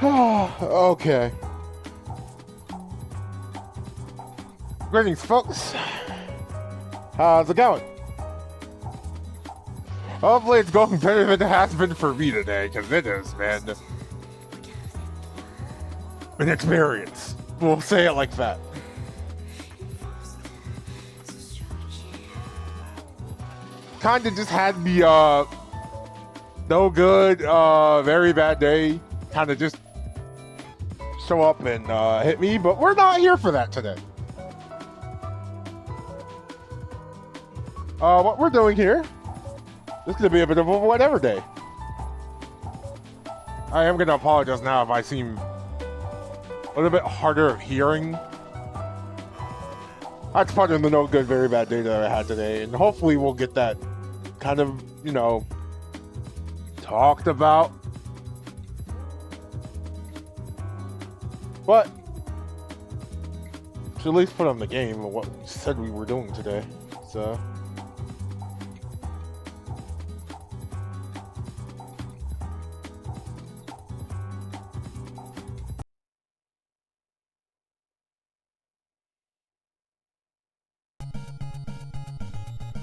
Okay. Greetings, folks. How's it going? Hopefully it's going better than it has been for me today, because it is, man. An experience. We'll say it like that. Kinda just had the, no good, very bad day. Kinda just show up and, hit me, but we're not here for that today. What we're doing here, this is gonna be a bit of a whatever day. I am gonna apologize now if I seem a little bit harder of hearing. That's part of the no good, very bad day that I had today, and hopefully we'll get that kind of, you know, talked about. But should at least put on the game what we said we were doing today. So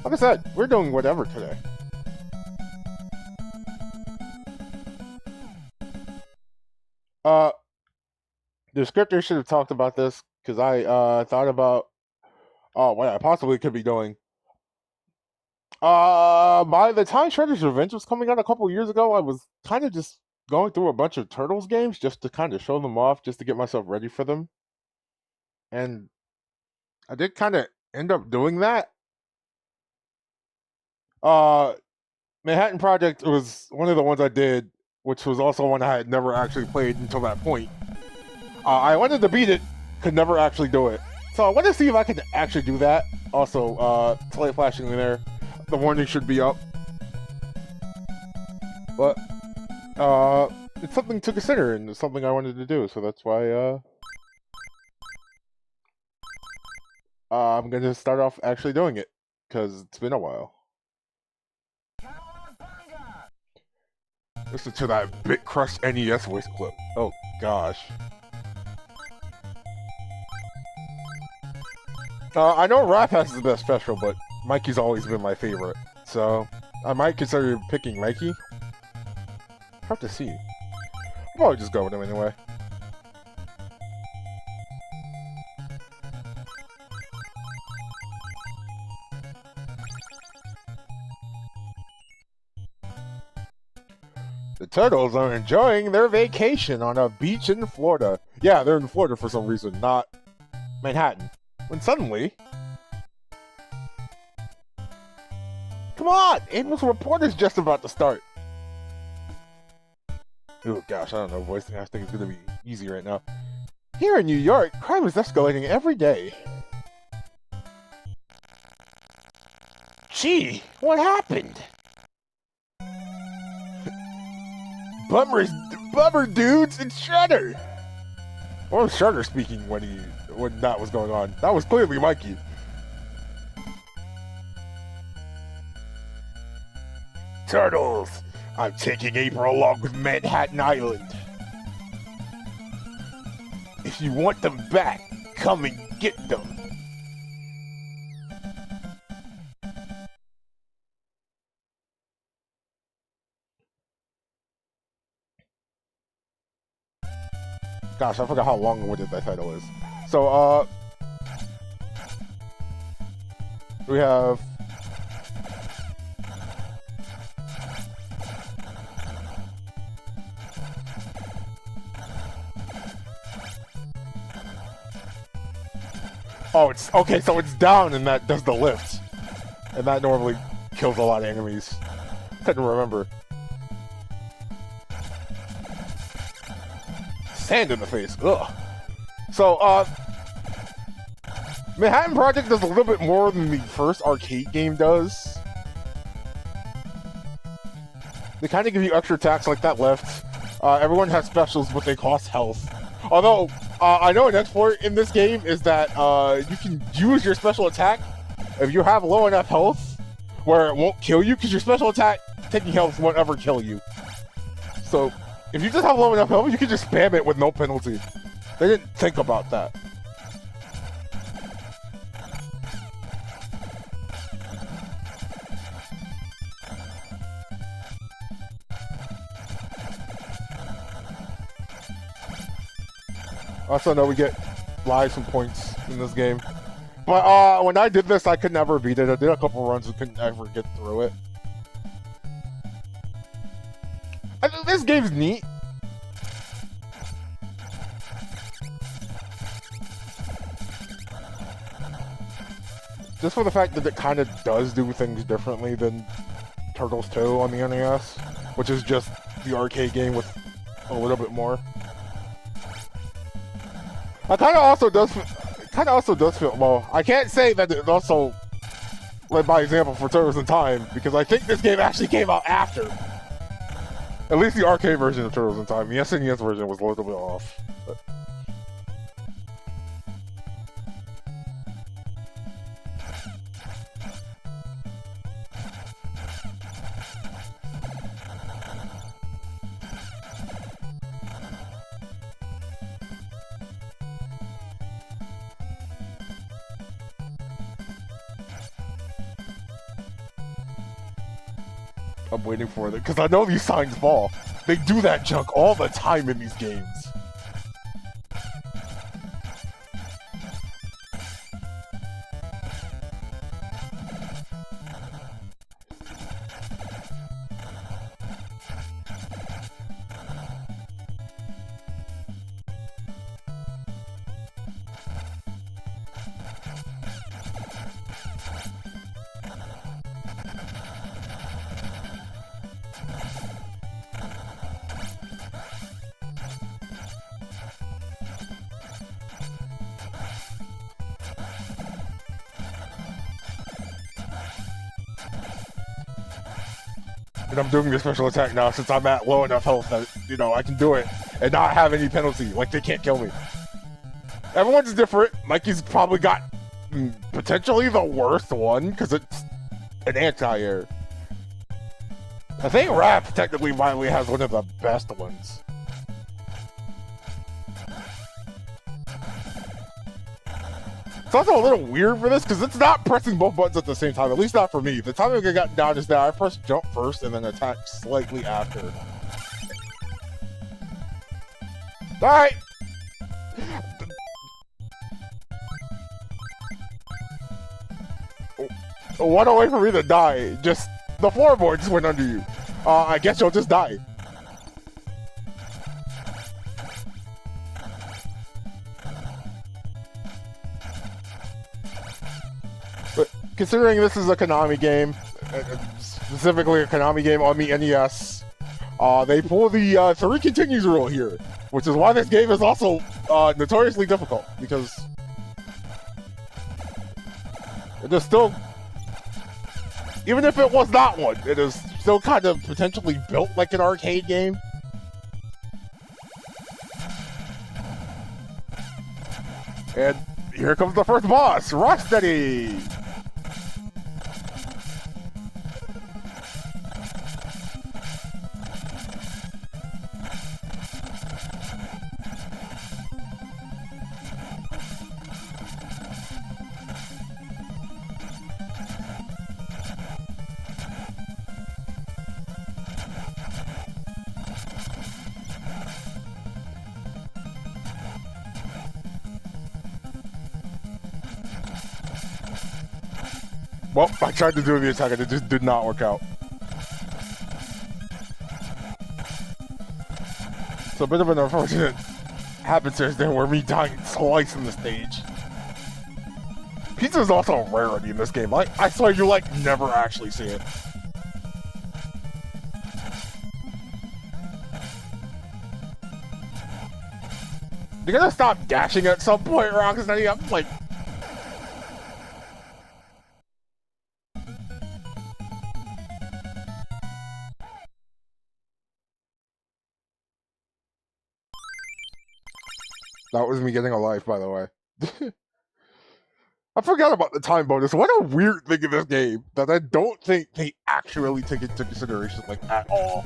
like I said, we're doing whatever today. The scripter should have talked about this because I thought about what I possibly could be doing. By the time Shredder's Revenge was coming out a couple years ago, I was kind of just going through a bunch of Turtles games just to kind of show them off, just to get myself ready for them. And I did kind of end up doing that. Manhattan Project was one of the ones I did, which was also one I had never actually played until that point. I wanted to beat it, could never actually do it. So I want to see if I can actually do that. Also, light flashing in there. The warning should be up. But, it's something to consider, and it's something I wanted to do, so that's why, I'm gonna start off actually doing it, because it's been a while. Listen to that Bit Crush NES voice clip. Oh, gosh. I know Raph has the best special, but Mikey's always been my favorite. So, I might consider picking Mikey. Hard to see. I'll probably just go with him anyway. The Turtles are enjoying their vacation on a beach in Florida. Yeah, they're in Florida for some reason, not Manhattan. When suddenly... Come on! April's report is just about to start. Oh gosh, I don't know, voicing I think it's gonna be easy right now. Here in New York, crime is escalating every day. Gee, what happened? Bummer dudes, it's Shredder! Or was Shredder speaking when that was going on? That was clearly Mikey. Turtles! I'm taking April along with Manhattan Island. If you want them back, come and get them. Gosh, I forgot how long-winded that title is. So, we have... Oh, it's... Okay, so it's down and that does the lift. And that normally kills a lot of enemies. Couldn't remember. Sand in the face. Ugh. So, Manhattan Project does a little bit more than the first arcade game does. They kind of give you extra attacks like that left. Everyone has specials, but they cost health. Although, I know an exploit in this game is that you can use your special attack if you have low enough health where it won't kill you, because your special attack taking health won't ever kill you. So, If you just have low enough health, you can just spam it with no penalty. They didn't think about that. Also, know we get lives and points in this game. But when I did this, I could never beat it. I did a couple runs and couldn't ever get through it. This game's neat. Just for the fact that it kind of does do things differently than Turtles 2 on the NES, which is just the arcade game with a little bit more. It kind of also does feel, well, I can't say that it also led by example for Turtles in Time, because I think this game actually came out after. At least the arcade version of Turtles in Time. The SNES version was a little bit off. But. I'm waiting for it, because I know these signs fall. They do that junk all the time in these games. And I'm doing the special attack now since I'm at low enough health that, you know, I can do it and not have any penalty. Like, they can't kill me. Everyone's different. Mikey's probably got potentially the worst one because it's an anti-air. I think Raph technically finally has one of the best ones. It's also a little weird for this because it's not pressing both buttons at the same time, at least not for me. The timing I got down is that I press jump first and then attack slightly after. Alright! One way for me to die. Just, the floorboard just went under you. I guess you'll just die. But considering this is a Konami game, specifically a Konami game on the NES, they pull the 3 continues rule here, which is why this game is also notoriously difficult, because it is still, even if it was not one, it is still kind of potentially built like an arcade game. And here comes the first boss, Rocksteady! Well, I tried to do the attack and it just did not work out. So a bit of an unfortunate happenstance there where me dying twice in the stage. Pizza is also a rarity in this game. I swear you never actually see it. You're gonna stop dashing at some point, Rocksteady. I'm like... That was me getting a life, by the way. I forgot about the time bonus. What a weird thing in this game that I don't think they actually take into consideration, at all.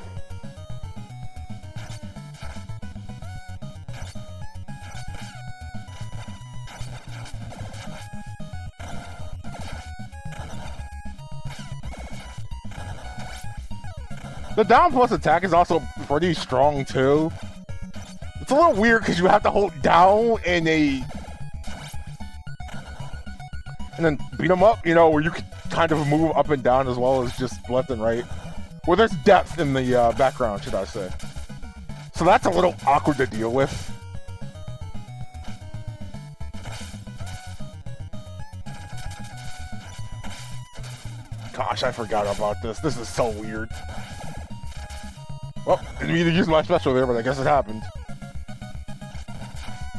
The down plus attack is also pretty strong too. It's a little weird because you have to hold down and then beat them up, you know, where you can kind of move up and down as well as just left and right. Where there's depth in the background, should I say. So that's a little awkward to deal with. Gosh, I forgot about this. This is so weird. Well, I didn't mean to use my special there, but I guess it happened.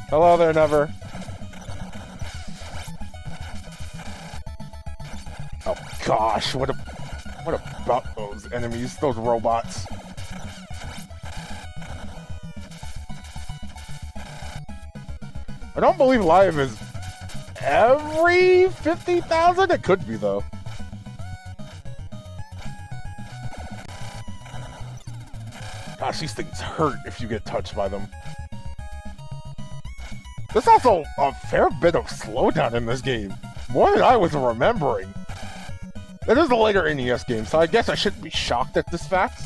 Hello there, Never. Oh gosh, what about those enemies, those robots? I don't believe live is every 50,000. It could be though. Gosh, these things hurt if you get touched by them. There's also a fair bit of slowdown in this game. More than I was remembering. It is a later NES game, so I guess I shouldn't be shocked at this fact.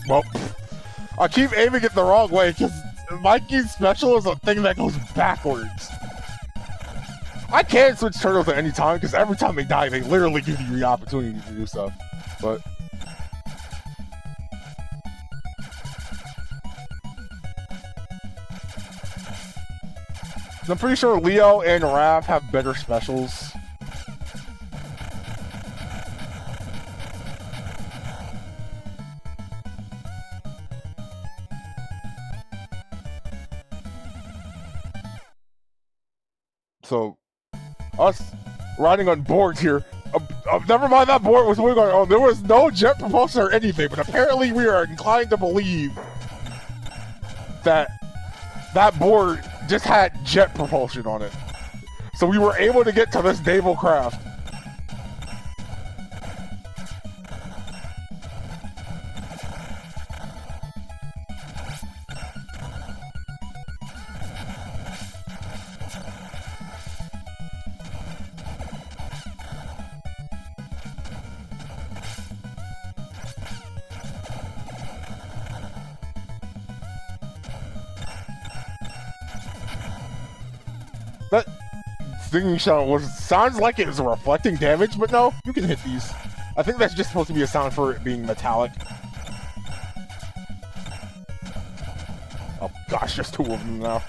Well, I keep aiming it the wrong way because Mikey's special is a thing that goes backwards. I can switch turtles at any time because every time they die, they literally give you the opportunity to do so. But I'm pretty sure Leo and Raph have better specials. So, us riding on boards here. Never mind, that board was moving on. Oh, there was no jet propulsion or anything, but apparently we are inclined to believe that that board just had jet propulsion on it. So we were able to get to this naval craft. That singing sound sounds like it was reflecting damage, but no, you can hit these. I think that's just supposed to be a sound for it being metallic. Oh gosh, just two of them now.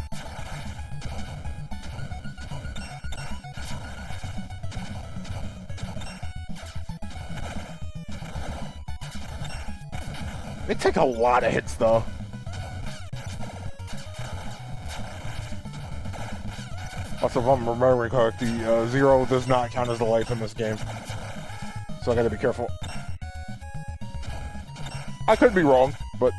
They take a lot of hits though. Also, if I'm remembering correctly, Zero does not count as a life in this game. So I gotta be careful. I could be wrong, but...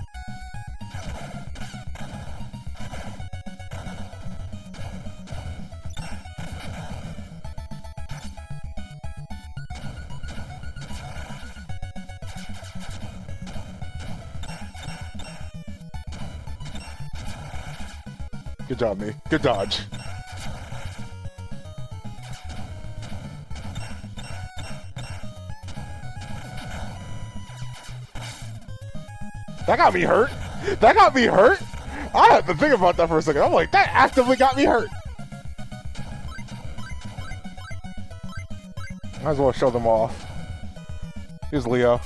Good job, me. Good dodge. That got me hurt. That got me hurt. I had to think about that for a second. I'm like, that actively got me hurt. Might as well show them off. Here's Leo.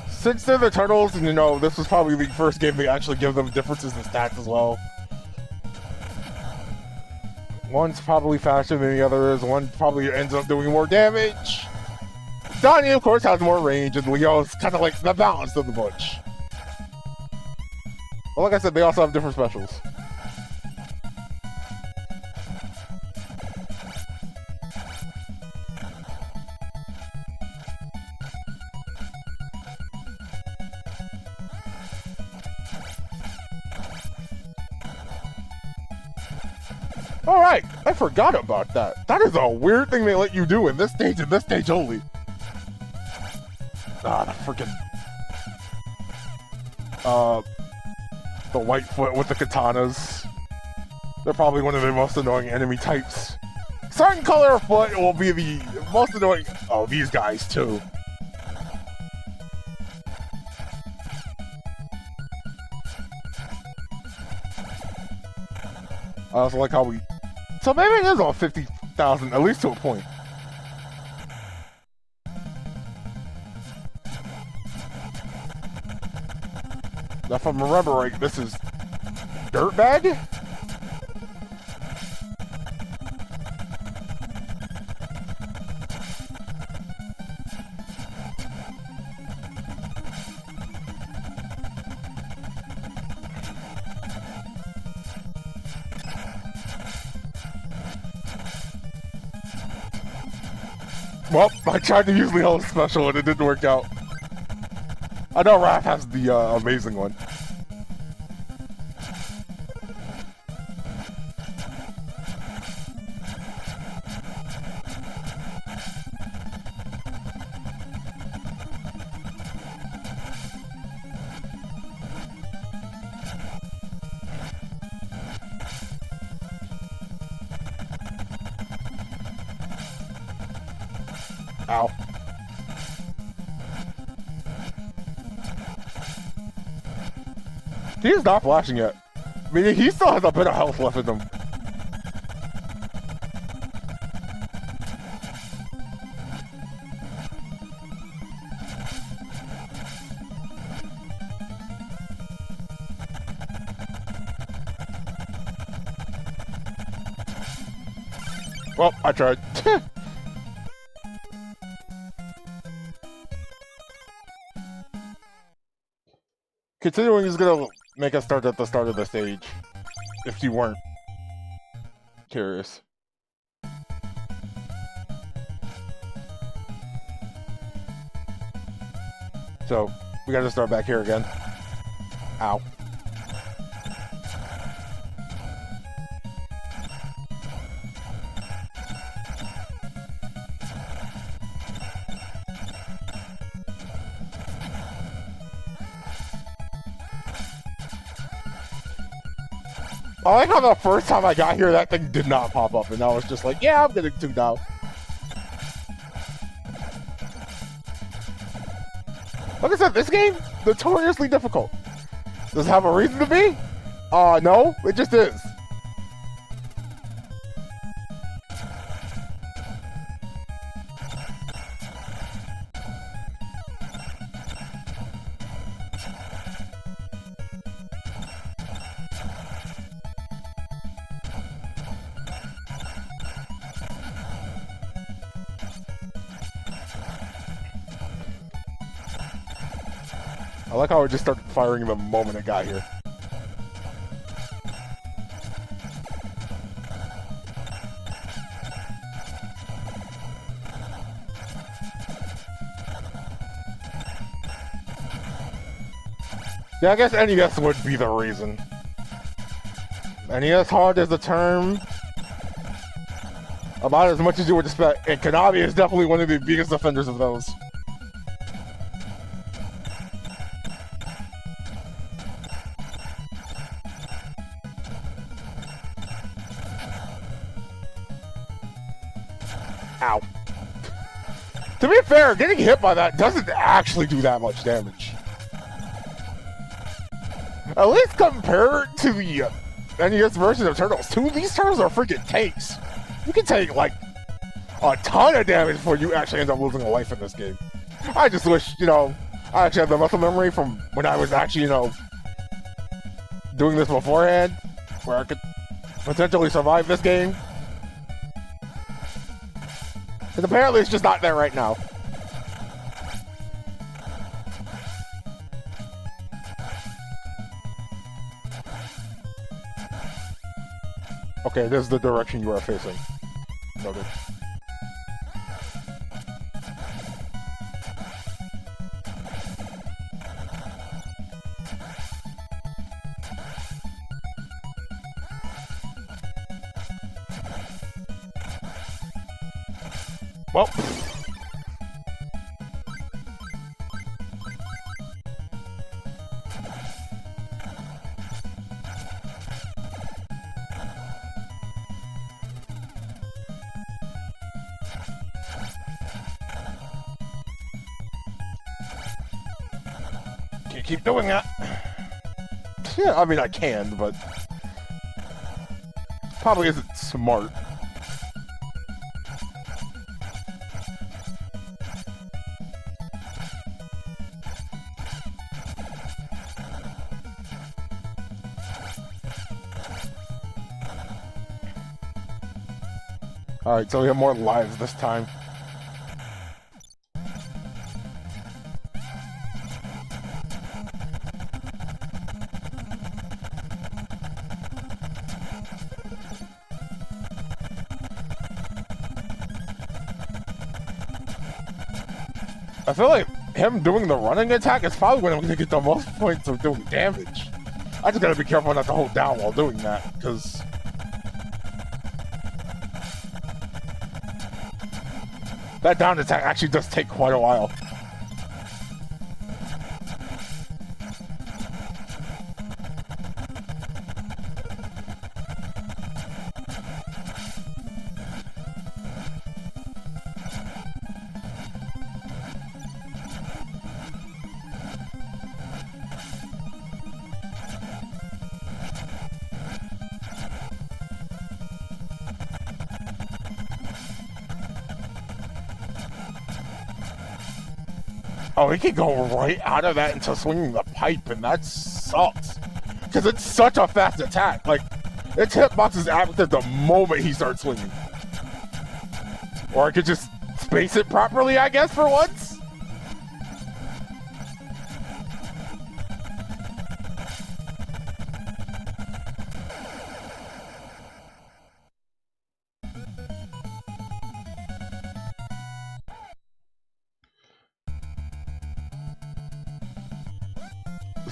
Since they're the turtles, and you know, this was probably the first game they actually give them differences in stats as well. One's probably faster than the other is. One probably ends up doing more damage. Donnie, of course, has more range, and Leo is kind of like the balance of the bunch. But like I said, they also have different specials. Alright, I forgot about that. That is a weird thing they let you do in this stage and this stage only. Ah, the freaking... the Whitefoot with the katanas. They're probably one of the most annoying enemy types. Certain color of foot will be the most annoying... Oh, these guys, too. I also like how we... So maybe it is on 50,000, at least to a point. Now, if I remember right, this is... Dirtbag? Well, I tried to use Leo's special and it didn't work out. I know Raph has the amazing one. Ow. He's not flashing yet. I mean, he still has a bit of health left in him. Well, I tried. Continuing is gonna make us start at the start of the stage, if you weren't curious. So, we gotta start back here again. Ow. I like how the first time I got here, that thing did not pop up, and I was just like, yeah, I'm getting tuned out. Like I said, this game, notoriously difficult. Does it have a reason to be? No, it just is. I like how I just started firing the moment I got here. Yeah, I guess NES would be the reason. NES hard is a term about as much as you would expect, and Konami is definitely one of the biggest offenders of those. Ow. To be fair, getting hit by that doesn't actually do that much damage. At least compared to the NES version of Turtles 2, these turtles are freaking tanks. You can take, like, a ton of damage before you actually end up losing a life in this game. I just wish, you know, I actually have the muscle memory from when I was actually, you know, doing this beforehand, where I could potentially survive this game. Because apparently it's just not there right now. Okay, this is the direction you are facing. Noted. Well. Can't keep doing that. Yeah, I mean, I can, but probably isn't smart. Alright, so we have more lives this time. I feel like him doing the running attack is probably when I'm going to get the most points of doing damage. I just gotta be careful not to hold down while doing that, because that down attack actually does take quite a while. Oh, he can go right out of that into swinging the pipe, and that sucks. Because it's such a fast attack. Like, its hitbox is active the moment he starts swinging. Or I could just space it properly, I guess, for once.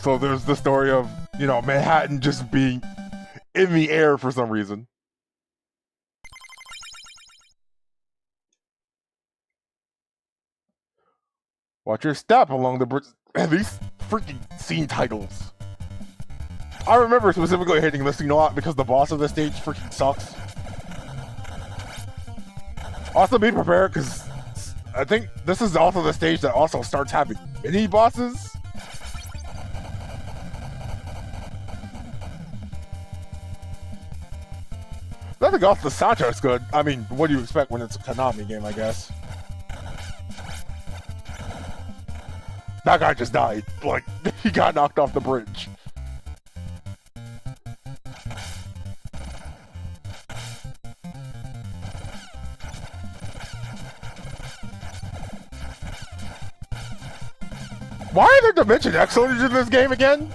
So there's the story of, you know, Manhattan just being in the air for some reason. Watch your step along the bridge. These freaking scene titles. I remember specifically hating this scene a lot because the boss of this stage freaking sucks. Also be prepared because I think this is also the stage that also starts having mini bosses. Nothing else, the soundtrack's good. I mean, what do you expect when it's a Konami game, I guess? That guy just died. Like, he got knocked off the bridge. Why are there Dimension X soldiers in this game again?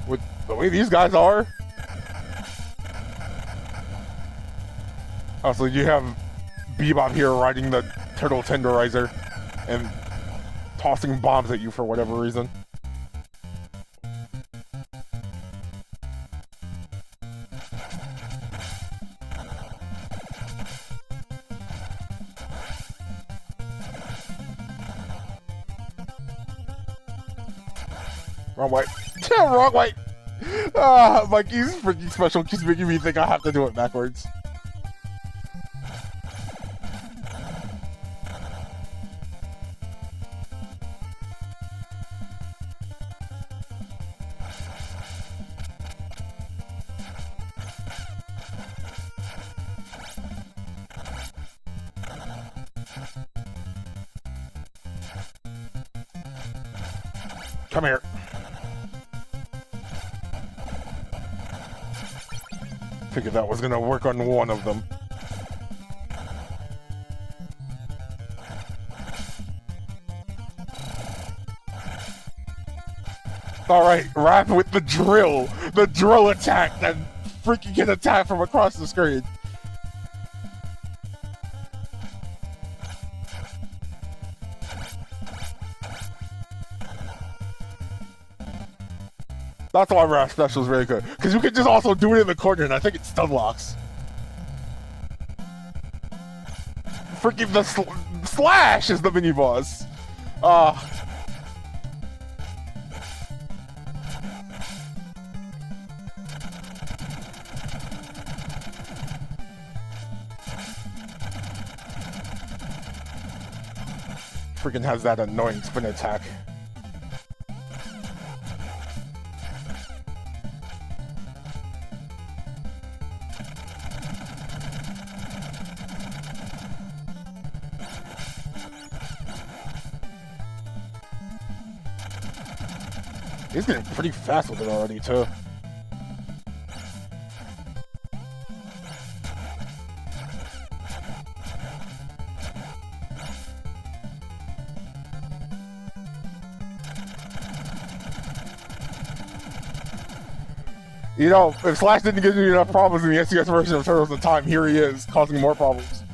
With the way these guys are. Also, you have Bebop here riding the Turtle Tenderizer and tossing bombs at you for whatever reason. Wrong way. Wrong way. Mikey's freaking special keeps making me think I have to do it backwards. Come here. Figured that was gonna work on one of them. Alright, Raph with the drill. The drill attack that freaking can attack from across the screen. That's why Wrath Special is very good. Because you can just also do it in the corner, and I think it stun locks. Freaking the Slash is the mini boss. Freaking has that annoying spin attack. He's getting pretty fast with it already, too. You know, if Slash didn't give you enough problems in the SCS version of Turtles in Time, here he is, causing more problems.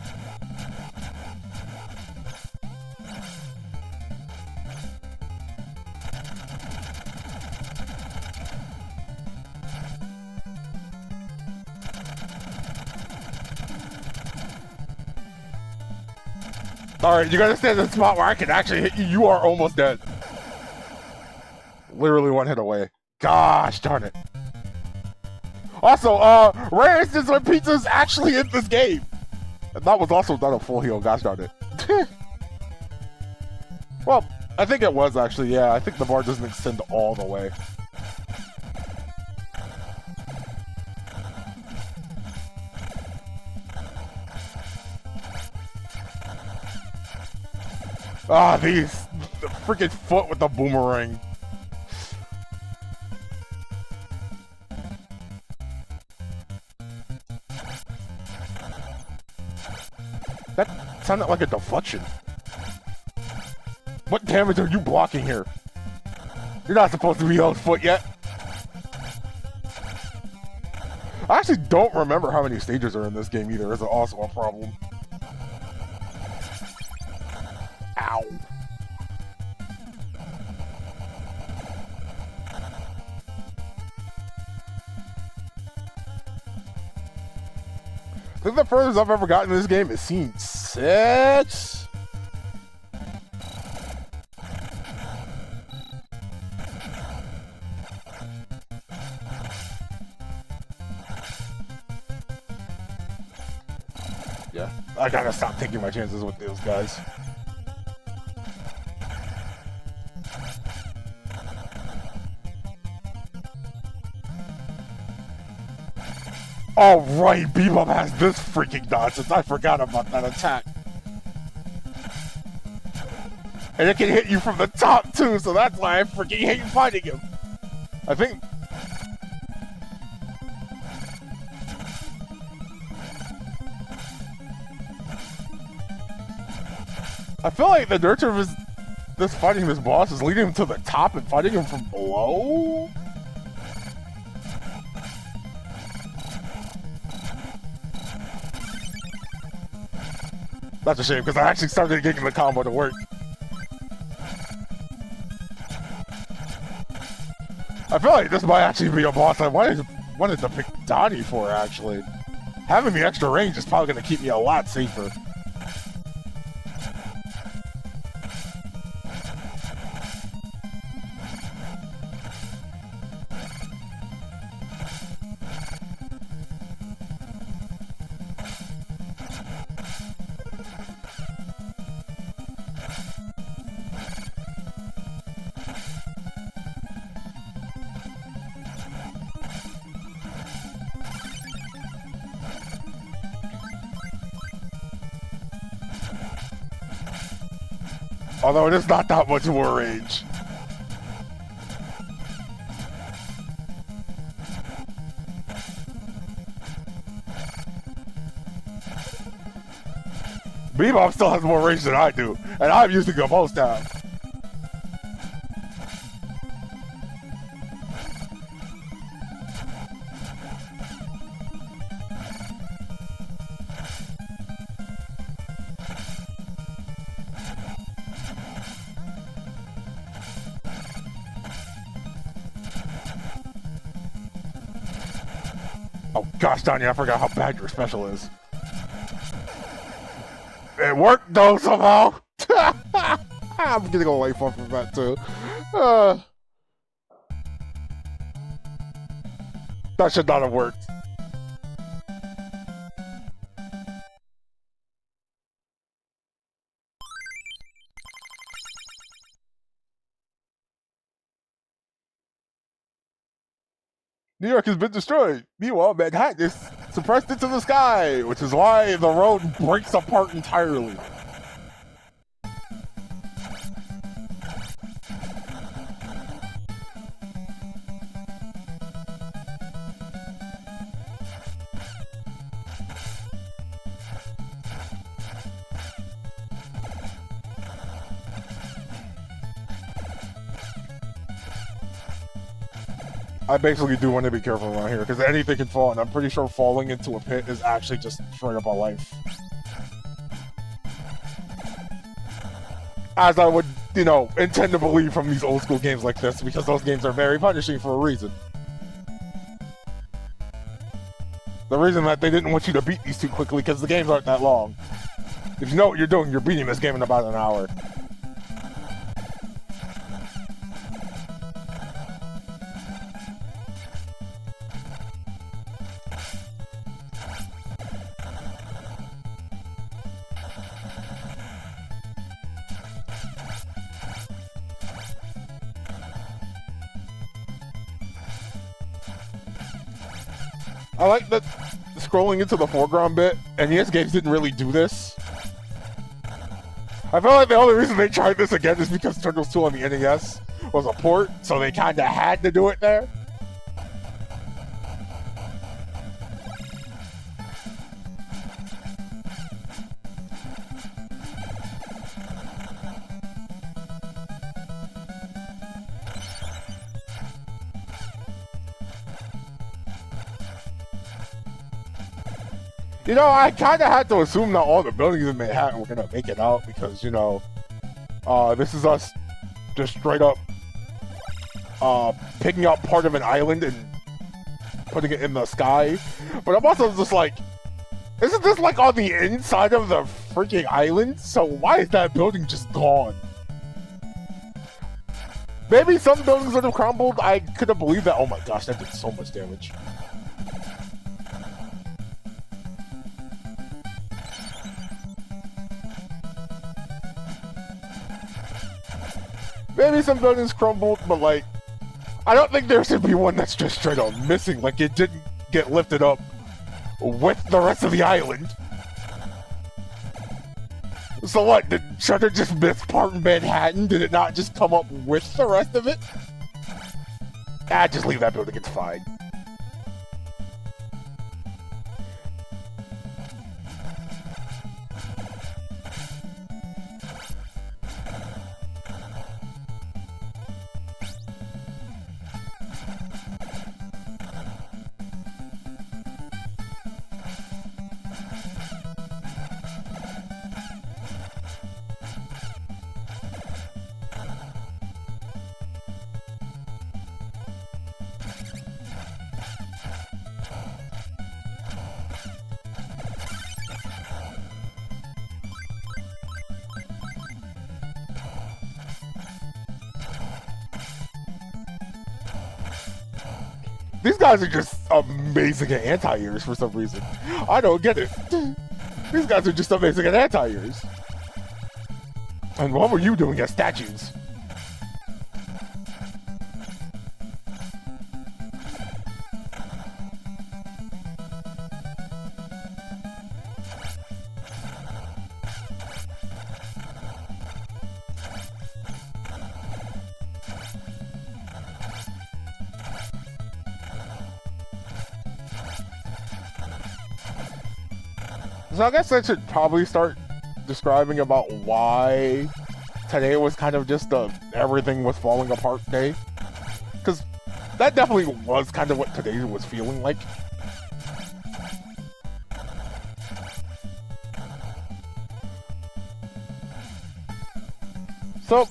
Alright, you gotta stay in the spot where I can actually hit you. You are almost dead. Literally one hit away. Gosh darn it. Also, Rare Instance when Pizza's actually in this game. And that was also not a full heal, gosh darn it. Well, I think it was actually, yeah. I think the bar doesn't extend all the way. Ah, the freaking foot with the boomerang. That sounded like a deflection. What damage are you blocking here? You're not supposed to be on foot yet. I actually don't remember how many stages are in this game either. Is also a problem. Ow. I think the furthest I've ever gotten in this game is scene 6. Yeah, I gotta stop taking my chances with those guys. Oh right, Bebop has this freaking nonsense. I forgot about that attack. And it can hit you from the top too, so that's why I freaking hate fighting him. I think... I feel like the nurture of this fighting this boss is leading him to the top and fighting him from below? That's a shame, because I actually started getting the combo to work. I feel like this might actually be a boss I wanted to pick Donnie for, actually. Having the extra range is probably going to keep me a lot safer. Although it is not that much more range. Bebop still has more range than I do, and I'm using the most now. Oh gosh, Donnie, I forgot how bad your special is. It worked though somehow. I'm getting a life off of that too. That should not have worked. New York has been destroyed. Meanwhile, Manhattan is suppressed into the sky, which is why the road breaks apart entirely. I basically do want to be careful around here because anything can fall, and I'm pretty sure falling into a pit is actually just straight up a life. As I would, you know, intend to believe from these old school games like this, because those games are very punishing for a reason. The reason that they didn't want you to beat these too quickly because the games aren't that long. If you know what you're doing, you're beating this game in about an hour. I like that scrolling into the foreground bit, NES games didn't really do this. I feel like the only reason they tried this again is because Turtles 2 on the NES was a port, so they kinda had to do it there. You know, I kind of had to assume that all the buildings in Manhattan were going to make it out because, you know, this is us just straight up picking up part of an island and putting it in the sky. But I'm also just like, isn't this like on the inside of the freaking island? So why is that building just gone? Maybe some buildings would have crumbled. I could have believed that. Oh my gosh, that did so much damage. Maybe some buildings crumbled, but like, I don't think there should be one that's just straight up missing. Like, it didn't get lifted up with the rest of the island. So what, did Shutter just miss part of Manhattan? Did it not just come up with the rest of it? Ah, just leave that building, it's fine. These guys are just amazing at anti-airs for some reason. I don't get it. These guys are just amazing at anti-airs. And what were you doing as statues? So I guess I should probably start describing about why today was kind of just a everything was falling apart day. Because that definitely was kind of what today was feeling like. So,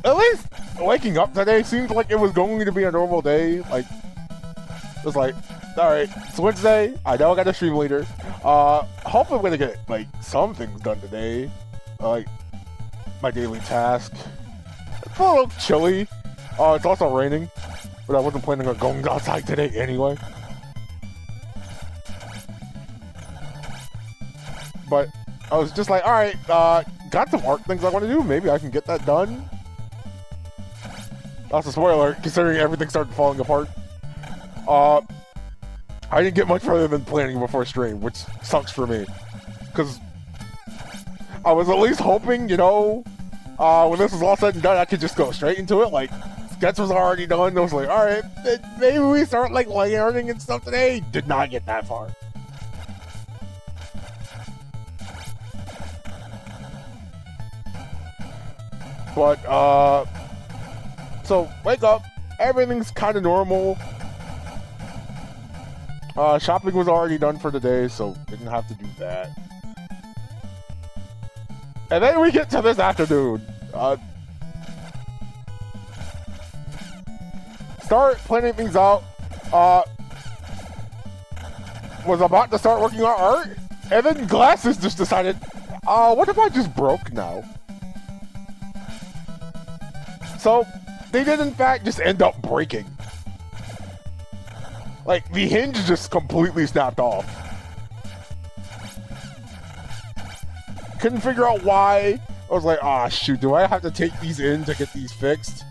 at least waking up today seemed like it was going to be a normal day. Like, it was like, Alright, it's Wednesday. I know I got a stream later. Hopefully I'm gonna get, like, some things done today. Like, my daily task. It's a little chilly. It's also raining. But I wasn't planning on going outside today anyway. But I was just like, alright, got some art things I want to do. Maybe I can get that done. That's a spoiler, considering everything started falling apart. I didn't get much further than planning before stream, which sucks for me. Because I was at least hoping, you know, when this was all said and done, I could just go straight into it. Like, sketch was already done. I was like, alright, maybe we start, like, layering and stuff today. Did not get that far. But, so, wake up. Everything's kind of normal. Shopping was already done for the day, so didn't have to do that. And then we get to this afternoon. Start planning things out. Was about to start working on art, and then Glasses just decided, what if I just broke now? So, they did in fact just end up breaking. Like, the hinge just completely snapped off. Couldn't figure out why. I was like, shoot, do I have to take these in to get these fixed?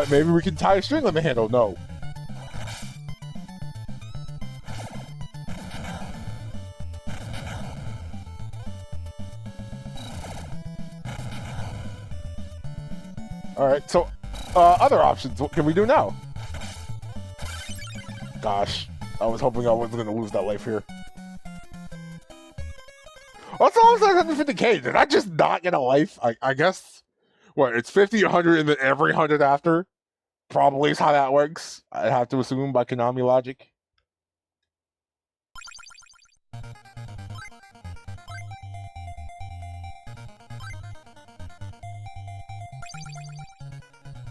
Maybe we can tie a string on the handle. No. Alright, so, other options. What can we do now? Gosh, I was hoping I wasn't going to lose that life here. What's almost like 150k? Did I just not get a life? I guess, what, it's 50, 100, and then every 100 after? Probably is how that works. I'd have to assume by Konami logic.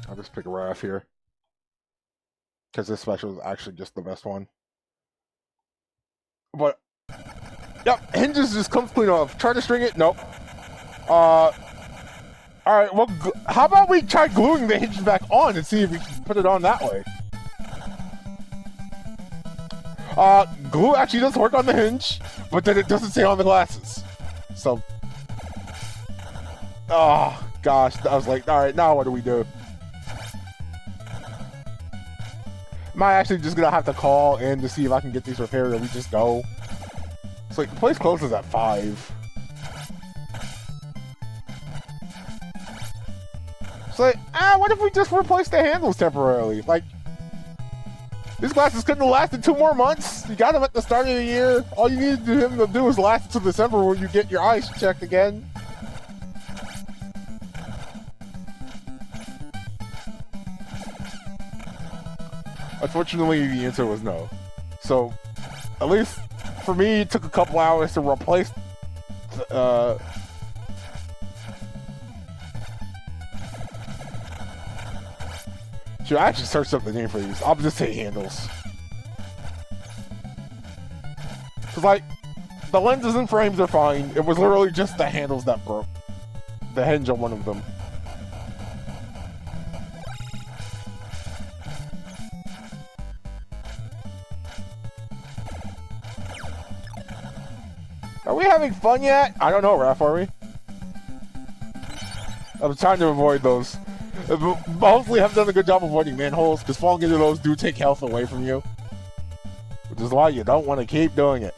I'll just pick a Raph here. Because this special is actually just the best one. But, yep, hinges just comes clean off. Try to string it? Nope. Alright, well, how about we try gluing the hinge back on and see if we can put it on that way? Glue actually does work on the hinge, but then it doesn't stay on the glasses. So, oh, gosh, I was like, alright, now what do we do? Am I actually just gonna have to call in to see if I can get these repaired, or we just go? It's like, the place closes at 5. It's like, what if we just replace the handles temporarily? Like, these glasses couldn't have lasted 2 more months. You got them at the start of the year. All you needed him to do is last until December when you get your eyes checked again. Unfortunately, the answer was no. So, at least for me, it took a couple hours to replace should I actually search up the name for these? I'll just say handles. Cause like, the lenses and frames are fine. It was literally just the handles that broke. The hinge on one of them. Are we having fun yet? I don't know, Raph, are we? I'm trying to avoid those. Hopefully I've done a good job avoiding manholes, because falling into those do take health away from you. Which is why you don't want to keep doing it.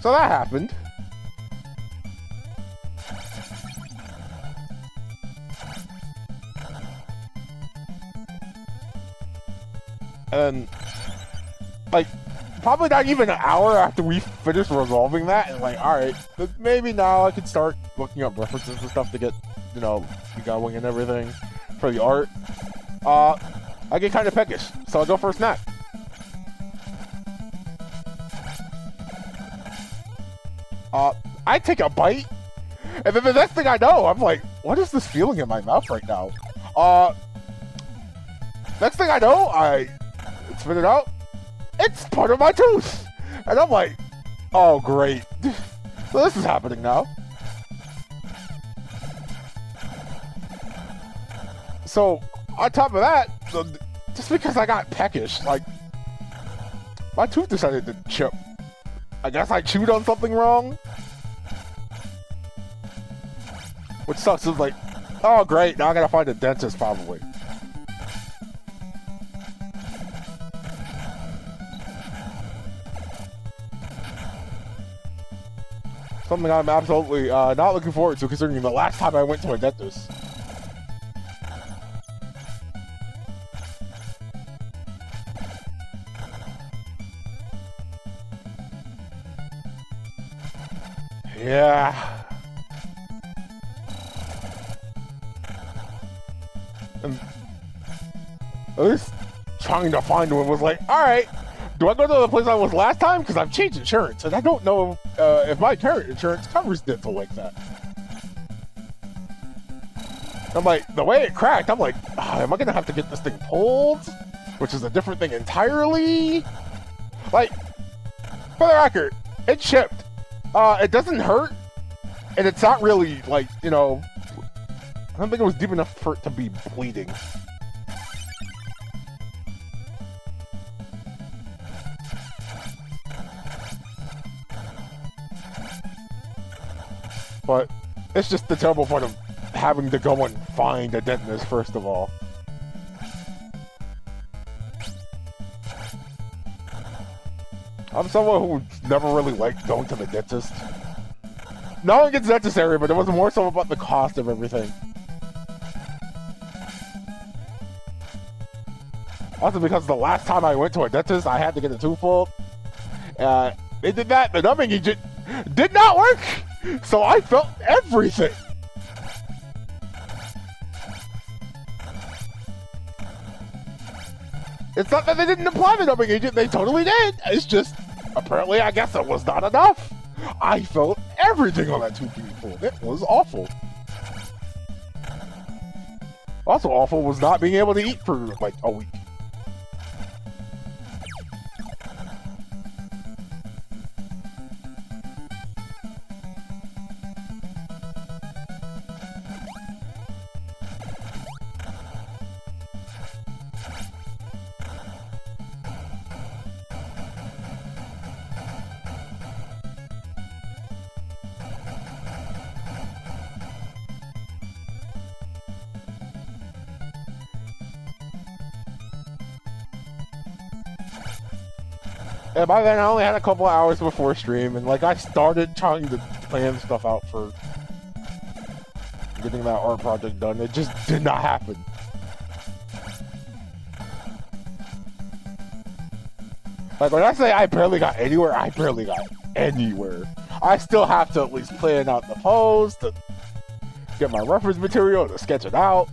So that happened. And, like, probably not even an hour after we finished resolving that, and like, alright, maybe now I can start looking up references and stuff to get, you know, the going and everything for the art. I get kind of peckish, so I go for a snack. I take a bite, And then the next thing I know, I'm like, what is this feeling in my mouth right now? Next thing I know, I spit it out. It's part of my tooth. And I'm like, oh, great. So this is happening now. So, on top of that, just because I got peckish, like, my tooth decided to chip. I guess I chewed on something wrong. Which sucks. It's like, oh, great. Now I gotta find a dentist, probably. Something I'm absolutely not looking forward to, considering the last time I went to a dentist. Yeah. And at least trying to find one was like, all right, do I go to the place I was last time? Because I've changed insurance, and I don't know if my current insurance covers dental like that. I'm like, the way it cracked, I'm like, am I going to have to get this thing pulled? Which is a different thing entirely. Like, for the record, it chipped. It doesn't hurt, and it's not really, like, you know, I don't think it was deep enough for it to be bleeding. But it's just the terrible part of having to go and find a dentist, first of all. I'm someone who never really liked going to the dentist. Not like it's necessary, but it was more so about the cost of everything. Also because the last time I went to a dentist, I had to get a tooth pulled. They did that, the numbing agent did not work! So I felt everything! It's not that they didn't apply the numbing agent, they totally did! It's just, apparently I guess it was not enough! I felt everything on that tooth being pulled. It was awful. Also awful was not being able to eat for like a week. And by then, I only had a couple of hours before stream, and like I started trying to plan stuff out for getting that art project done. It just did not happen. Like when I say I barely got anywhere, I barely got anywhere. I still have to at least plan out the pose, to get my reference material, to sketch it out.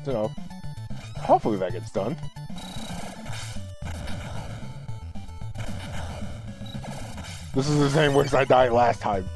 You know, hopefully that gets done. This is the same way as I died last time.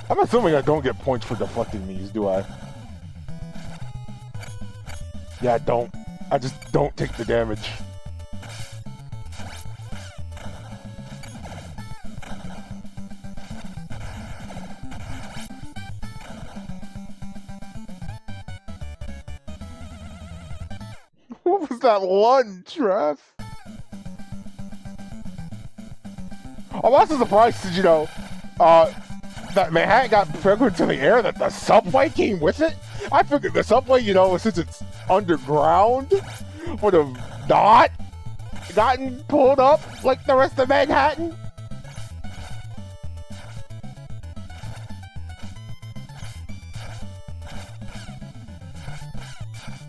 I'm assuming I don't get points for deflecting these, do I? Yeah, I don't. I just don't take the damage. What was that one, Trev? I'm also surprised that, that Manhattan got broken into the air, that the subway came with it. I figured the subway, since it's underground, would have not gotten pulled up like the rest of Manhattan.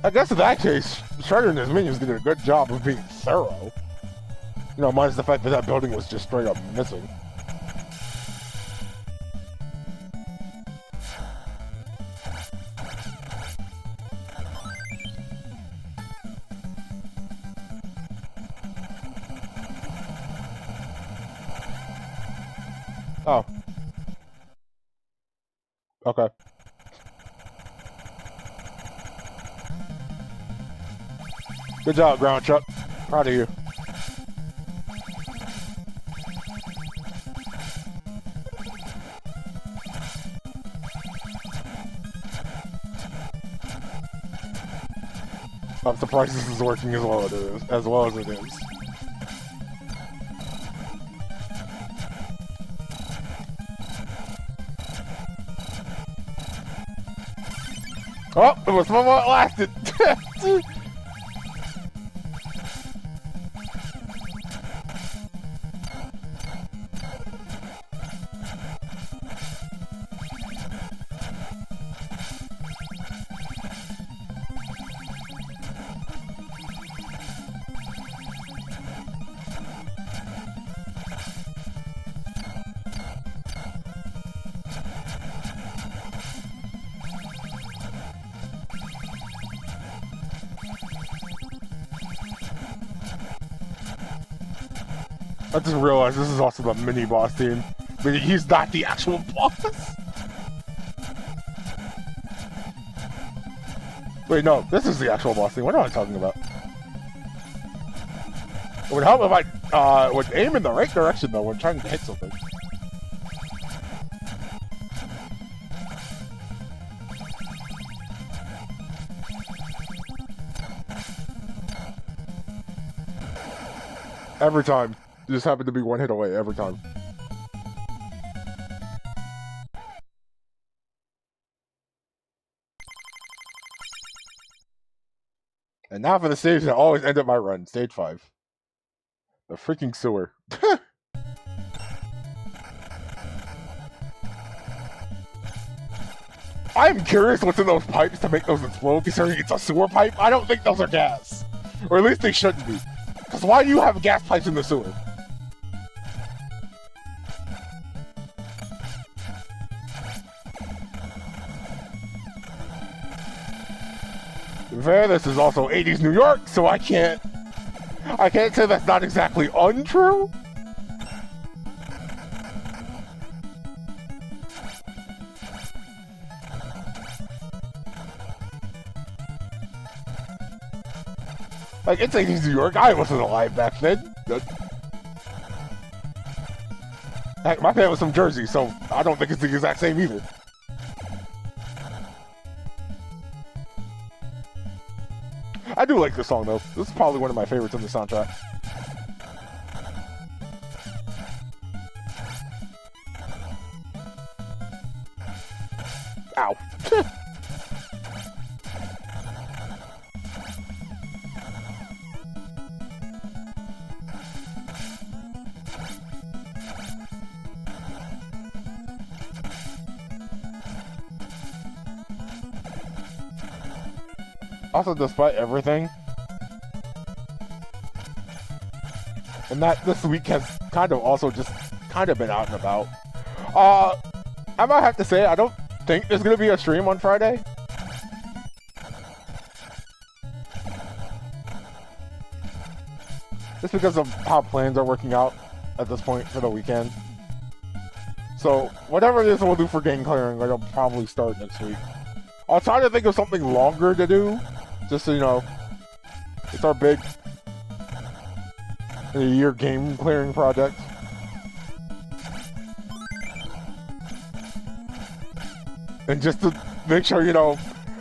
I guess in that case, Shredder and his minions did a good job of being thorough. Minus the fact that that building was just straight up missing. Oh. Okay. Good job, Ground Chuck. Proud of you. I'm surprised this is working as well as it is. Oh, it was from what lasted. I just realized this is also the mini boss team. I mean, he's not the actual boss. Wait, no, this is the actual boss team. What am I talking about? It would help if I would aim in the right direction though when trying to hit something. Every time. You just happen to be one hit away every time. And now for the stage that always end up my run, stage 5. The freaking sewer. I'm curious what's in those pipes to make those explode, considering it's a sewer pipe. I don't think those are gas. Or at least they shouldn't be. Because why do you have gas pipes in the sewer? Fair, this is also 80s New York, so I can't say that's not exactly untrue. Like, it's 80s New York. I wasn't alive back then. Heck, my family was from Jersey, so I don't think it's the exact same either. I do like this song though. This is probably one of my favorites on the soundtrack. Ow. Also, despite everything, and that this week has kind of also just kind of been out and about, I might have to say I don't think there's gonna be a stream on Friday. Just because of how plans are working out at this point for the weekend. So whatever it is we'll do for game clearing, it'll probably start next week. I'll try to think of something longer to do. Just so you know, it's our big year game clearing project. And just to make sure,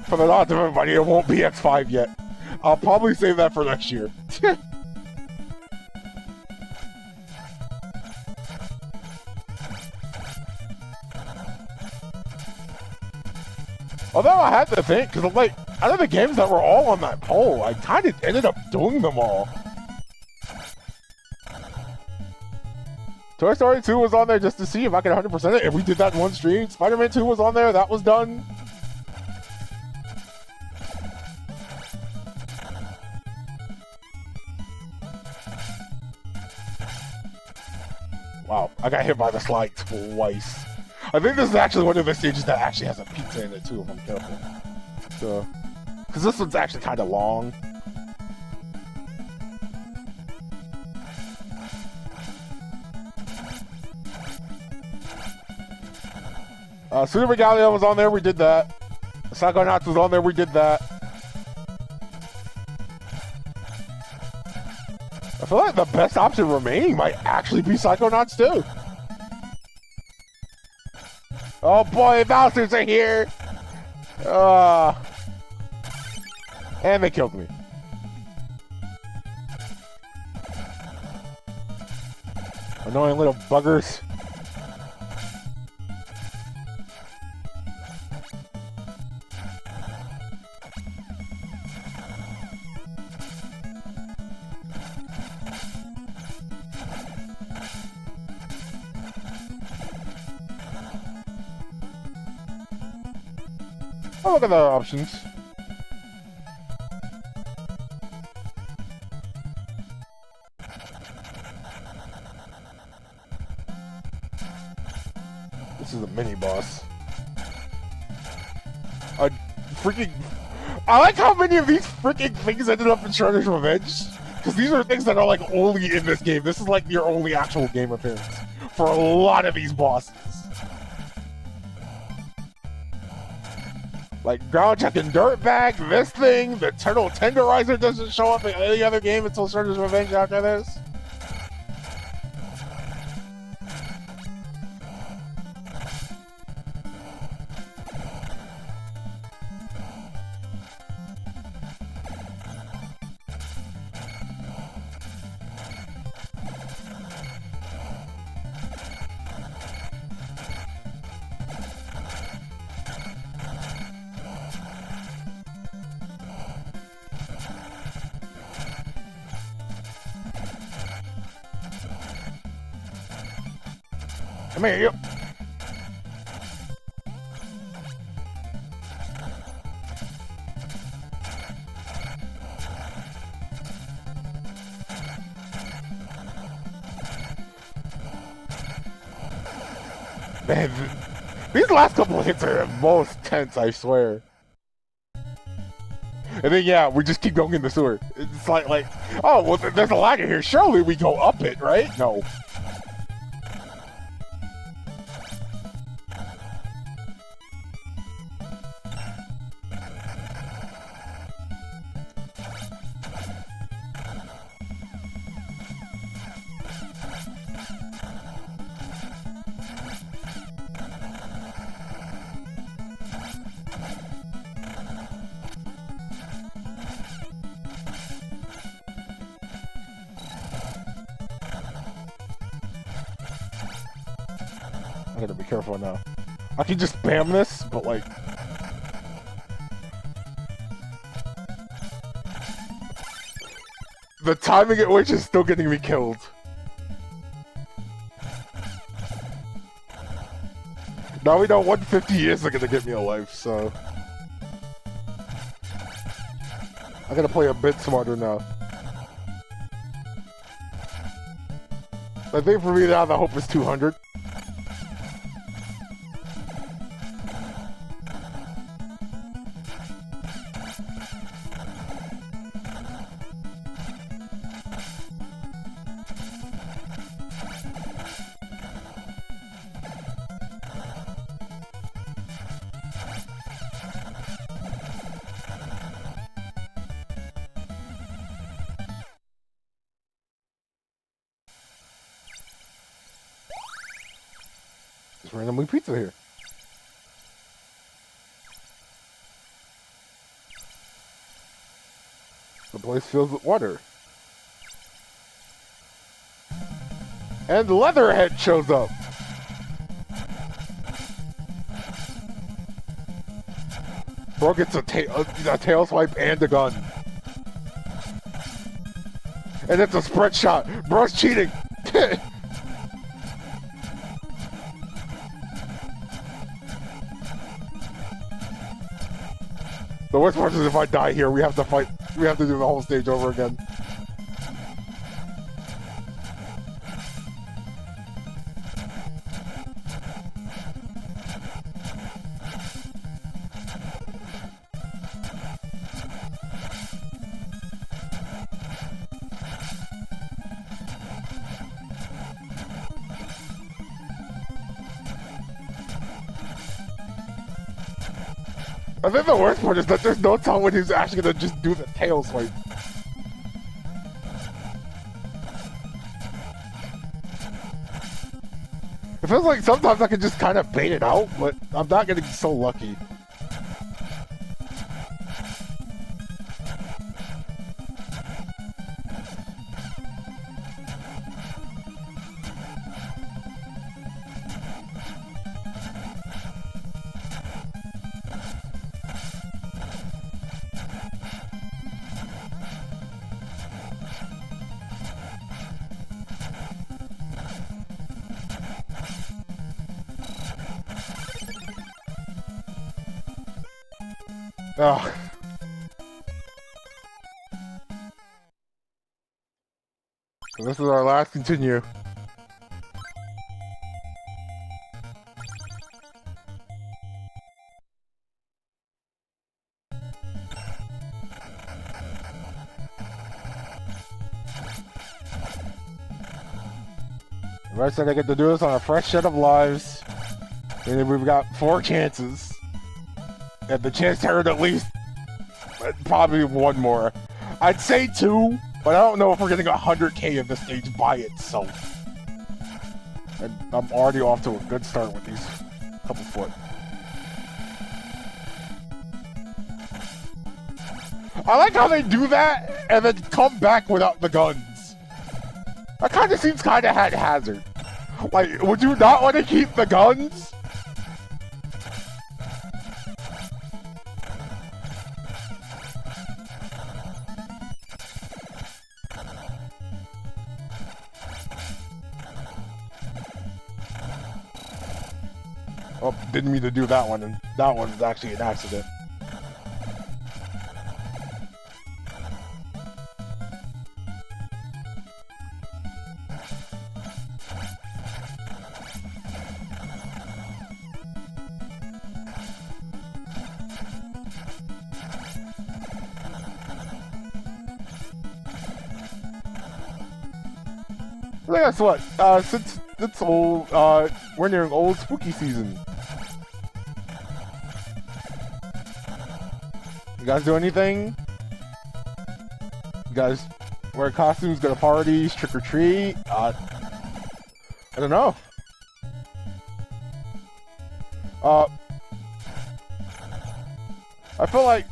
for the odds of everybody, it won't be X5 yet. I'll probably save that for next year. Although I had to think, because like, out of the games that were all on that poll, I kind of ended up doing them all. Toy Story 2 was on there just to see if I could 100% it, and we did that in one stream. Spider-Man 2 was on there, that was done. Wow, I got hit by the slide twice. I think this is actually one of the stages that actually has a pizza in it too, if I'm careful. So, because this one's actually kind of long. Super Regalia was on there, we did that. Psychonauts was on there, we did that. I feel like the best option remaining might actually be Psychonauts 2. Oh boy, Bowser's are here! And they killed me. Annoying little buggers. Oh, look at the options. This is a mini boss. I like how many of these freaking things ended up in Shredder's Revenge. Because these are things that are like only in this game. This is like your only actual game appearance for a lot of these bosses. Like Ground Chuck and Dirtbag, this thing, the Turtle Tenderizer doesn't show up in any other game until Shredder's Revenge after this. Come here, you. Man, these last couple of hits are the most tense, I swear. And then, yeah, we just keep going in the sewer. It's like, oh, well, there's a ladder here. Surely we go up it, right? No. I gotta be careful now. I can just spam this, but like... the timing at which is still getting me killed. Now we know 150 isn't gonna get me a life, so... I gotta play a bit smarter now. I think for me now the hope is 200. Just randomly pizza here. The place fills with water. And Leatherhead shows up. Bro gets a tail swipe and a gun. And it's a spread shot. Bro's cheating. The worst part is if I die here, we have to fight. We have to do the whole stage over again. I think the worst part is that there's no time when he's actually gonna just do the tail swipe. It feels like sometimes I can just kind of bait it out, but I'm not getting so lucky. Ugh. So this is our last continue. The rest of I get to do this on a fresh set of lives. And we've got 4 chances. And the chance to earn at least probably 1 more. I'd say 2, but I don't know if we're getting 100k of this stage by itself. And I'm already off to a good start with these couple foot. I like how they do that and then come back without the guns. That kind of seems kind of haphazard. Like, would you not want to keep the guns? Oh, didn't mean to do that one, and that one was actually an accident. Well, guess what? Since it's old, we're nearing old spooky season. You guys do anything? You guys wear costumes, go to parties, trick or treat? I don't know. I feel like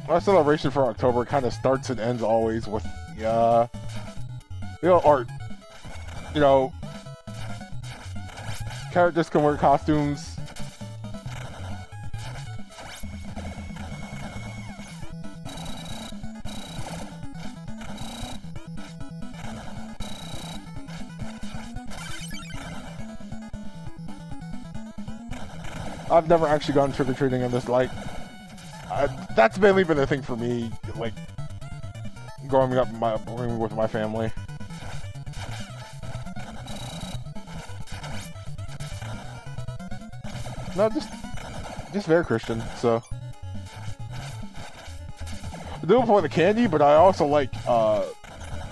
our celebration for October kind of starts and ends always with the, art. You know, characters can wear costumes. I've never actually gone trick-or-treating in this, like, that's mainly been a thing for me, like, growing up with my family. No, just very Christian, so. I do it for the candy, but I also like,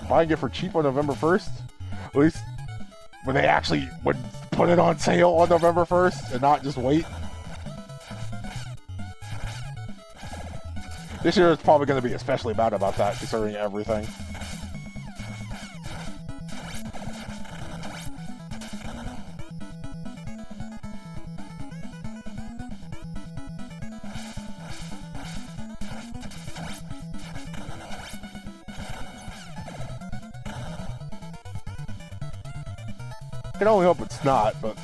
buying it for cheap on November 1st. At least when they actually would put it on sale on November 1st and not just wait. This year is probably going to be especially bad about that, considering everything. I can only hope it's not, but...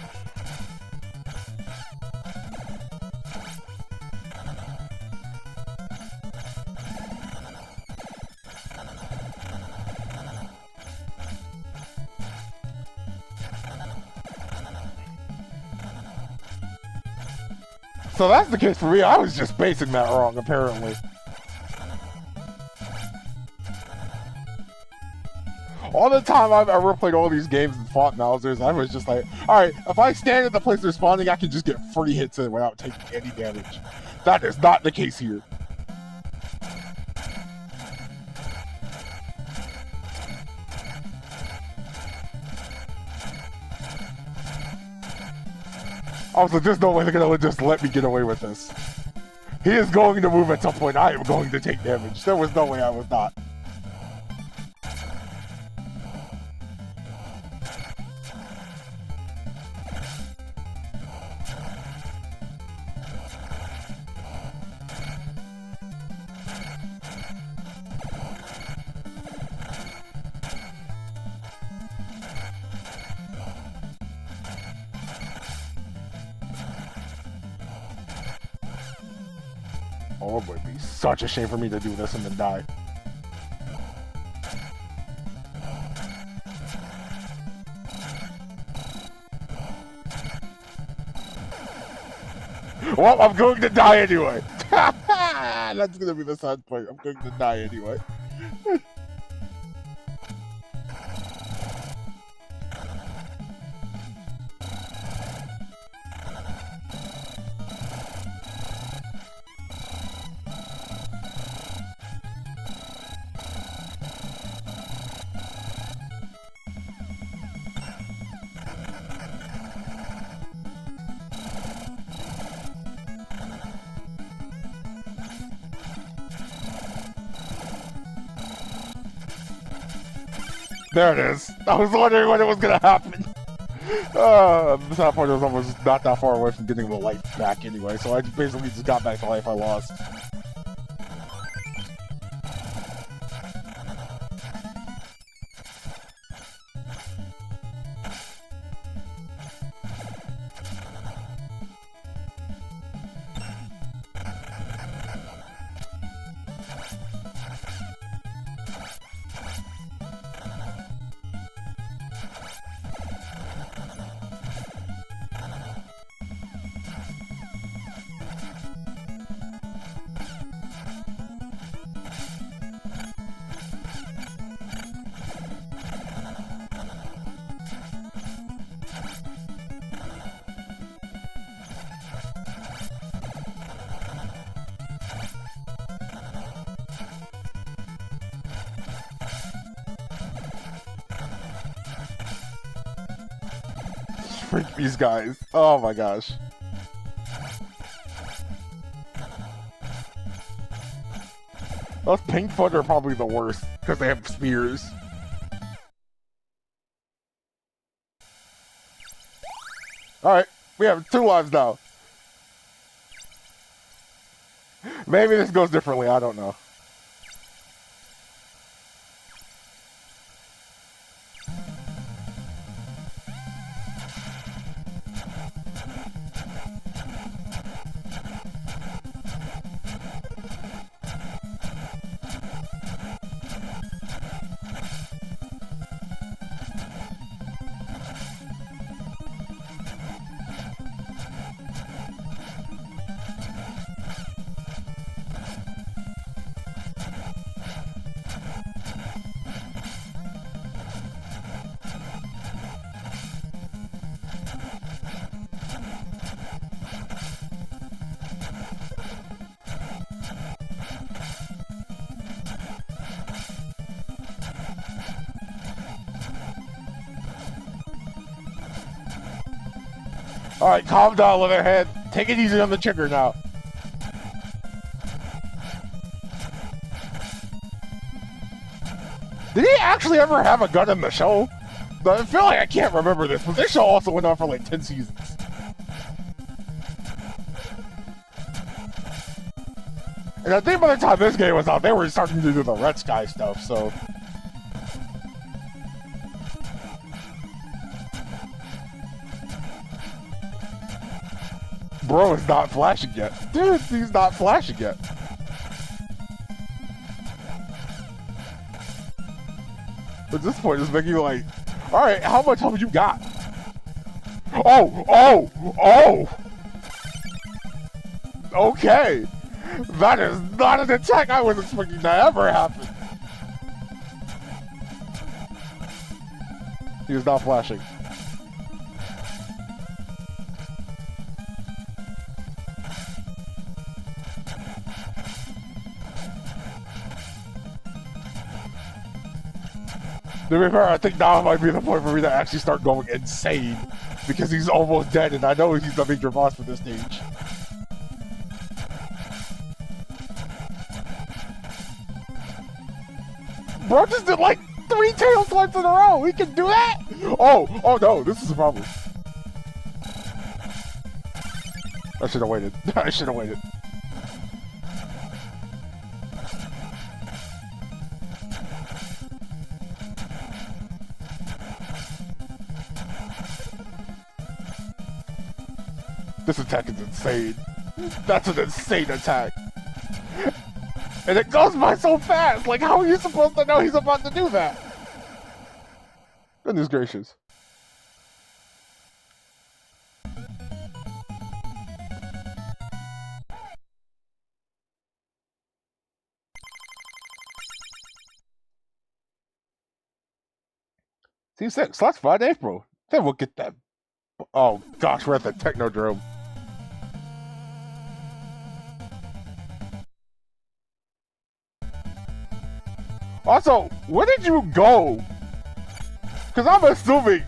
So that's the case for me. I was just basing that wrong, apparently. All the time I've ever played all these games and fought Mousers, I was just like, alright, if I stand at the place they're spawning, I can just get free hits in without taking any damage. That is not the case here. I was like, there's no way they're gonna just let me get away with this. He is going to move at some point. I am going to take damage. There was no way I was not. Oh, it would be such a shame for me to do this and then die. Well, I'm going to die anyway. That's going to be the sad part. I'm going to die anyway. There it is. I was wondering when it was gonna happen. The sad part was I was not that far away from getting the life back anyway, so I basically just got back the life I lost. Freak these guys. Oh my gosh. Those pink foot are probably the worst because they have spears. Alright, we have 2 lives now. Maybe this goes differently, I don't know. Alright, calm down, Leatherhead. Take it easy on the trigger now. Did he actually ever have a gun in the show? I feel like I can't remember this, but this show also went on for like 10 seasons. And I think by the time this game was out, they were starting to do the Red Sky stuff, so... Bro is not flashing yet. Dude, he's not flashing yet. At this point, it's making you like, alright, how much health you got? Oh! Okay. That is not an attack I was expecting to ever happen. He is not flashing. To be fair, I think now might be the point for me to actually start going insane. Because he's almost dead and I know he's the major boss for this stage. Bro just did like 3 tail swipes in a row. We can do that? Oh no, this is a problem. I should have waited. I should have waited. This attack is insane. That's an insane attack. And it goes by so fast. Like, how are you supposed to know he's about to do that? Goodness gracious. T6, that's fine, April. Then we'll get that. Oh gosh, we're at the Technodrome. Also, where did you go? Because I'm assuming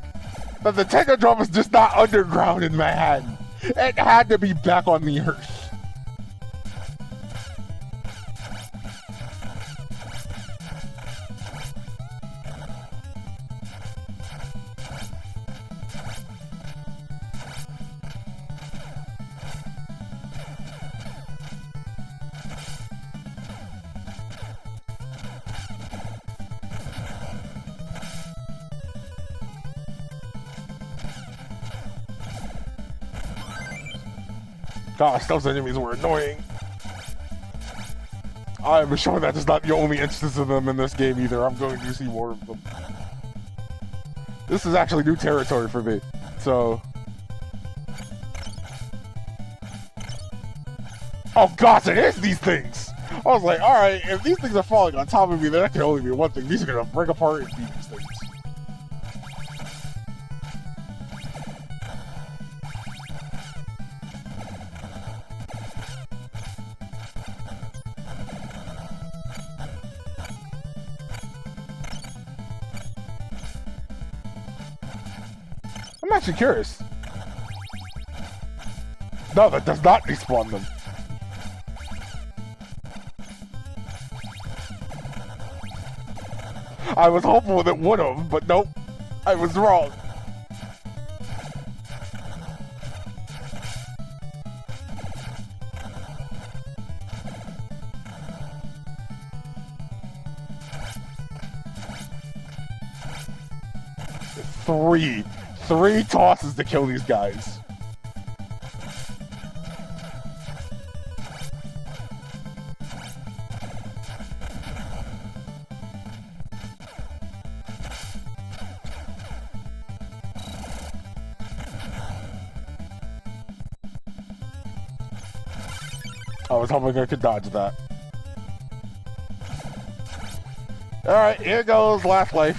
that the Technodrome is just not underground in Manhattan. It had to be back on the Earth. Gosh, those enemies were annoying. I am sure that is not the only instance of them in this game either. I'm going to see more of them. This is actually new territory for me, so... Oh gosh, it is these things! I was like, alright, if these things are falling on top of me, then that can only be one thing. These are gonna break apart and be these things. I'm actually curious. No, that does not despawn them. I was hopeful that it would have, but nope. I was wrong. Three tosses to kill these guys. I was hoping I could dodge that. Alright, here goes last life.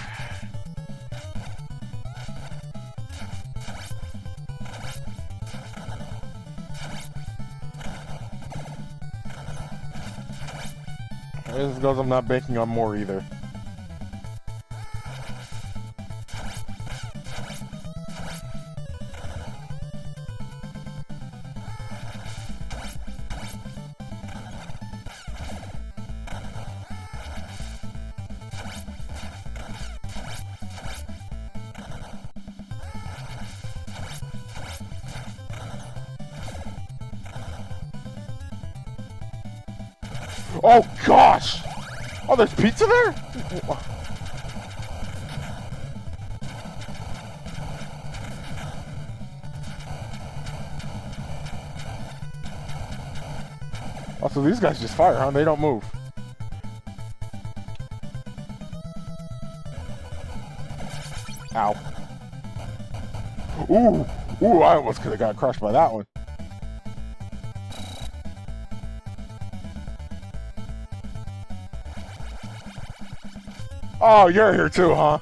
This goes, I'm not banking on more either. Oh gosh! Oh, there's pizza there? Oh, so these guys just fire, huh? They don't move. Ow. Ooh, I almost could have got crushed by that one. Oh, you're here too, huh?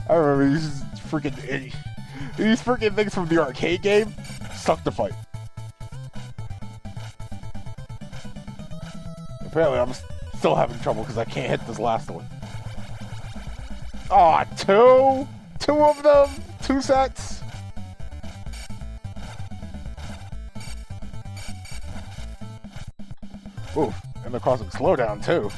I remember these freaking things from the arcade game suck to fight. Apparently, I'm still having trouble because I can't hit this last one. Aw, two? Two of them? Two sets? Oof, and they're causing slowdown too.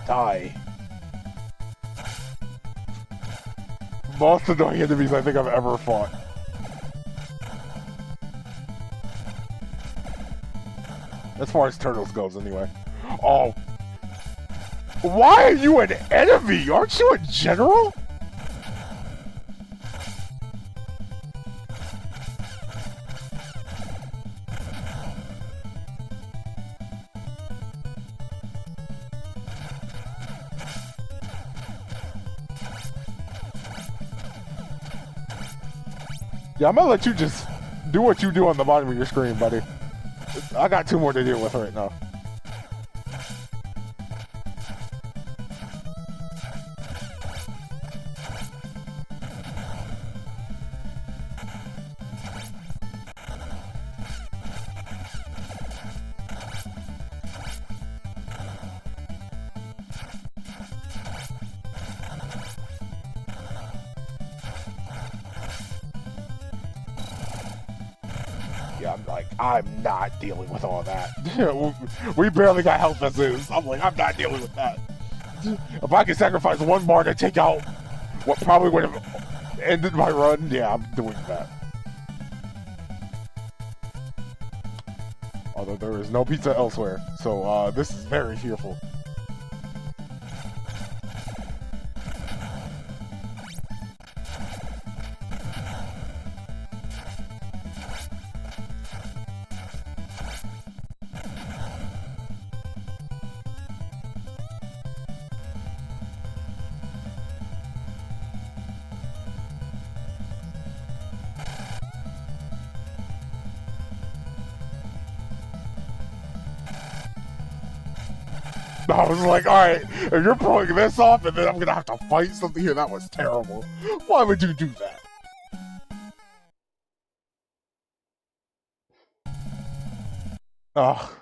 Die. Most annoying enemies I think I've ever fought. As far as turtles goes, anyway. Oh. Why are you an enemy? Aren't you a general? Yeah, I'm gonna let you just do what you do on the bottom of your screen, buddy. I got two more to deal with right now. Yeah, I'm not dealing with all that. We barely got health as is. I'm not dealing with that. If I could sacrifice one bar to take out what probably would have ended my run, yeah, I'm doing that. Although there is no pizza elsewhere, so this is very fearful. I was like, alright, if you're pulling this off and then I'm gonna have to fight something here, that was terrible. Why would you do that? Oh,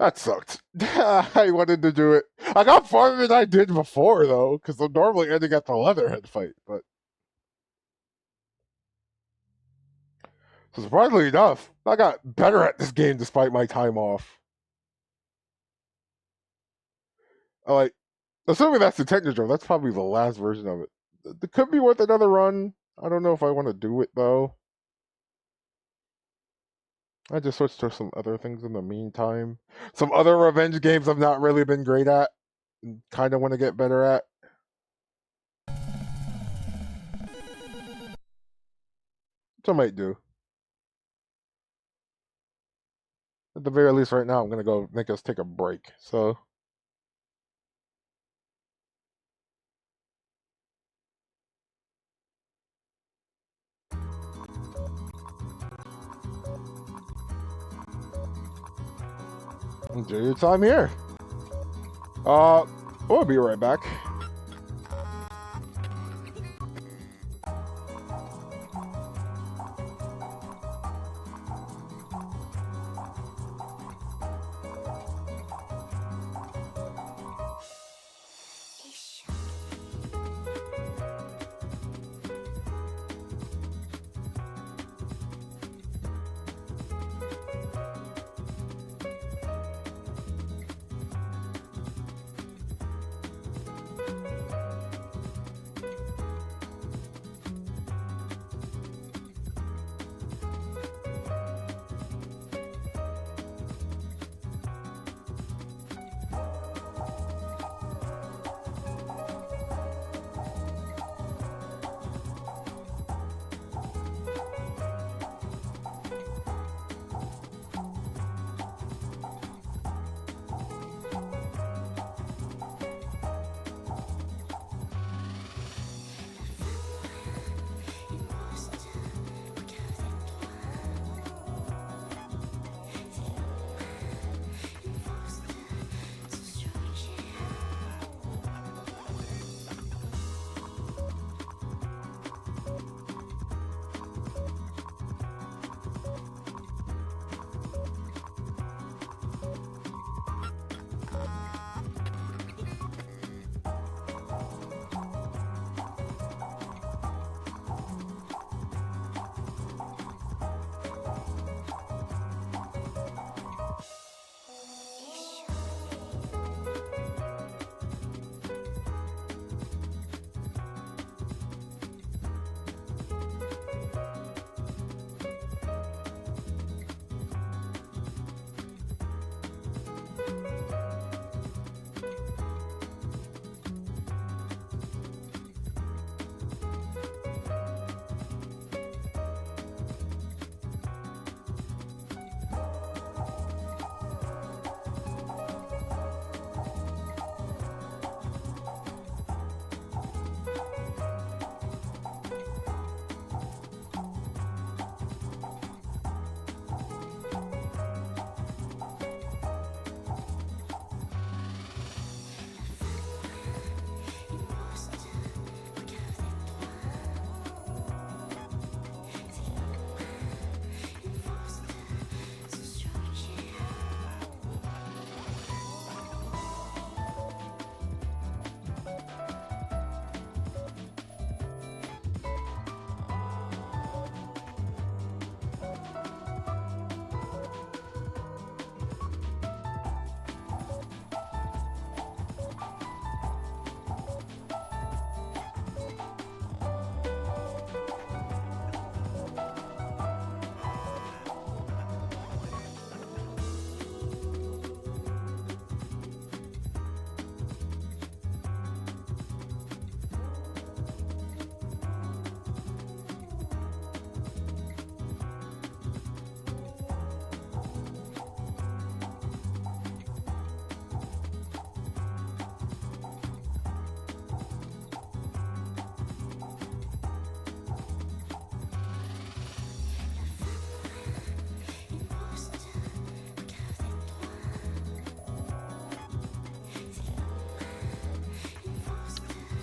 that sucked. I wanted to do it. I got farther than I did before, though, because I'm normally ending at the Leatherhead fight, but... So surprisingly enough, I got better at this game despite my time off. Like, assuming that's the Technodrome, that's probably the last version of it. It could be worth another run. I don't know if I want to do it, though. I just switched to some other things in the meantime. Some other revenge games I've not really been great at and kind of want to get better at. Which I might do. At the very least, right now, I'm going to go make us take a break. So... enjoy your time here. We'll be right back.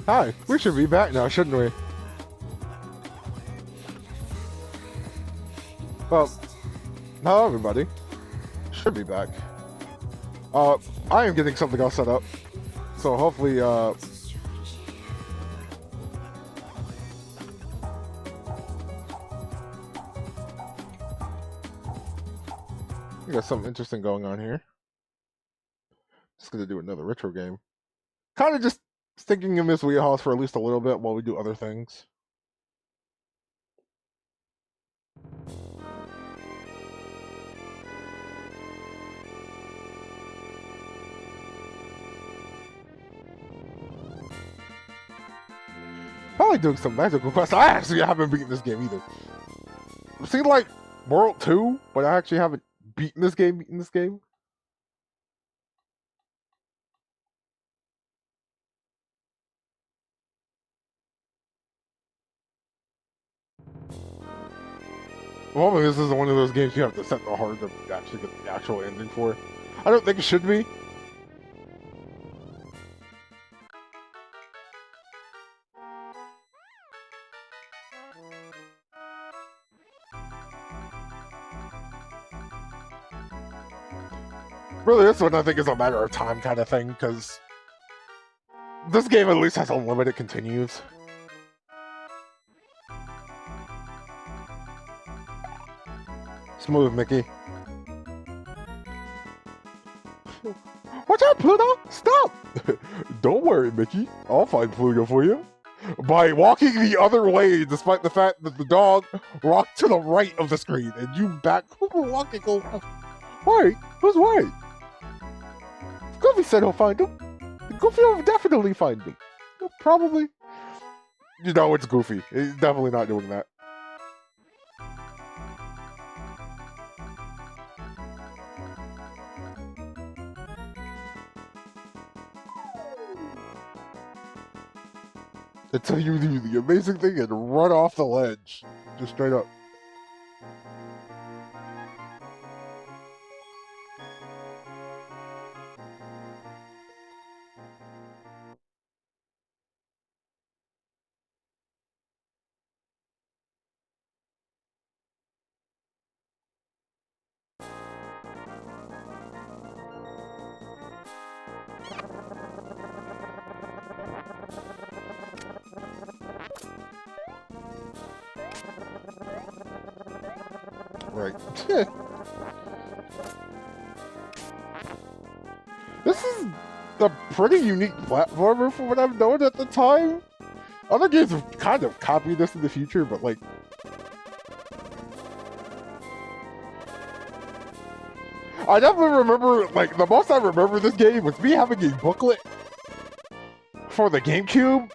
Hi, we should be back now, shouldn't we? Well, hello everybody. Should be back. I am getting something else set up. So hopefully, we got something interesting going on here. Just gonna do another retro game. Kind of just thinking in this wheelhouse for at least a little bit while we do other things. Probably doing some magical quests. I actually haven't beaten this game either. I've seen like World 2, but I actually haven't beaten this game. Well, this is one of those games you have to set the hard to actually get the actual ending for. I don't think it should be. Really, this one I think is a matter of time kind of thing, because this game at least has unlimited continues. Smooth, Mickey. Watch out, Pluto! Stop! Don't worry, Mickey. I'll find Pluto for you. By walking the other way, despite the fact that the dog rocked to the right of the screen, and you back walking over. Wait, who's right? Goofy said he'll find him. Goofy will definitely find him. Probably. You know it's Goofy. He's definitely not doing that. Until you do the amazing thing and run off the ledge. Just straight up. Right. This is a pretty unique platformer from what I've known at the time. Other games have kind of copied this in the future, but like... I definitely remember, like, the most I remember this game was me having a booklet for the GameCube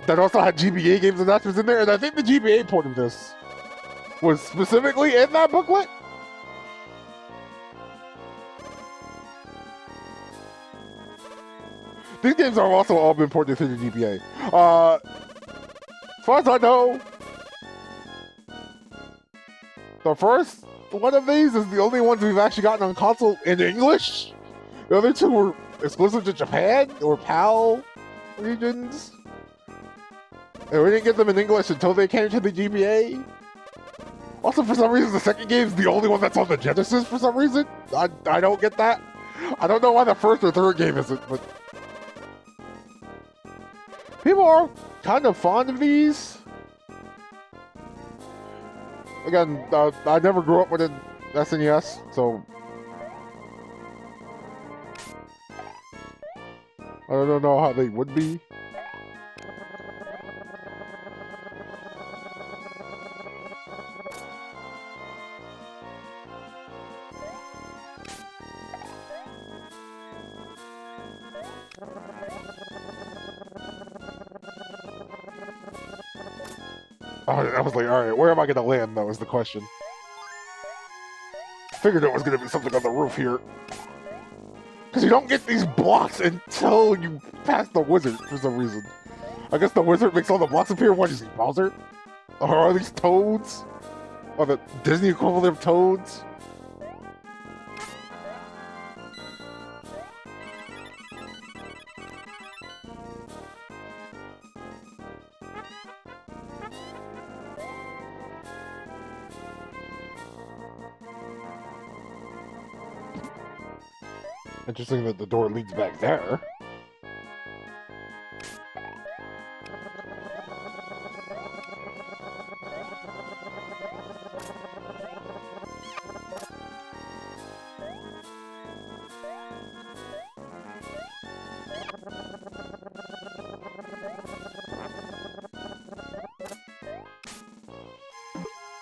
that also had GBA games announcements in there, and I think the GBA port of this was specifically in that booklet. These games have also all been ported to the GBA. As far as I know, the first one of these is the only ones we've actually gotten on console in English. The other two were exclusive to Japan or PAL regions. And we didn't get them in English until they came to the GBA. Also, for some reason, the second game is the only one that's on the Genesis for some reason. I don't get that. I don't know why the first or third game isn't, but... people are kind of fond of these. Again, I never grew up with an SNES, so... I don't know how they would be. I was like, alright, where am I going to land, though, is the question. Figured it was going to be something on the roof here. Because you don't get these blocks until you pass the wizard, for some reason. I guess the wizard makes all the blocks appear. What is he, Bowser? Or are these toads? Or the Disney equivalent of toads? Interesting that the door leads back there.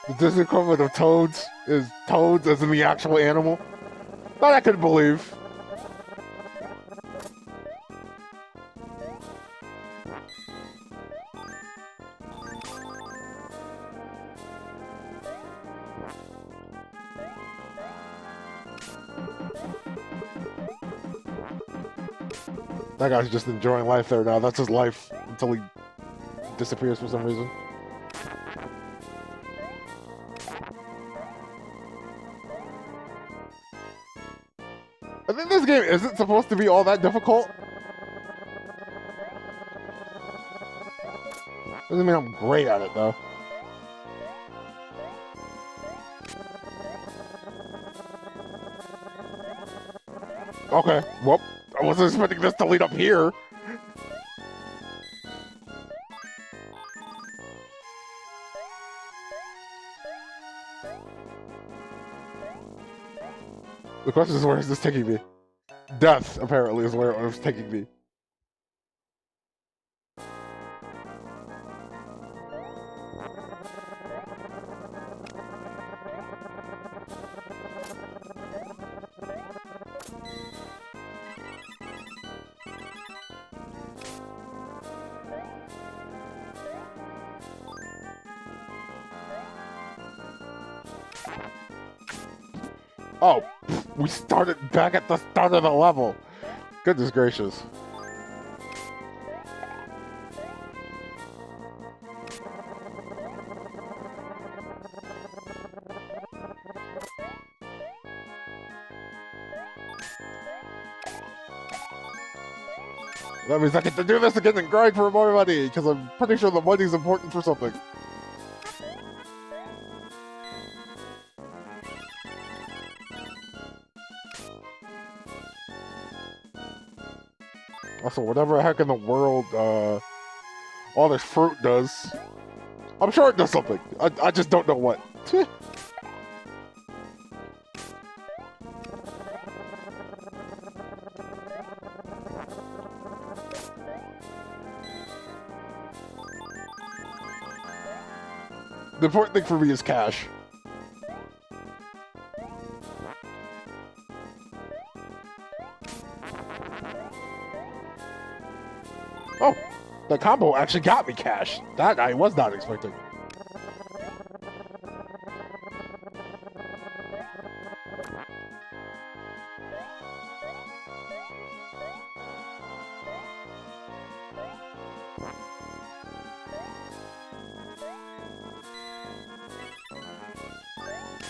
The Disney equivalent of Toads is Toads as in the actual animal. That I could believe. That guy's just enjoying life there now. That's his life until he disappears for some reason. I think this game isn't supposed to be all that difficult. Doesn't mean I'm great at it, though. Okay, well, I wasn't expecting this to lead up here. The question is, where is this taking me? Death, apparently, is where it was taking me. Oh, we started back at the start of the level. Goodness gracious. That means I get to do this again and grind for more money, because I'm pretty sure the money's important for something. Also, whatever the heck in the world all this fruit does, I'm sure it does something. I just don't know what. The important thing for me is cash. Oh, the combo actually got me cash. That I was not expecting.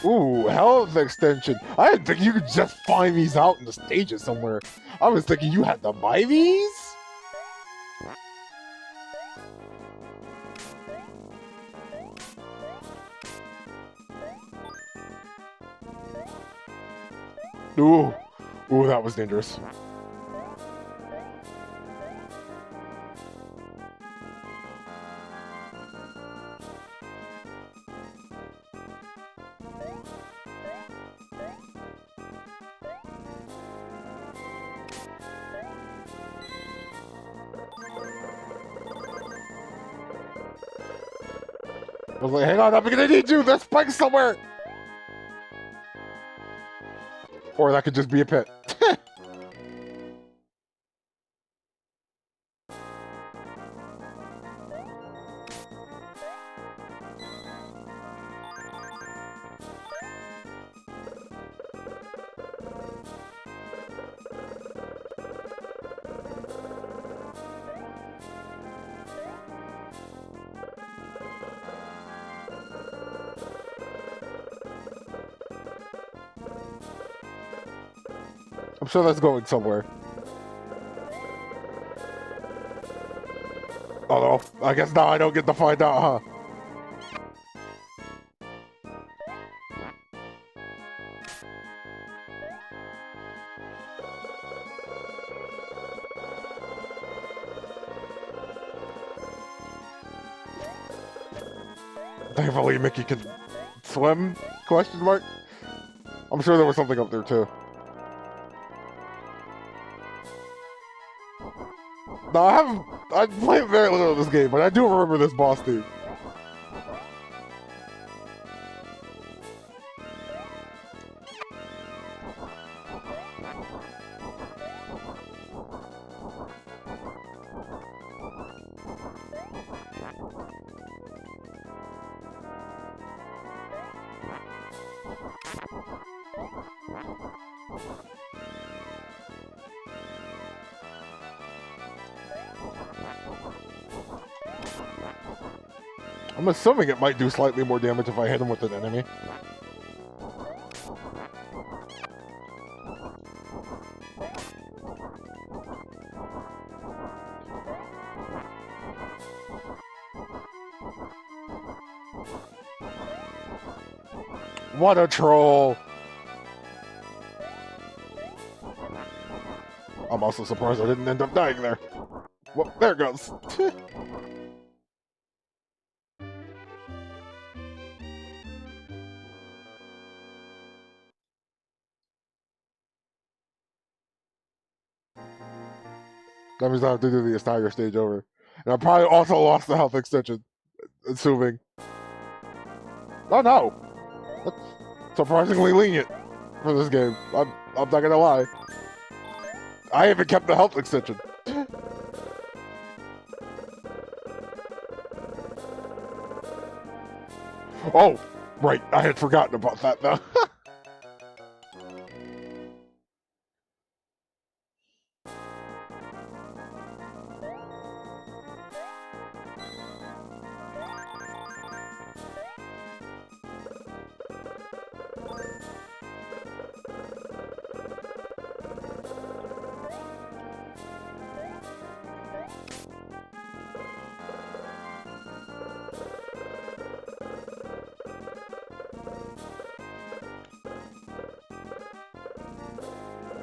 Ooh, health extension. I didn't think you could just find these out in the stages somewhere. I was thinking you had to buy these? Ooh, ooh, that was dangerous. I was like, hang on, I'm gonna need you! There's spikes somewhere! Or that could just be a pit. I'm sure that's going somewhere. Oh no, I guess now I don't get to find out, huh? Thankfully, Mickey can swim? Question mark. I'm sure there was something up there too. No, I played very little of this game, but I do remember this boss dude. I'm assuming it might do slightly more damage if I hit him with an enemy. What a troll! I'm also surprised I didn't end up dying there. Well, there it goes. That means I have to do the entire stage over. And I probably also lost the health extension, assuming. Oh no! That's surprisingly lenient for this game. I'm not gonna lie. I even kept the health extension. Oh, right. I had forgotten about that though.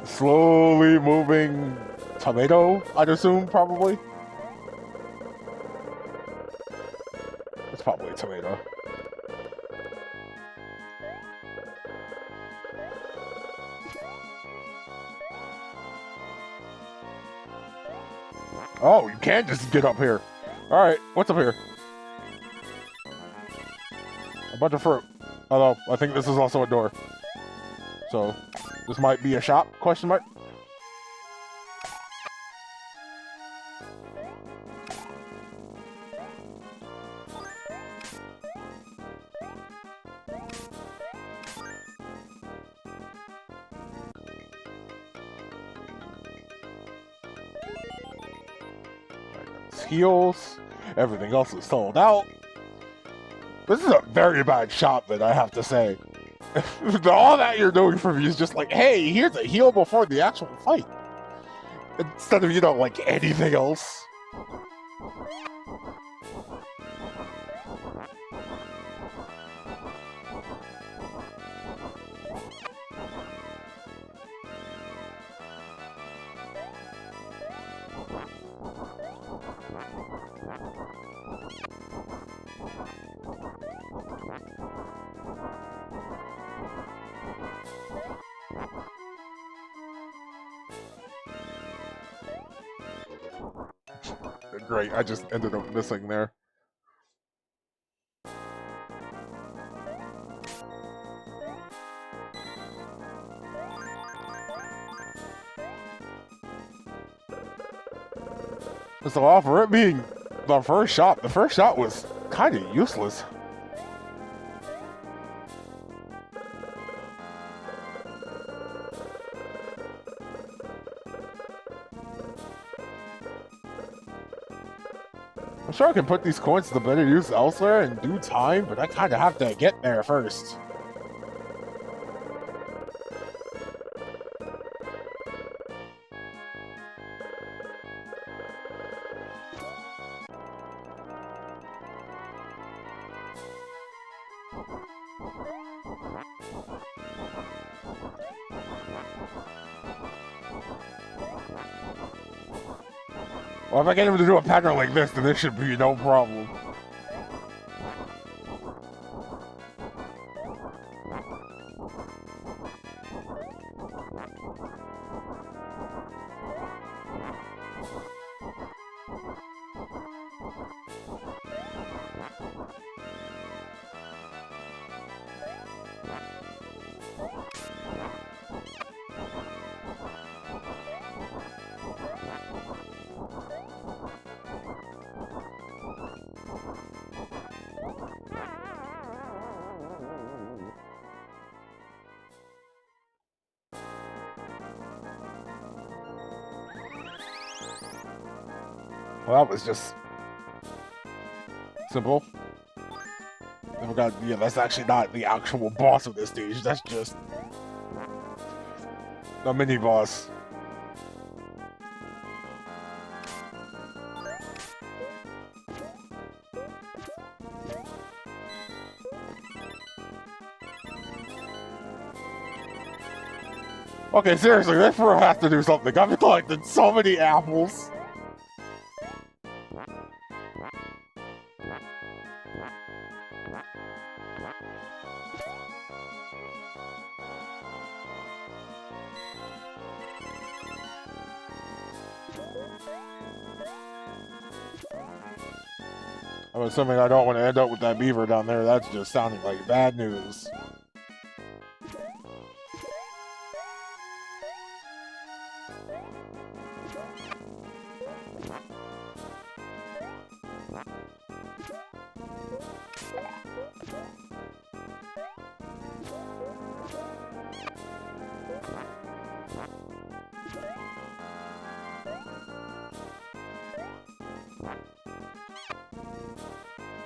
Slowly moving tomato, I'd assume, probably. It's probably a tomato. Oh, you can just get up here. Alright, what's up here? A bunch of fruit. Although, I think this is also a door. So, this might be a shop, question mark? Heals. Everything else is sold out. This is a very bad shop, then, I have to say. All that you're doing for me is just like, hey, here's a heal before the actual fight. Instead of, like anything else. Great, I just ended up missing there. So for it being the first shot was kind of useless. I'm sure I can put these coins to better use elsewhere in due time, but I kind of have to get there first. Well, if I get him to do a pattern like this, then this should be no problem. Well, that was just simple. Then we got, yeah, that's actually not the actual boss of this stage. That's just the mini boss. Okay, seriously, this bro has to do something. I've collected so many apples. I'm assuming I don't want to end up with that beaver down there. That's just sounding like bad news.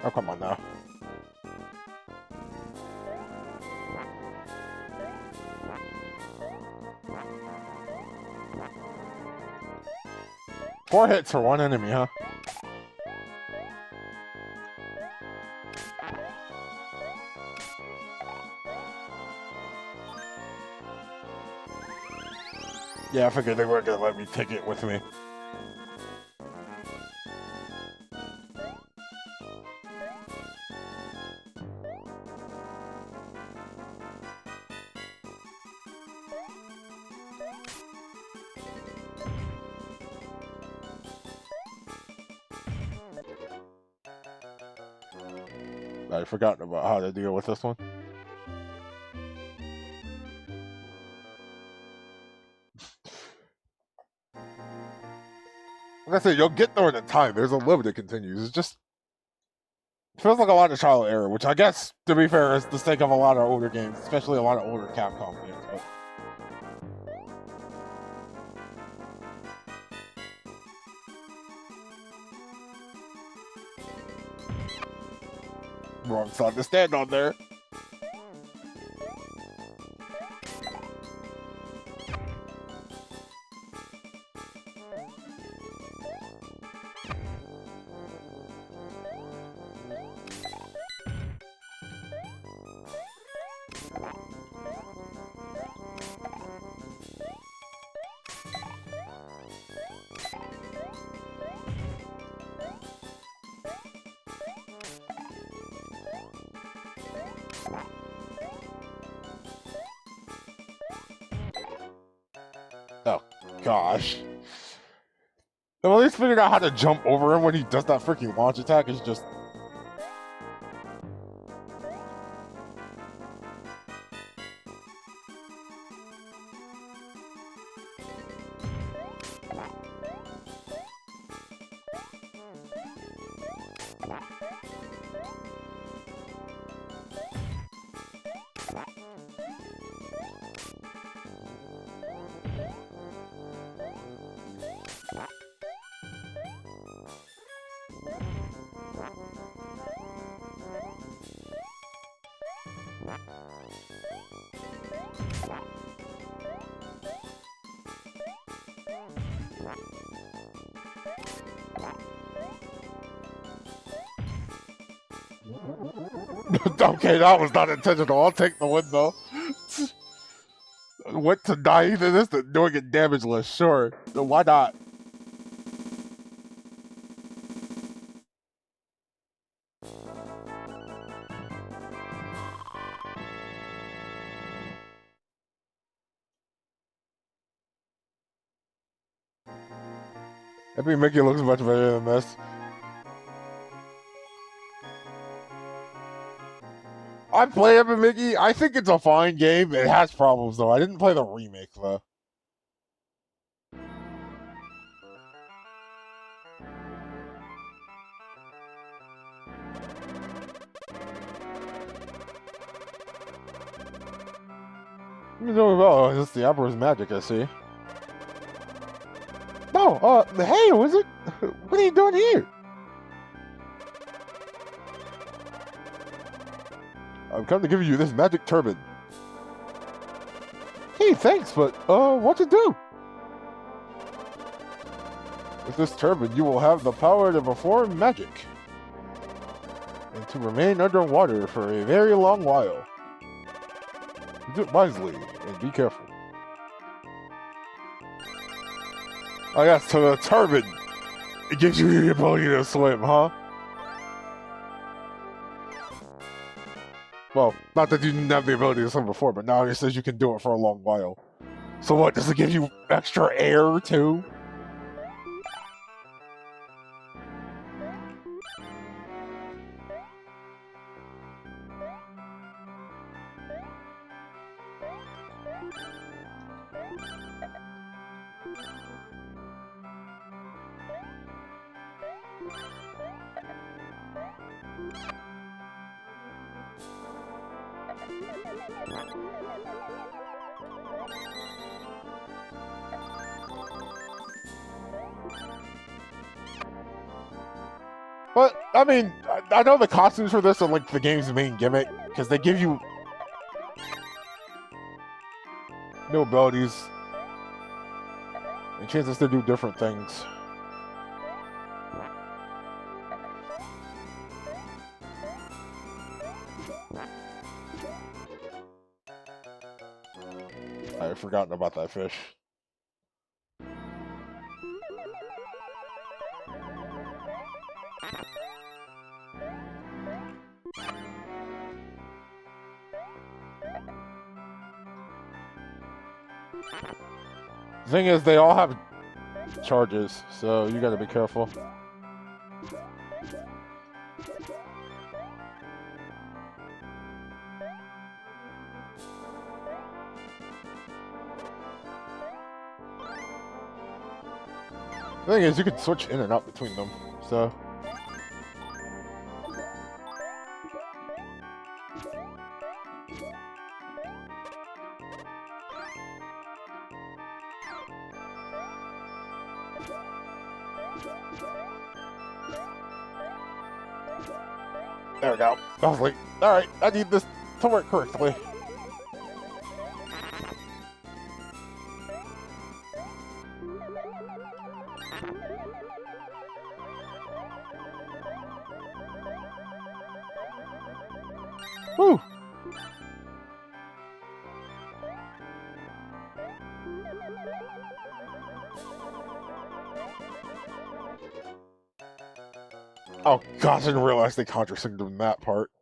Oh, come on now. Four hits for one enemy, huh? Yeah, I figured they weren't gonna let me take it with me. I'd forgotten about how to deal with this one. Like I said, you'll get there in time. There's a limit it continues. It's just it feels like a lot of trial and error, which I guess, to be fair, is the sake of a lot of older games, especially a lot of older Capcom games. But wrong side to stand on there. Oh, gosh. I've at least figured out how to jump over him when he does that freaking launch attack. It's just... Okay, that was not intentional. I'll take the win, though. Went to naive in this, doing it damageless, sure. So why not? Epic Mickey looks much better than this. I play Epic Mickey. I think it's a fine game. It has problems, though. I didn't play the remake, though. Oh, it's the Emperor's Magic, I see. No, hey, was it? Wait. What are you doing here? I've come to give you this magic turban. Hey, thanks, but, what's it do? With this turban, you will have the power to perform magic. And to remain underwater for a very long while. Do it wisely, and be careful. Oh yes, so the turban. It gives you the ability to swim, huh? Well, not that you didn't have the ability to swim before, but now it says you can do it for a long while. So what, does it give you extra air, too? But, I mean, I know the costumes for this are like the game's main gimmick, because they give you new abilities and chances to do different things. I had forgotten about that fish. The thing is, they all have charges, so you gotta be careful. The thing is, you can switch in and out between them, so... There we go. I was like, alright, I need this to work correctly. Woo! Oh gosh, I didn't realize they contrasected in that part.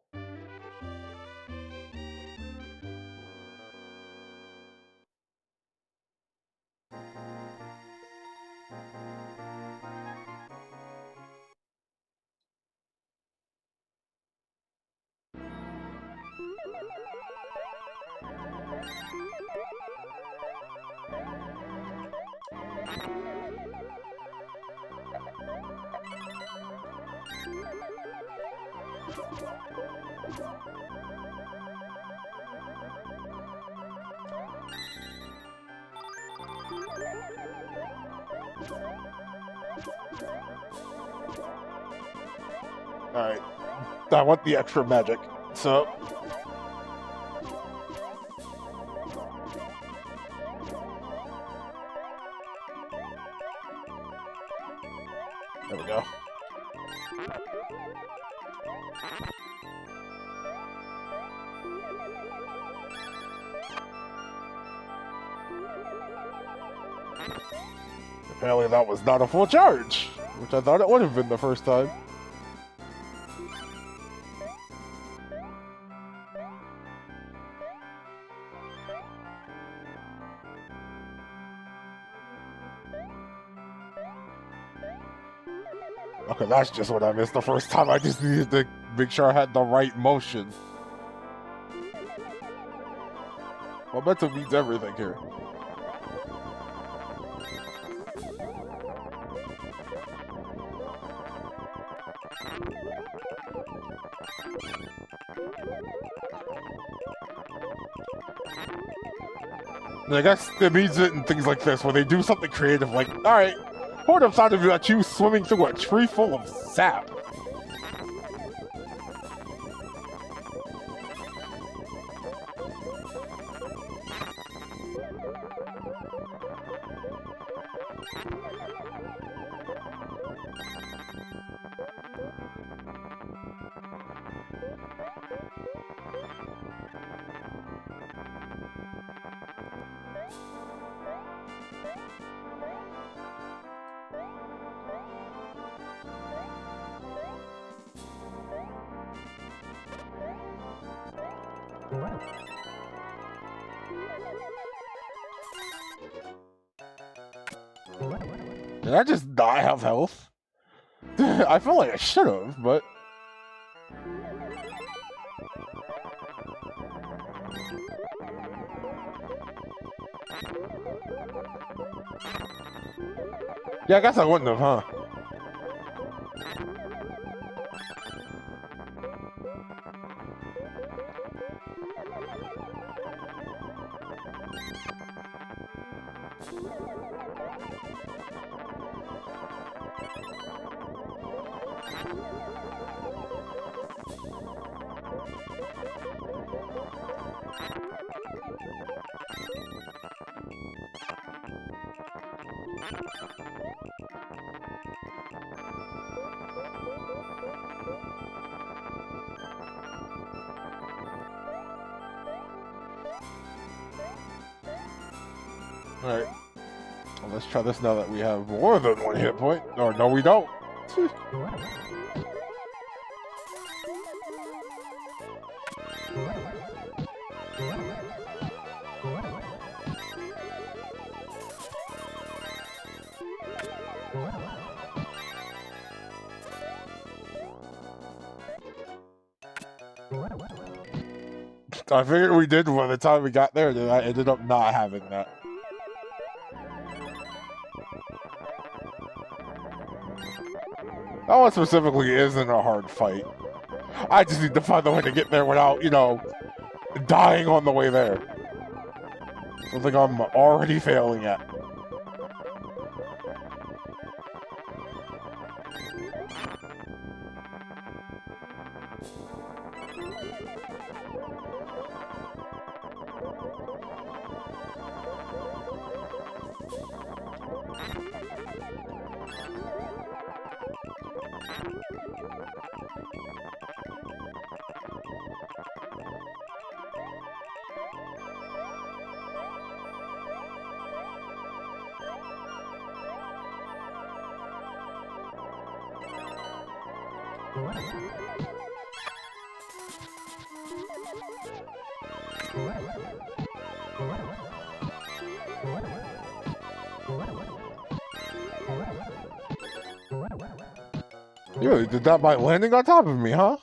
Alright. I want the extra magic, so... There we go. Apparently that was not a full charge, which I thought it would have been the first time. Okay, that's just what I missed the first time. I just needed to make sure I had the right motion. Momentum means everything here. And I guess it means it in things like this, where they do something creative, like, alright, Horde of sounded like you swimming through a tree full of sap. Did I just not have health? I feel like I should have, but... Yeah, I guess I wouldn't have, huh? Alright. Well, let's try this now that we have more than one hit point. Or no, we don't. I figured we did by the time we got there, and I ended up not having that. That one specifically isn't a hard fight. I just need to find a way to get there without, you know, dying on the way there. Something I'm already failing at. You really did that by landing on top of me, huh?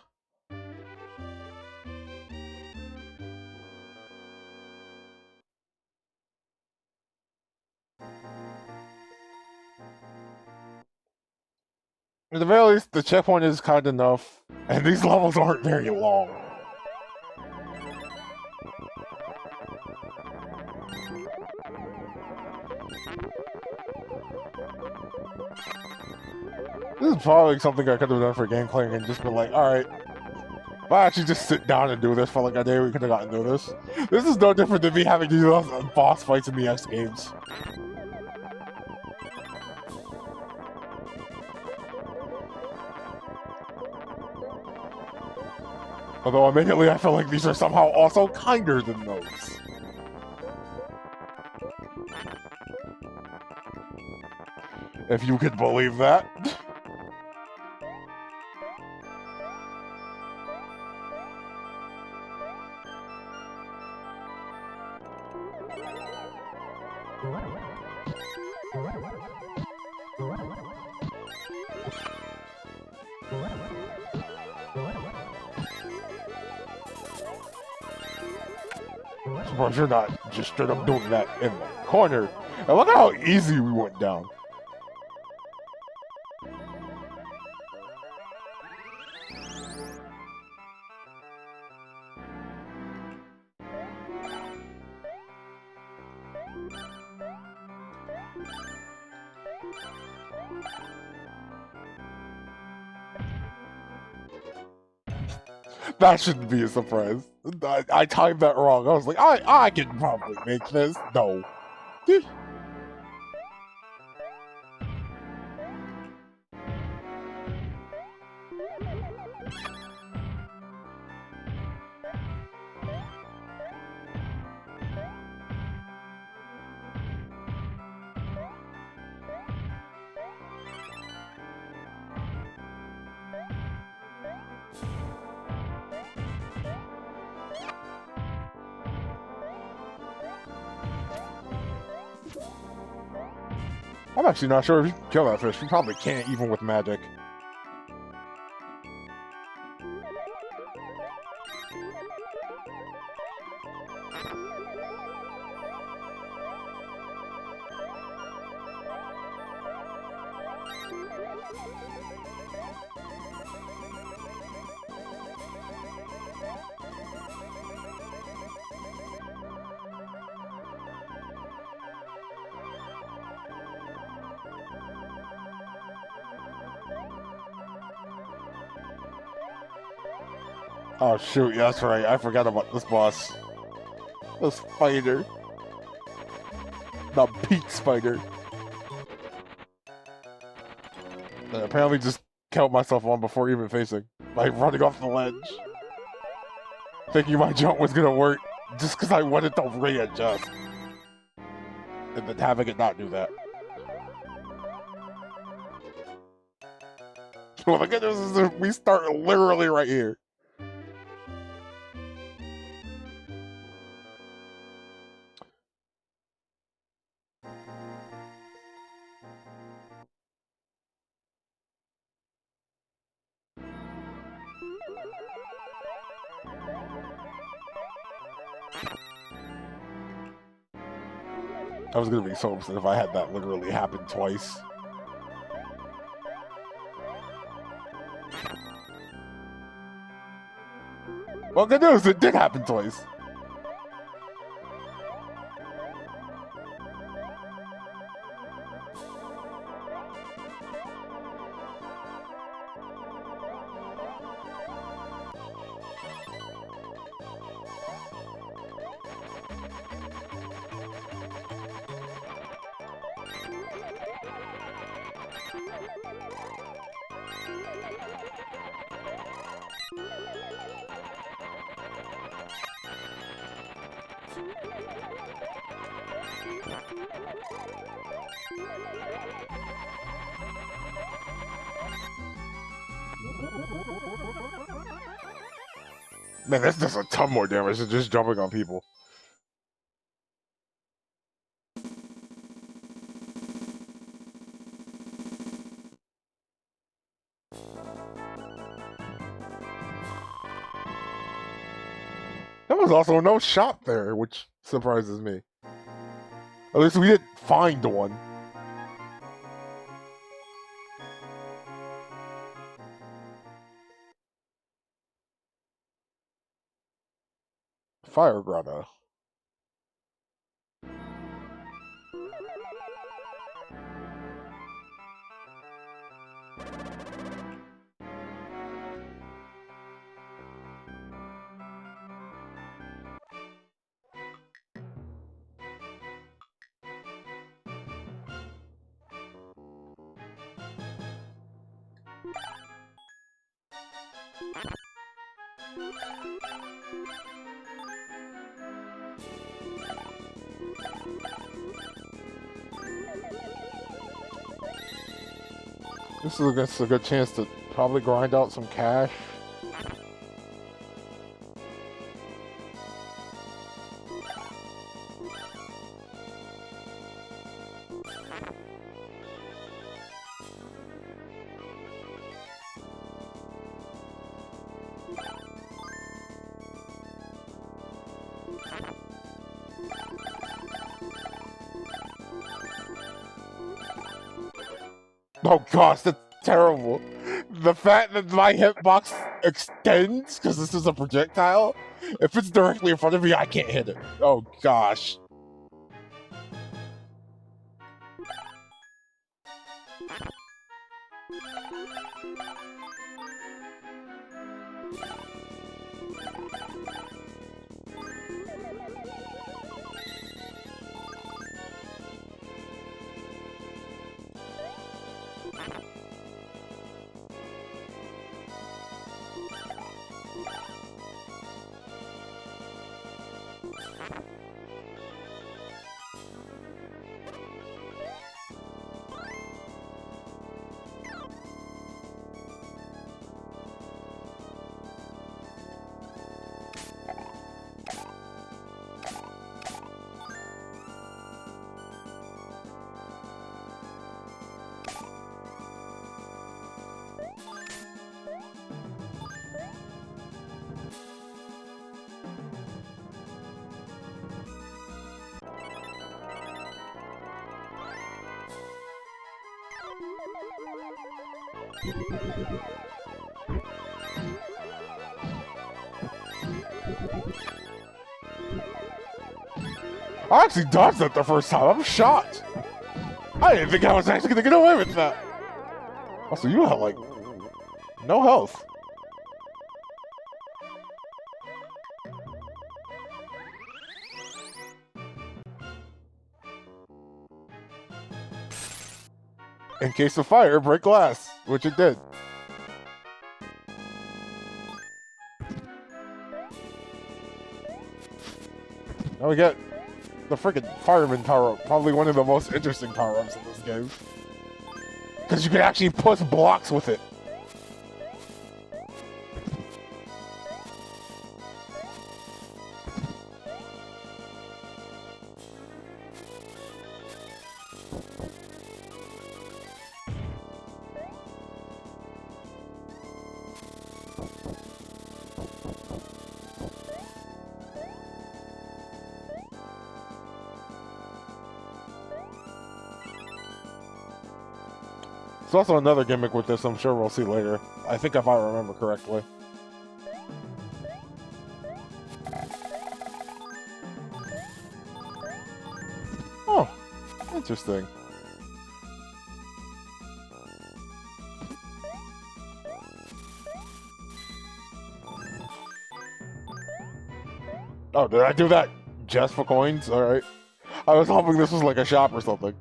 At the very least, the checkpoint is kind enough, and these levels aren't very long. This is probably something I could have done for gameplay and just been like, alright, if I actually just sit down and do this for like a day, we could have gotten through this. This is no different than me having to do boss fights in the X games. Although immediately I feel like these are somehow also kinder than those. If you could believe that. Suppose you're not just straight up doing that in the corner. And look at how easy we went down. That shouldn't be a surprise. I timed that wrong. I was like, I can probably make this. No. I'm actually not sure if you can kill that fish. You probably can't, even with magic. Oh shoot, yeah, that's right. I forgot about this boss. The spider. The peak spider. I apparently just killed myself on before even facing. By running off the ledge. Thinking my jump was gonna work just because I wanted to readjust. And then having it not do that. Well, the good news is that we start literally right here. I was gonna be so upset if I had that literally happen twice. Well, good news, it did happen twice. Man, this does a ton more damage than just jumping on people. There was also no shop there, which surprises me. At least we didn't find one. Fire grotto. This is a good chance to probably grind out some cash. Oh gosh, that's terrible. The fact that my hitbox extends because this is a projectile, if it's directly in front of me, I can't hit it. Oh gosh. I actually dodged that the first time. I'm shocked. I didn't think I was actually gonna get away with that. Also, you have like no health. In case of fire, break glass, which it did. Now we get the freaking fireman power-up, probably one of the most interesting power-ups in this game. Because you can actually push blocks with it. There's also another gimmick with this I'm sure we'll see later. I think if I remember correctly. Oh, interesting. Oh, did I do that just for coins? Alright. I was hoping this was like a shop or something.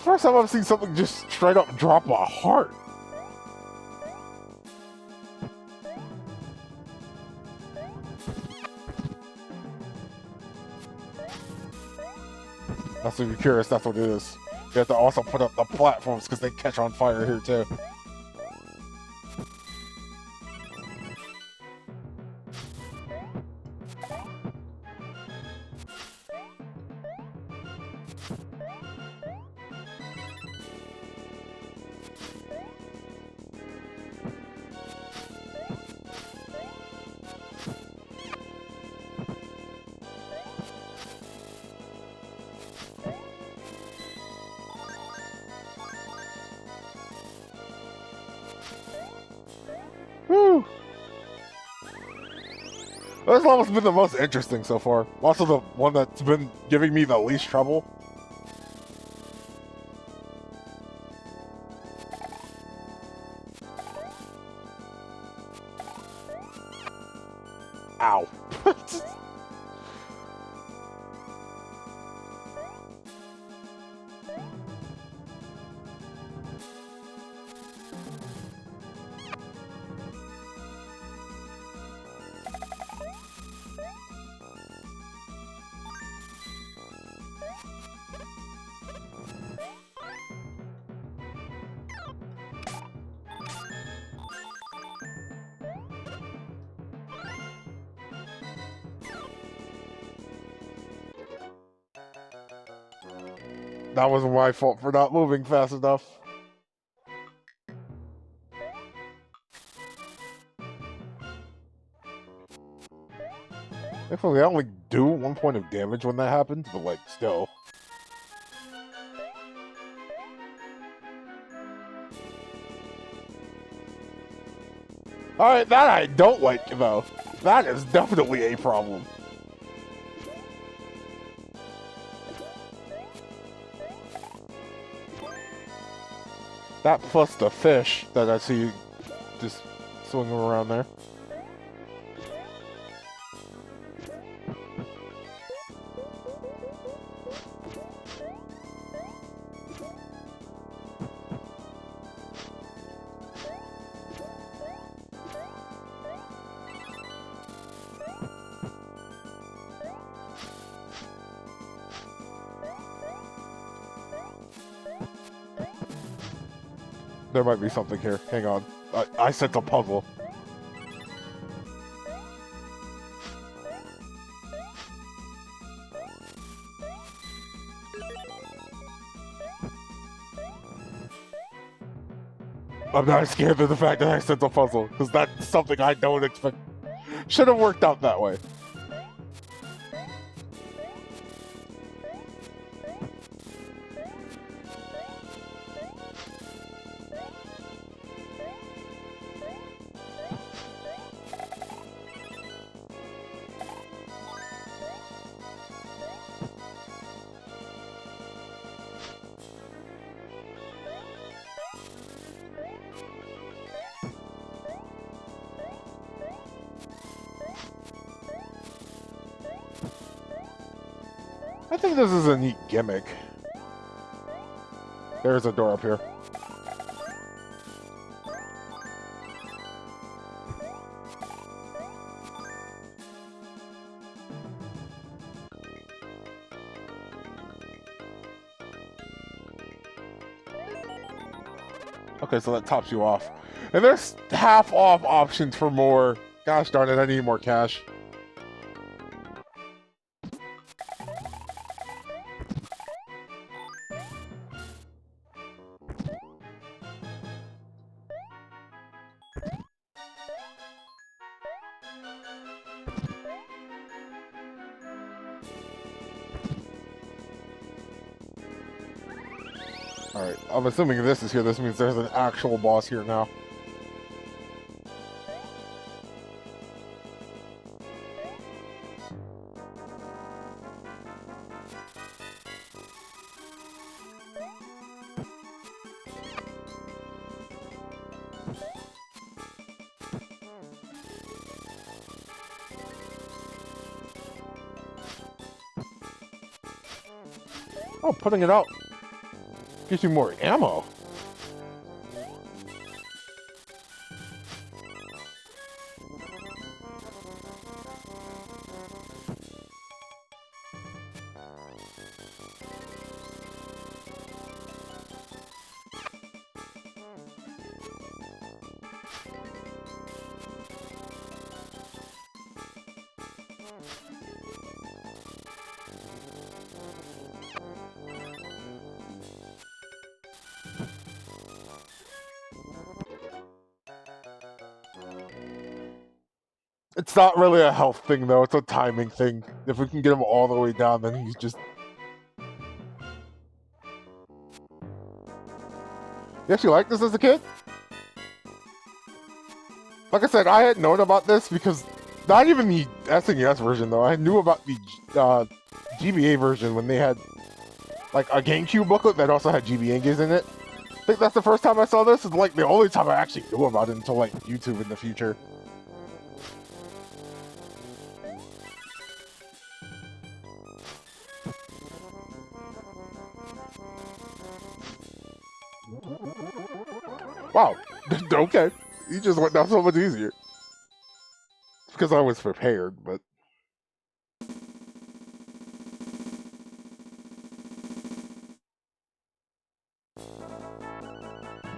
First time I've seen something just straight up drop a heart. That's if you're curious, that's what it is. You have to also put up the platforms because they catch on fire here too. Woo! This level's been the most interesting so far. Also the one that's been giving me the least trouble. Ow. That wasn't my fault for not moving fast enough. Thankfully, I only do 1 point of damage when that happens, but like, still. Alright, that I don't like, though. That is definitely a problem. That plus the fish that I see just swinging around there. There might be something here. Hang on. I sent a puzzle. I'm not scared of the fact that I sent a puzzle, because that's something I don't expect. Should have worked out that way. I think this is a neat gimmick. There's a door up here. Okay, so that tops you off. And there's half off options for more. Gosh darn it, I need more cash. Alright, I'm assuming this is here. This means there's an actual boss here now. Oh, putting it out gives you more ammo. It's not really a health thing, though. It's a timing thing. If we can get him all the way down, then he's just... You actually liked this as a kid? Like I said, I had known about this because... Not even the SNES version, though. I knew about the GBA version when they had, like, a GameCube booklet that also had GBA games in it. I think that's the first time I saw this. It's, like, the only time I actually knew about it until, like, YouTube in the future. Wow, okay. You just went down so much easier. It's because I was prepared, but...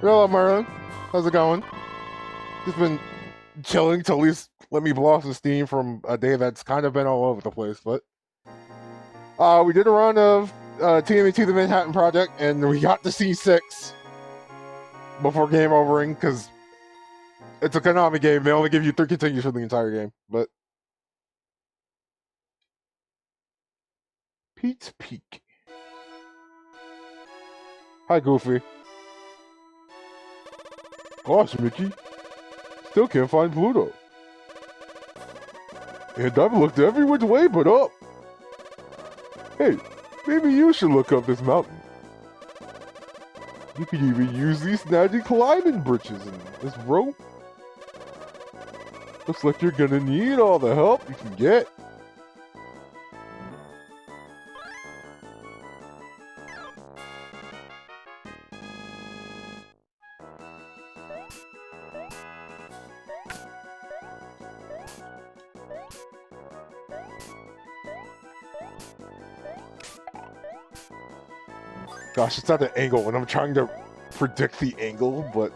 Hello, Merlin. How's it going? Just been chilling to at least let me blow off some steam from a day that's kind of been all over the place, but... we did a run of TMNT The Manhattan Project, and we got to C6 before game overing, because it's a Konami game. They only give you 3 continues for the entire game, but... Pete's Peak. Hi, Goofy. Gosh, Mickey. Still can't find Pluto. And I've looked every which way but up. Hey, maybe you should look up this mountain. You could even use these snazzy climbing britches and this rope. Looks like you're gonna need all the help you can get. Gosh, it's at an angle when I'm trying to predict the angle, but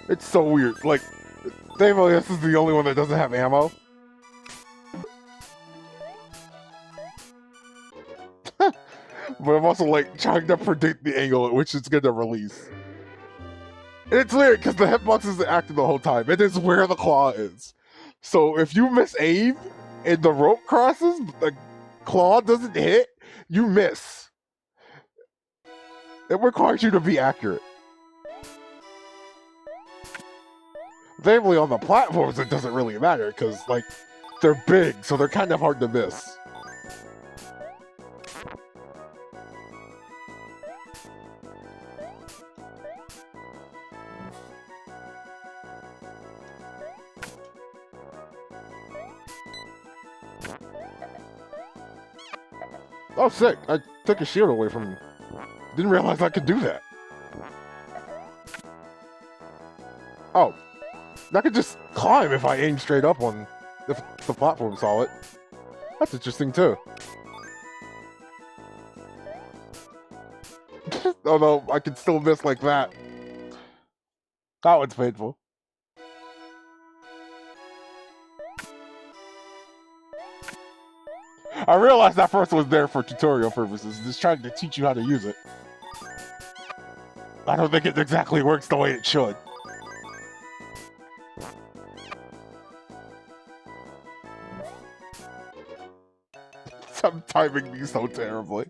it's so weird. Like, thankfully, this is the only one that doesn't have ammo. But I'm also like trying to predict the angle at which it's gonna release. And it's weird because the hitbox isn't active the whole time. It is where the claw is. So if you miss aim and the rope crosses, the claw doesn't hit, you miss. It requires you to be accurate. Thankfully, on the platforms, it doesn't really matter because, like, they're big, so they're kind of hard to miss. Oh, sick. I took his shield away from him. Didn't realize I could do that. Oh. I could just climb if I aim straight up on if the platform saw it. That's interesting, too. Although, I can still miss like that. That one's painful. I realized that first was there for tutorial purposes, just trying to teach you how to use it. I don't think it exactly works the way it should. I'm timing these so terribly.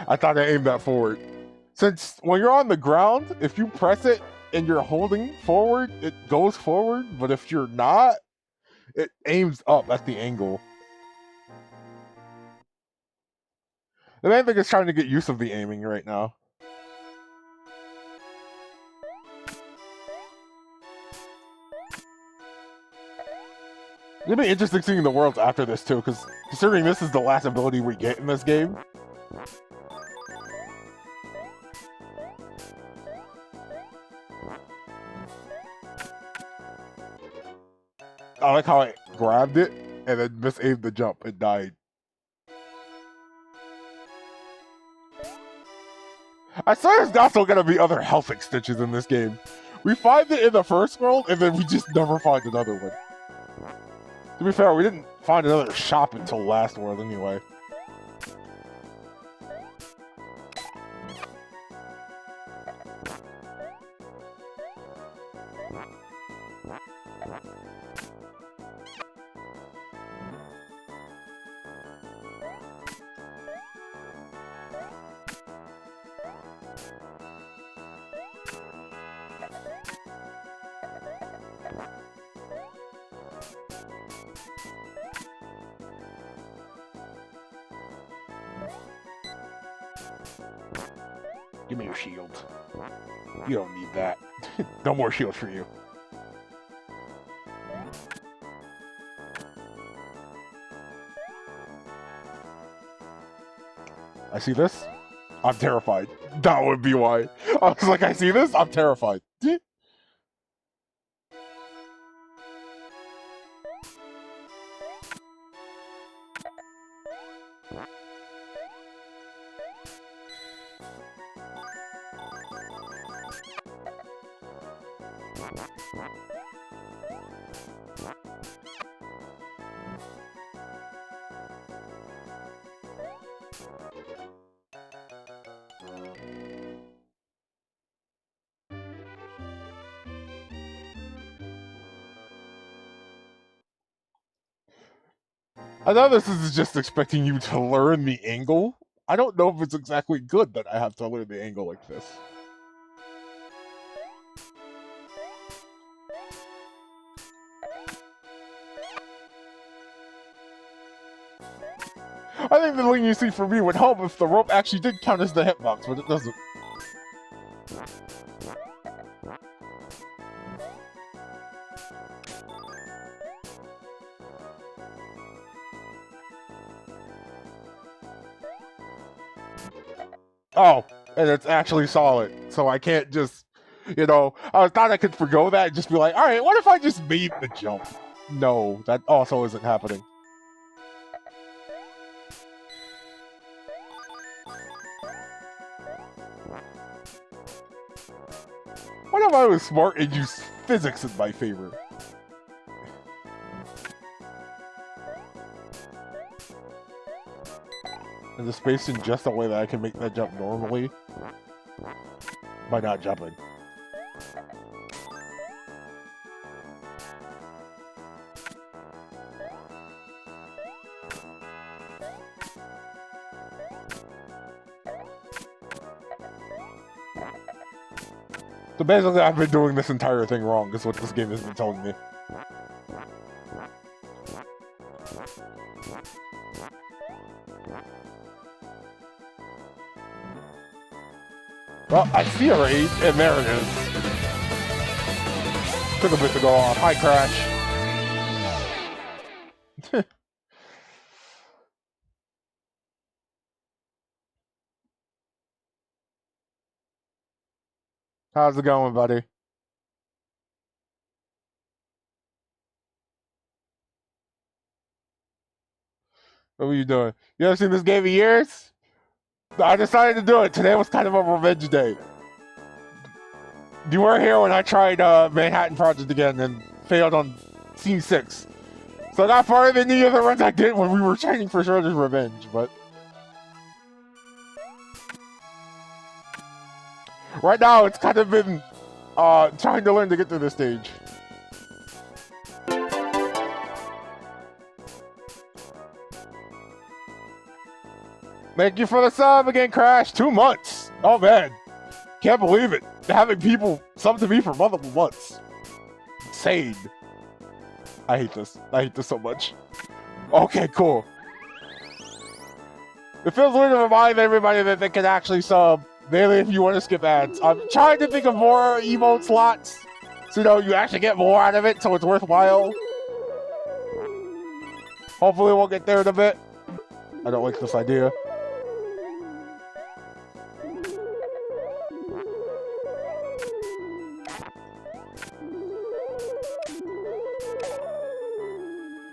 I thought I aimed that forward. Since when you're on the ground, if you press it and you're holding forward, it goes forward, but if you're not, it aims up at the angle. And I think it's trying to get use of the aiming right now. It'll be interesting seeing the worlds after this too, because considering this is the last ability we get in this game. I like how I grabbed it and then misaimed the jump and died. I swear there's also gonna be other health extensions in this game. We find it in the first world and then we just never find another one. To be fair, we didn't find another shop until last world anyway. Give me your shield. You don't need that. No more shield for you. I see this? I'm terrified. That would be why. I was like, I see this? I'm terrified. I know this is just expecting you to learn the angle. I don't know if it's exactly good that I have to learn the angle like this. I think the leniency for me would help if the rope actually did count as the hitbox, but it doesn't. Oh, and it's actually solid, so I can't just, you know, I thought I could forgo that and just be like, all right, what if I just made the jump? No, that also isn't happening. What if I was smart and used physics in my favor? And the space in just a way that I can make that jump normally by not jumping. So basically, I've been doing this entire thing wrong, is what this game has been telling me. Well, I see a raid, and there it is. Took a bit to go off. Hi, Crash. How's it going, buddy? What were you doing? You haven't seen this game in years? I decided to do it. Today was kind of a revenge day. You weren't here when I tried Manhattan Project again and failed on Scene 6. So I got farther than any other runs I did when we were training for Shredder's Revenge, but... right now, it's kind of been trying to learn to get to this stage. Thank you for the sub again, Crash. 2 months. Oh, man. Can't believe it. Having people sub to me for multiple months. Insane. I hate this. I hate this so much. Okay, cool. It feels weird to remind everybody that they can actually sub mainly if you want to skip ads. I'm trying to think of more emote slots so, you know, you actually get more out of it so it's worthwhile. Hopefully we'll get there in a bit. I don't like this idea.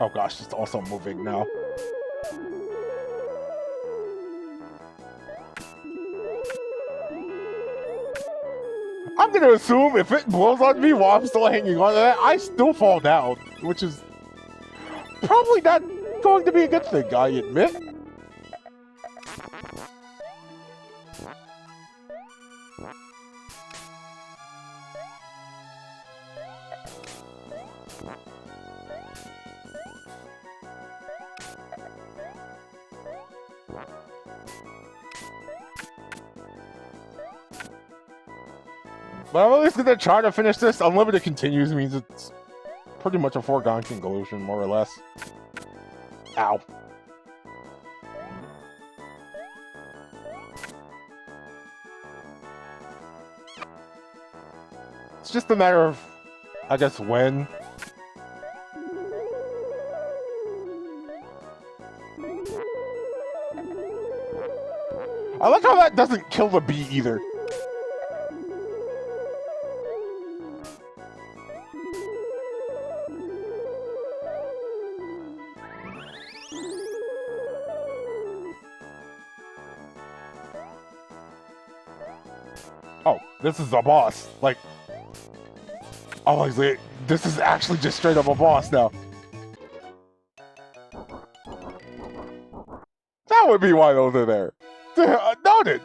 Oh gosh, it's also moving now. I'm gonna assume if it blows on me while I'm still hanging on to that, I still fall down, which is probably not going to be a good thing, I admit. But I'm at least gonna try to finish this. Unlimited continues means it's pretty much a foregone conclusion, more or less. Ow. It's just a matter of, I guess, when. I like how that doesn't kill the bee either. Oh, this is a boss. Like, oh, like, this is actually just straight up a boss now. That would be why those are there. Noted.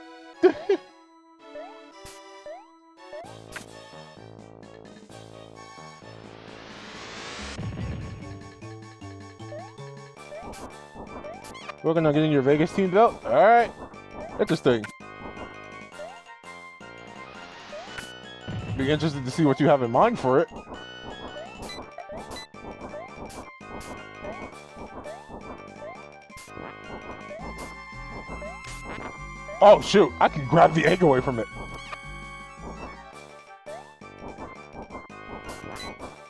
Working on getting your Vegas team belt? Alright. Interesting. Be interested to see what you have in mind for it. Oh shoot, I can grab the egg away from it.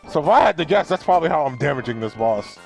So if I had to guess, that's probably how I'm damaging this boss.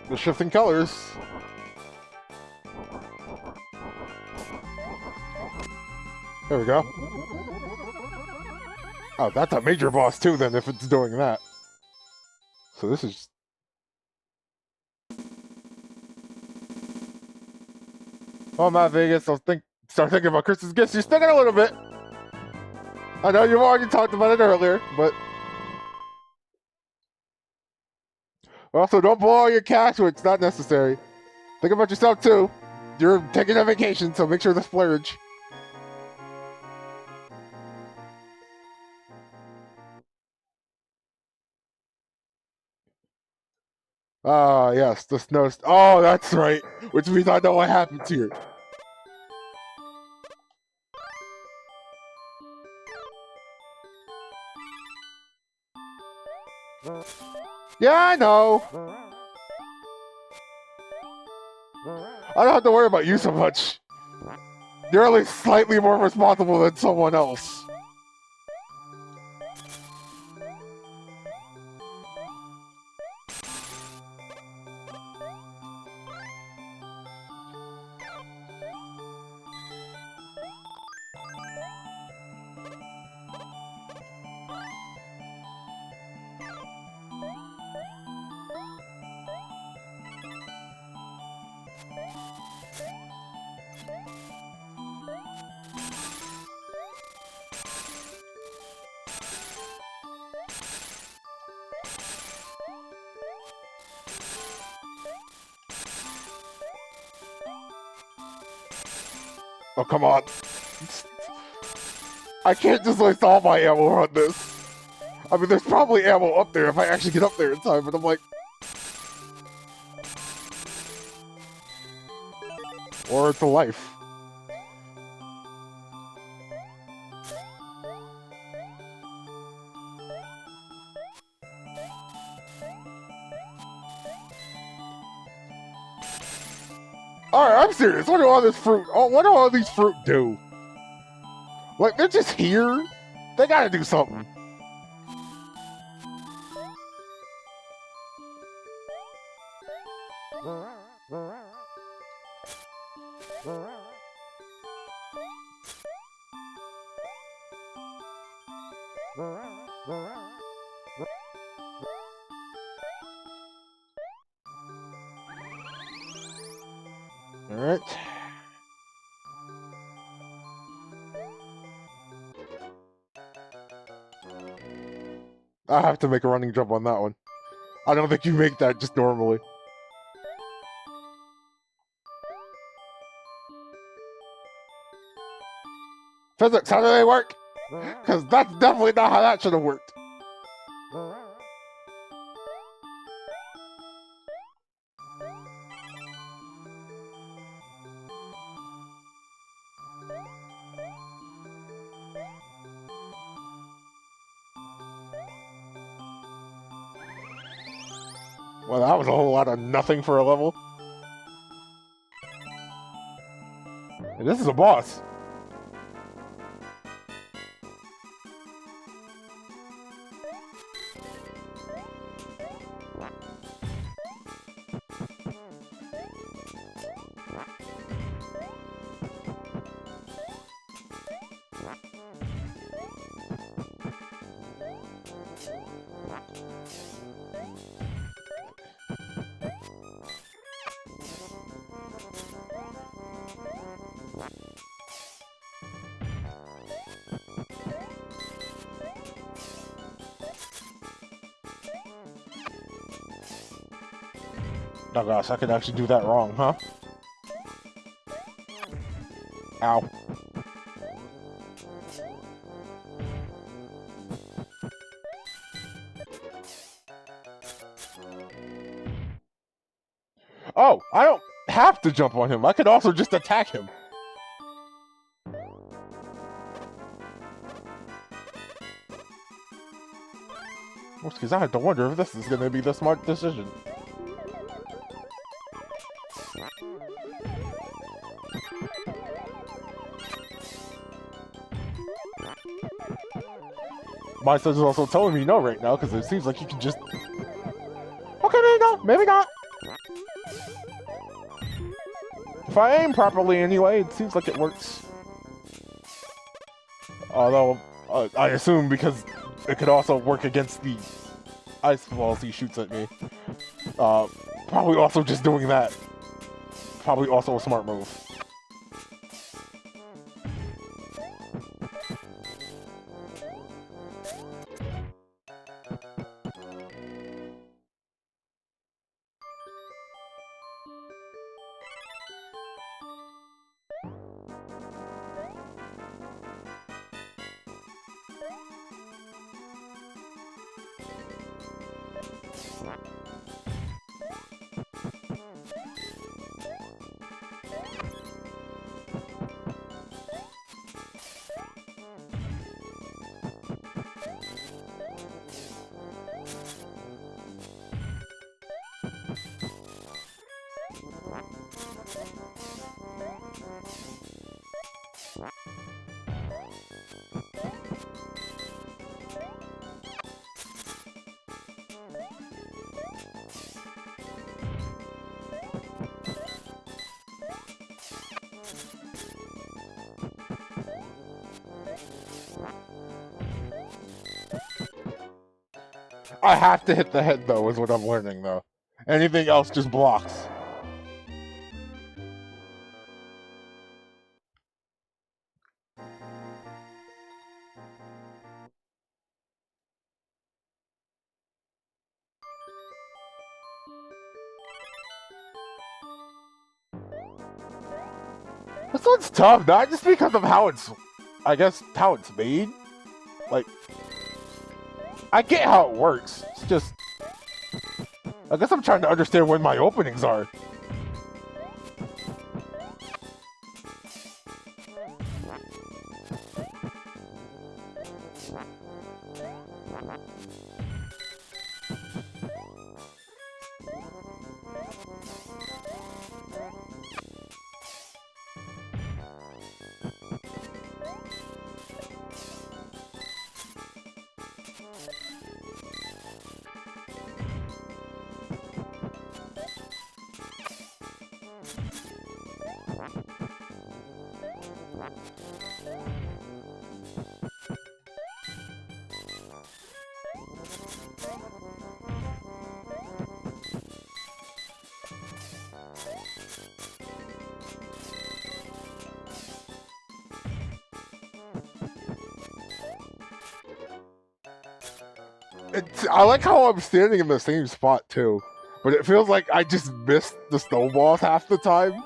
The shifting colors. There we go. Oh, that's a major boss too then if it's doing that. So this is... Oh, I'm at Vegas. I'll start thinking about Christmas gifts. You're sticking a little bit. I know you've already talked about it earlier, but... Also, don't blow all your cash when it's not necessary. Think about yourself too. You're taking a vacation, so make sure to splurge. Ah, yes, the snow... Oh, that's right. Which means I know what happens here. Yeah, I know. I don't have to worry about you so much. You're at least slightly more responsible than someone else. Oh, come on. I can't just waste all my ammo on this. I mean, there's probably ammo up there if I actually get up there in time, but I'm like... Or it's a life. Alright, I'm serious. What do all this fruit... Oh, what do all these fruit do? Like, they're just here? They gotta do something. Alright. I have to make a running jump on that one. I don't think you make that just normally. Physics, how do they work? Because that's definitely not how that should have worked. Well, that was a whole lot of nothing for a level. And this is a boss. Oh gosh, I could actually do that wrong, huh? Ow. Oh, I don't have to jump on him. I could also just attack him. Because I had to wonder if this is going to be the smart decision. My son is also telling me no right now, because it seems like he can just... Okay, maybe not. Maybe not. If I aim properly anyway, it seems like it works. Although, I assume because it could also work against the ice balls he shoots at me. Probably also just doing that. Probably also a smart move. I have to hit the head, though, is what I'm learning, though. Anything else just blocks. This one's tough, not just because of how it's... I guess, how it's made. Like... I get how it works. It's just... I guess I'm trying to understand when my openings are. I like how I'm standing in the same spot, too. But it feels like I just missed the snowballs half the time.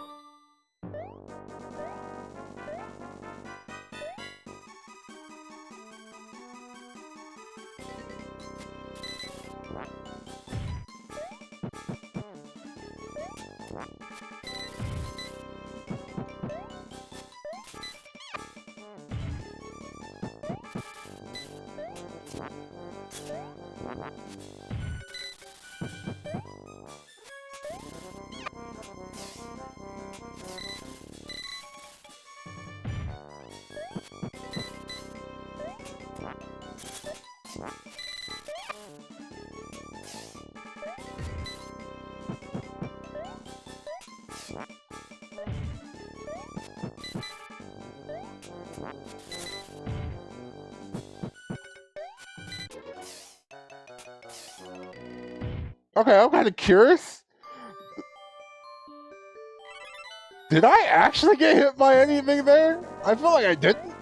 Okay, I'm kind of curious. Did I actually get hit by anything there? I feel like I didn't.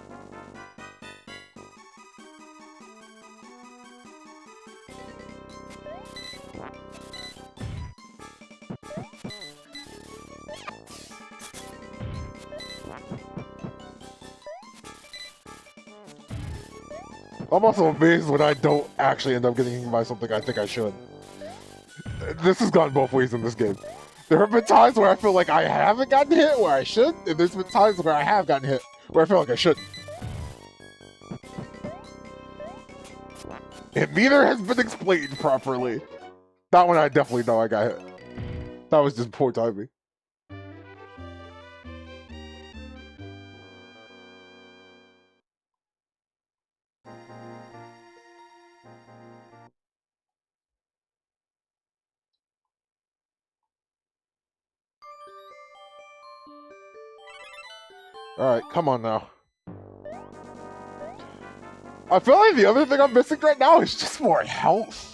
I'm also amazed when I don't actually end up getting hit by something I think I should. This has gone both ways in this game. There have been times where I feel like I haven't gotten hit where I should, and there's been times where I have gotten hit where I feel like I shouldn't. And neither has been explained properly. That one I definitely know I got hit. That was just poor timing. Alright, come on now. I feel like the other thing I'm missing right now is just more health.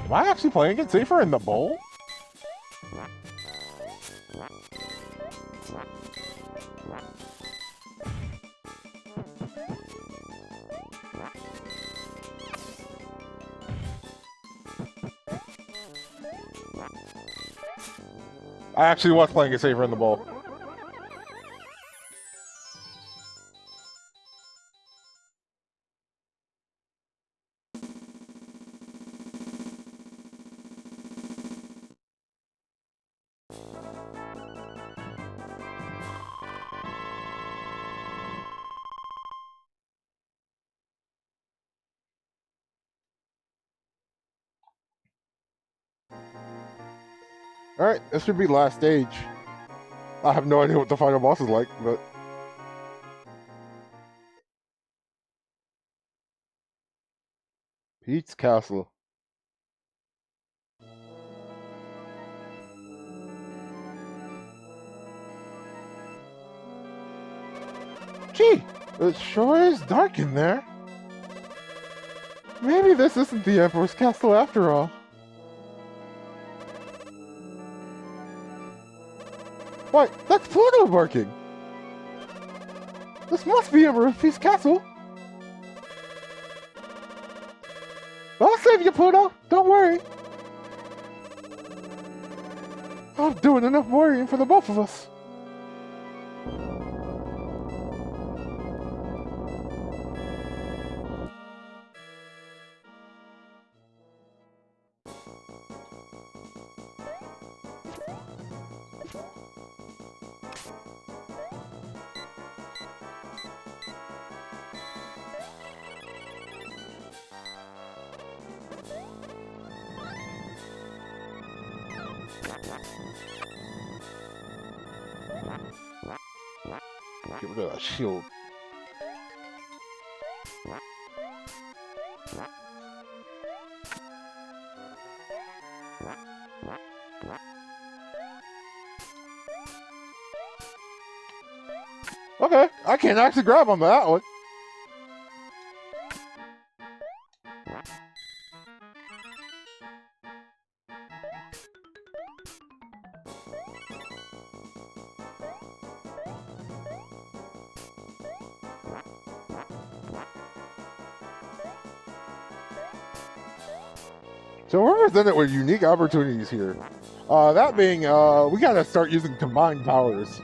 Am I actually playing it safer in the bowl? I actually was playing it safer in the bowl. Alright, this should be last stage. I have no idea what the final boss is like, but... Pete's Castle. Gee, it sure is dark in there. Maybe this isn't the Emperor's Castle after all. Why, that's Pluto barking! This must be Emperor Pete's Castle! I'll save you, Pluto! Don't worry! I'm doing enough worrying for the both of us. Get rid of that shield. Okay, I can't actually grab on that one. So we're presented with unique opportunities here. That being, we gotta start using combined powers.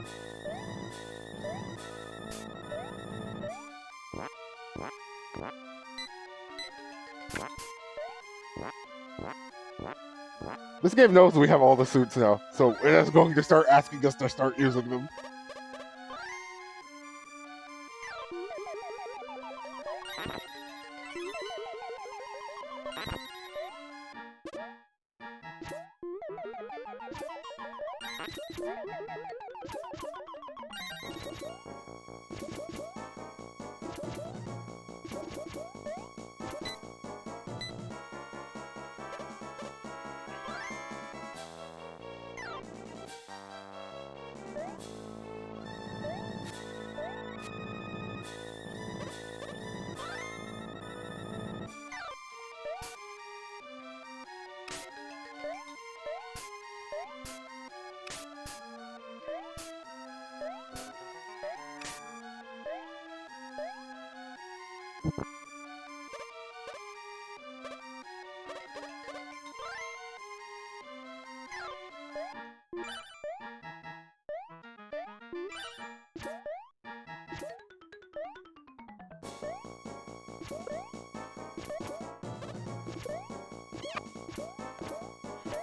This game knows we have all the suits now, so it is going to start asking us to start using them.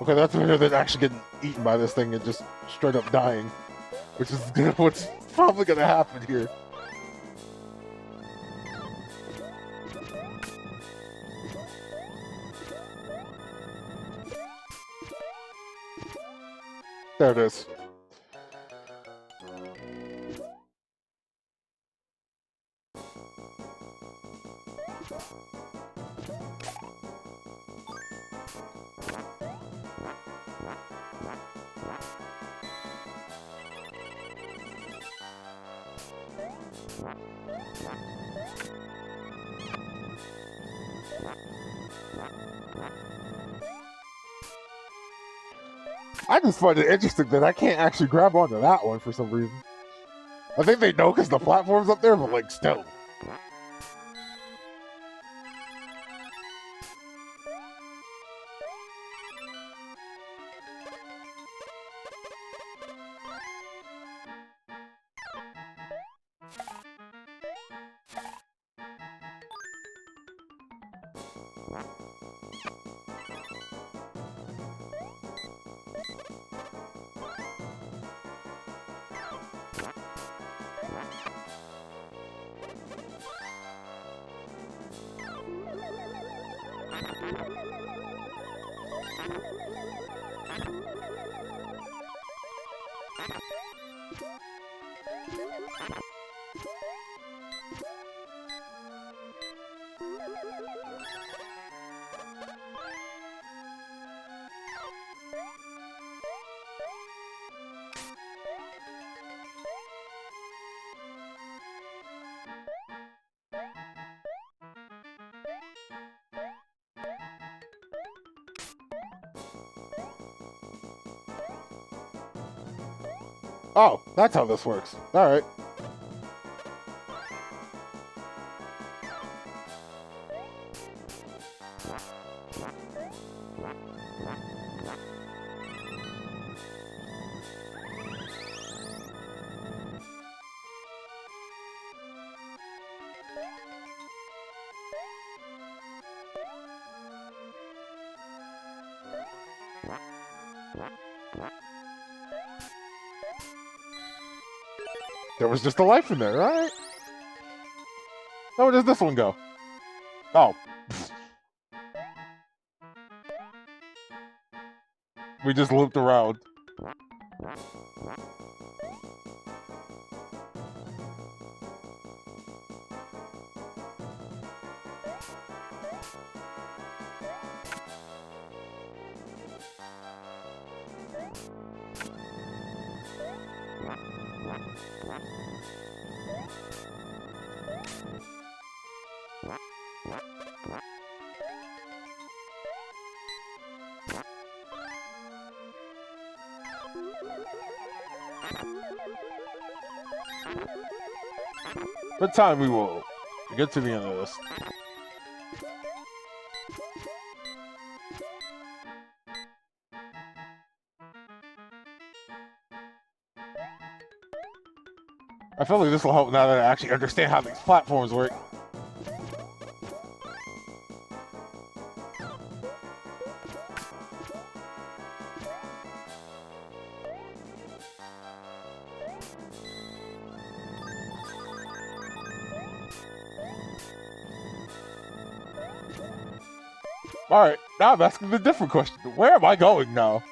Okay, that's better than actually getting eaten by this thing and just straight up dying, which is what's probably gonna happen here. There it is. I just find it interesting that I can't actually grab onto that one for some reason. I think they know because the platform's up there, but like still. Oh, that's how this works. All right. There was just a life in there, right? Now where does this one go? Oh. We just looped around. What time we will get to the end of this. I feel like this will help now that I actually understand how these platforms work. Alright, now I'm asking a different question. Where am I going now?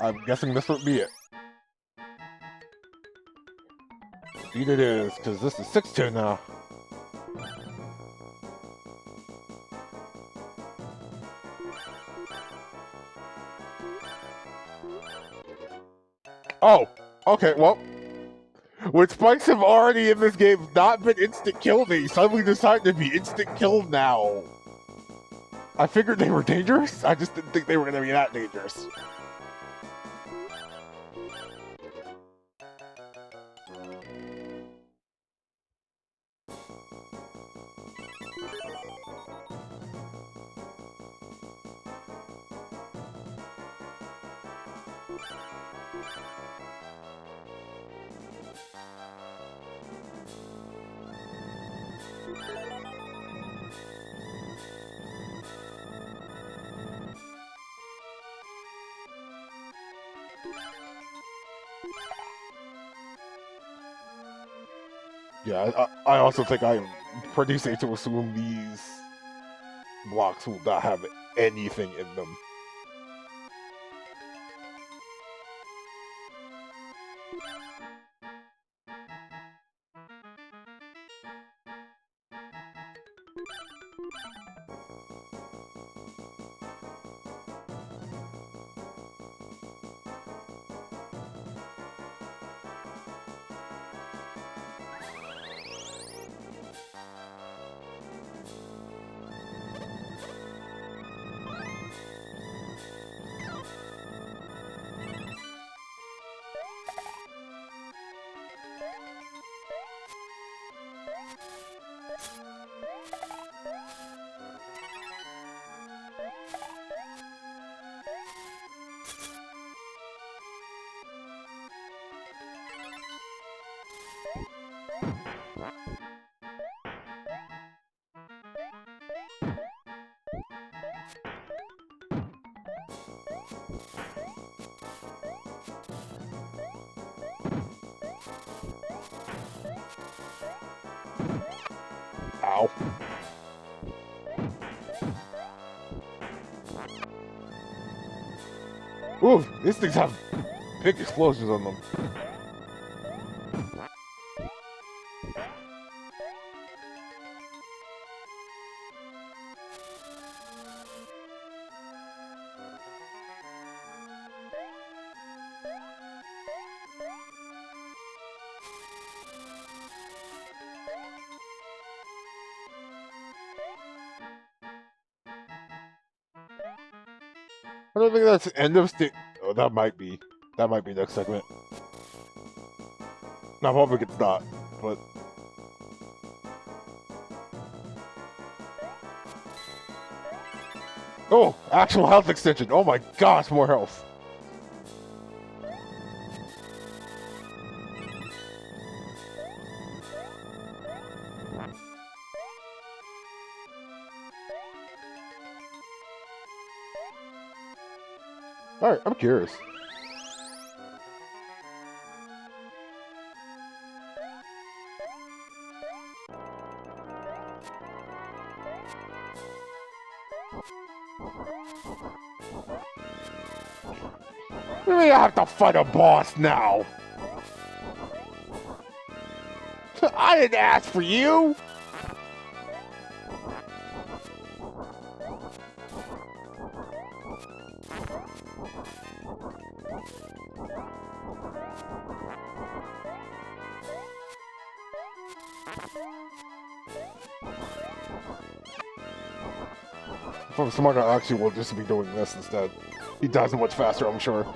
I'm guessing this would be it. Indeed it is, because this is 6-2 now. Oh, okay, well, when spikes have already in this game not been instant killed, they suddenly decided to be instant killed now. I figured they were dangerous, I just didn't think they were going to be that dangerous. Yeah, I also think I'm pretty safe to assume these blocks will not have anything in them. Ow. Ooh, these things have big explosions on them. I don't think that's the end of state. Oh, that might be. That might be next segment. No, I'm hoping it's not, but. Oh, actual health extension. Oh my gosh, more health. Alright, I'm curious. We have to fight a boss now. I didn't ask for you. If I'm smart, I actually will just be doing this instead. He dies much faster, I'm sure.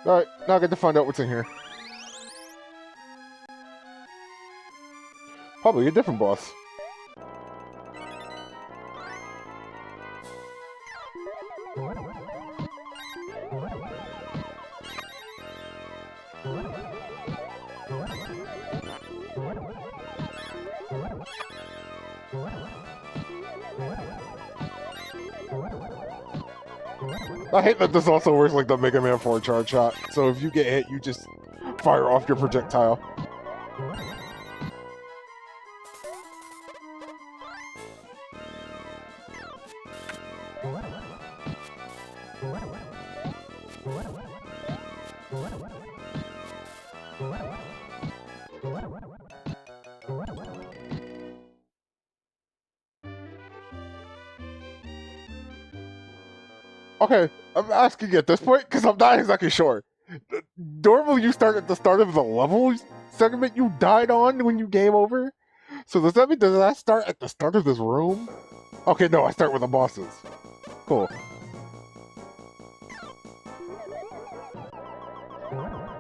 Alright, now I get to find out what's in here. Probably a different boss. I hate that this also works like the Mega Man 4 charge shot. So if you get hit, you just fire off your projectile. Okay, I'm asking at this point because I'm not exactly sure. Normally, you start at the start of the level segment you died on when you game over. So does that start at the start of this room? Okay, no, I start with the bosses. Cool.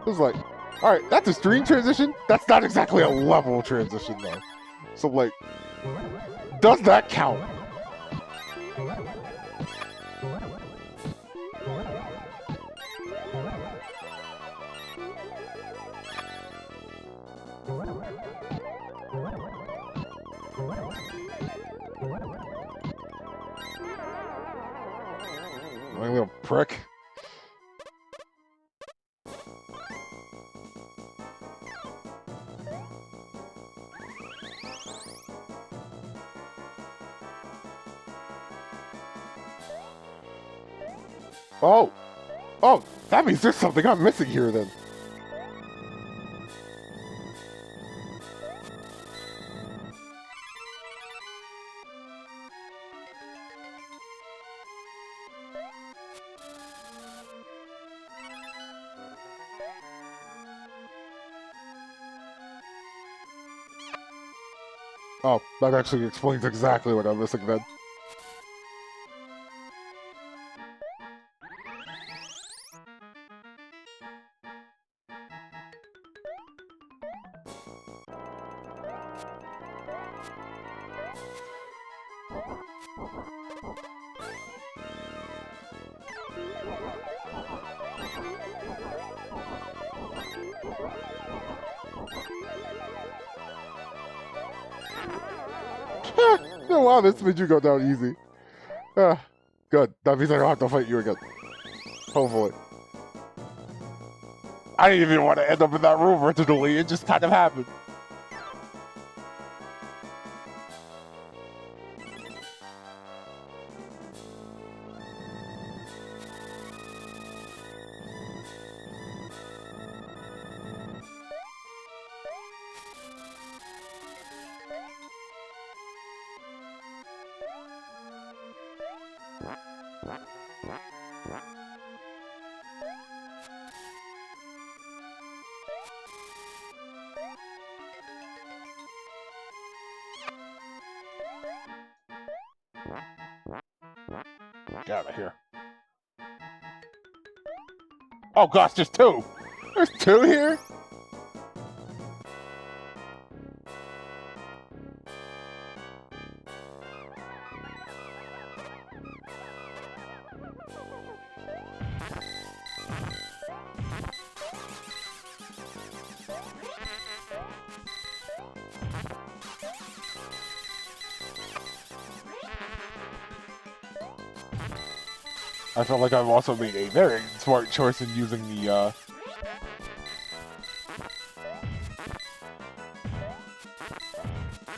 It's like, alright, that's a stream transition? That's not exactly a level transition, though. So, like, does that count? My little prick. Oh! Oh, that means there's something I'm missing here, then. Oh, that actually explains exactly what I'm missing, then. Oh, wow, this made you go down easy. Good. That means I don't have to fight you again. Hopefully. I didn't even want to end up in that room originally. It just kind of happened. Get out of here. Oh gosh, there's two! There's two here? I feel like I've also made a very smart choice in using the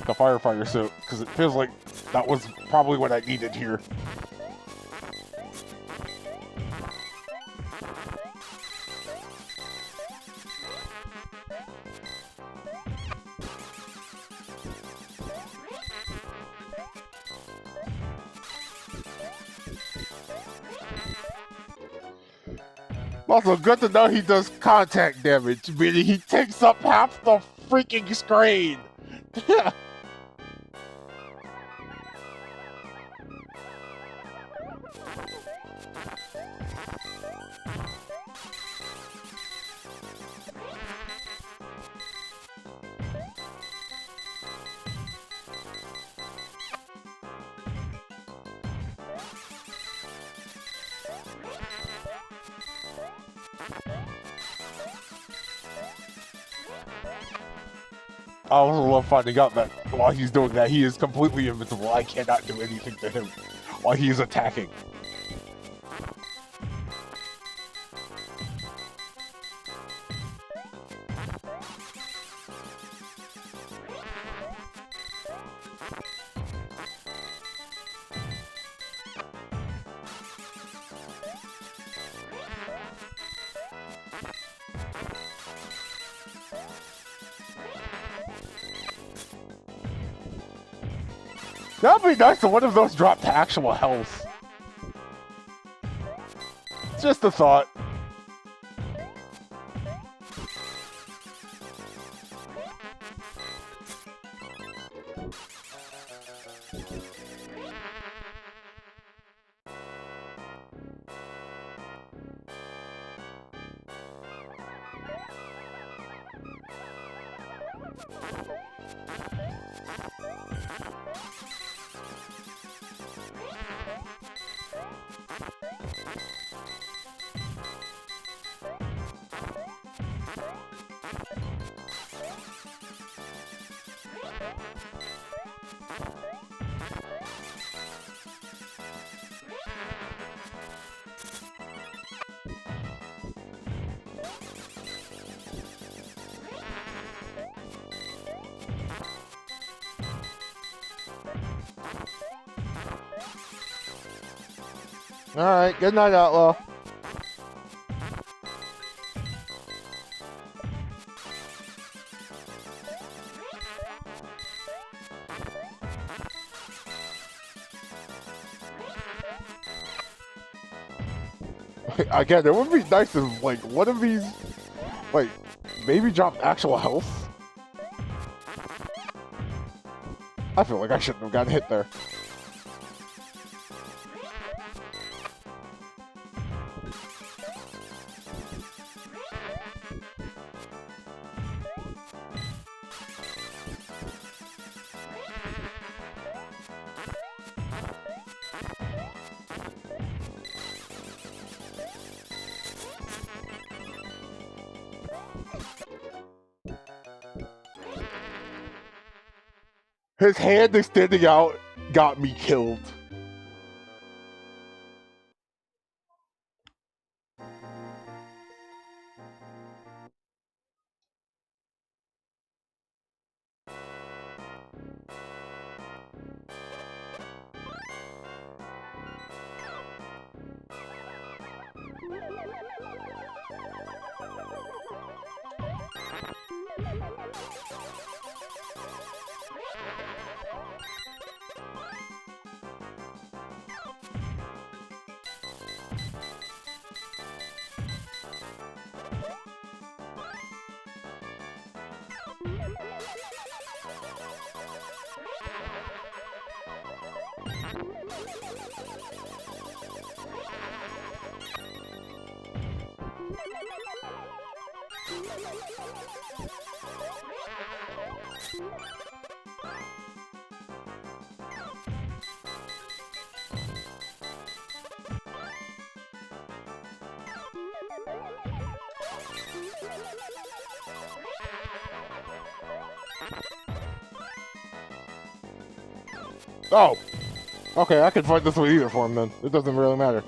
firefighter suit, because it feels like that was probably what I needed here. Also, good to know he does contact damage, meaning he takes up half the freaking screen. I also love finding out that while he's doing that, he is completely invincible. I cannot do anything to him while he is attacking. That would be nice if one of those dropped to actual health. Just a thought. Alright, good night, Outlaw. Again, it would be nice if, like, one of these, like, maybe drop actual health. I feel like I shouldn't have gotten hit there. His hand extending out got me killed. Oh! Okay, I can fight this with either form then. It doesn't really matter.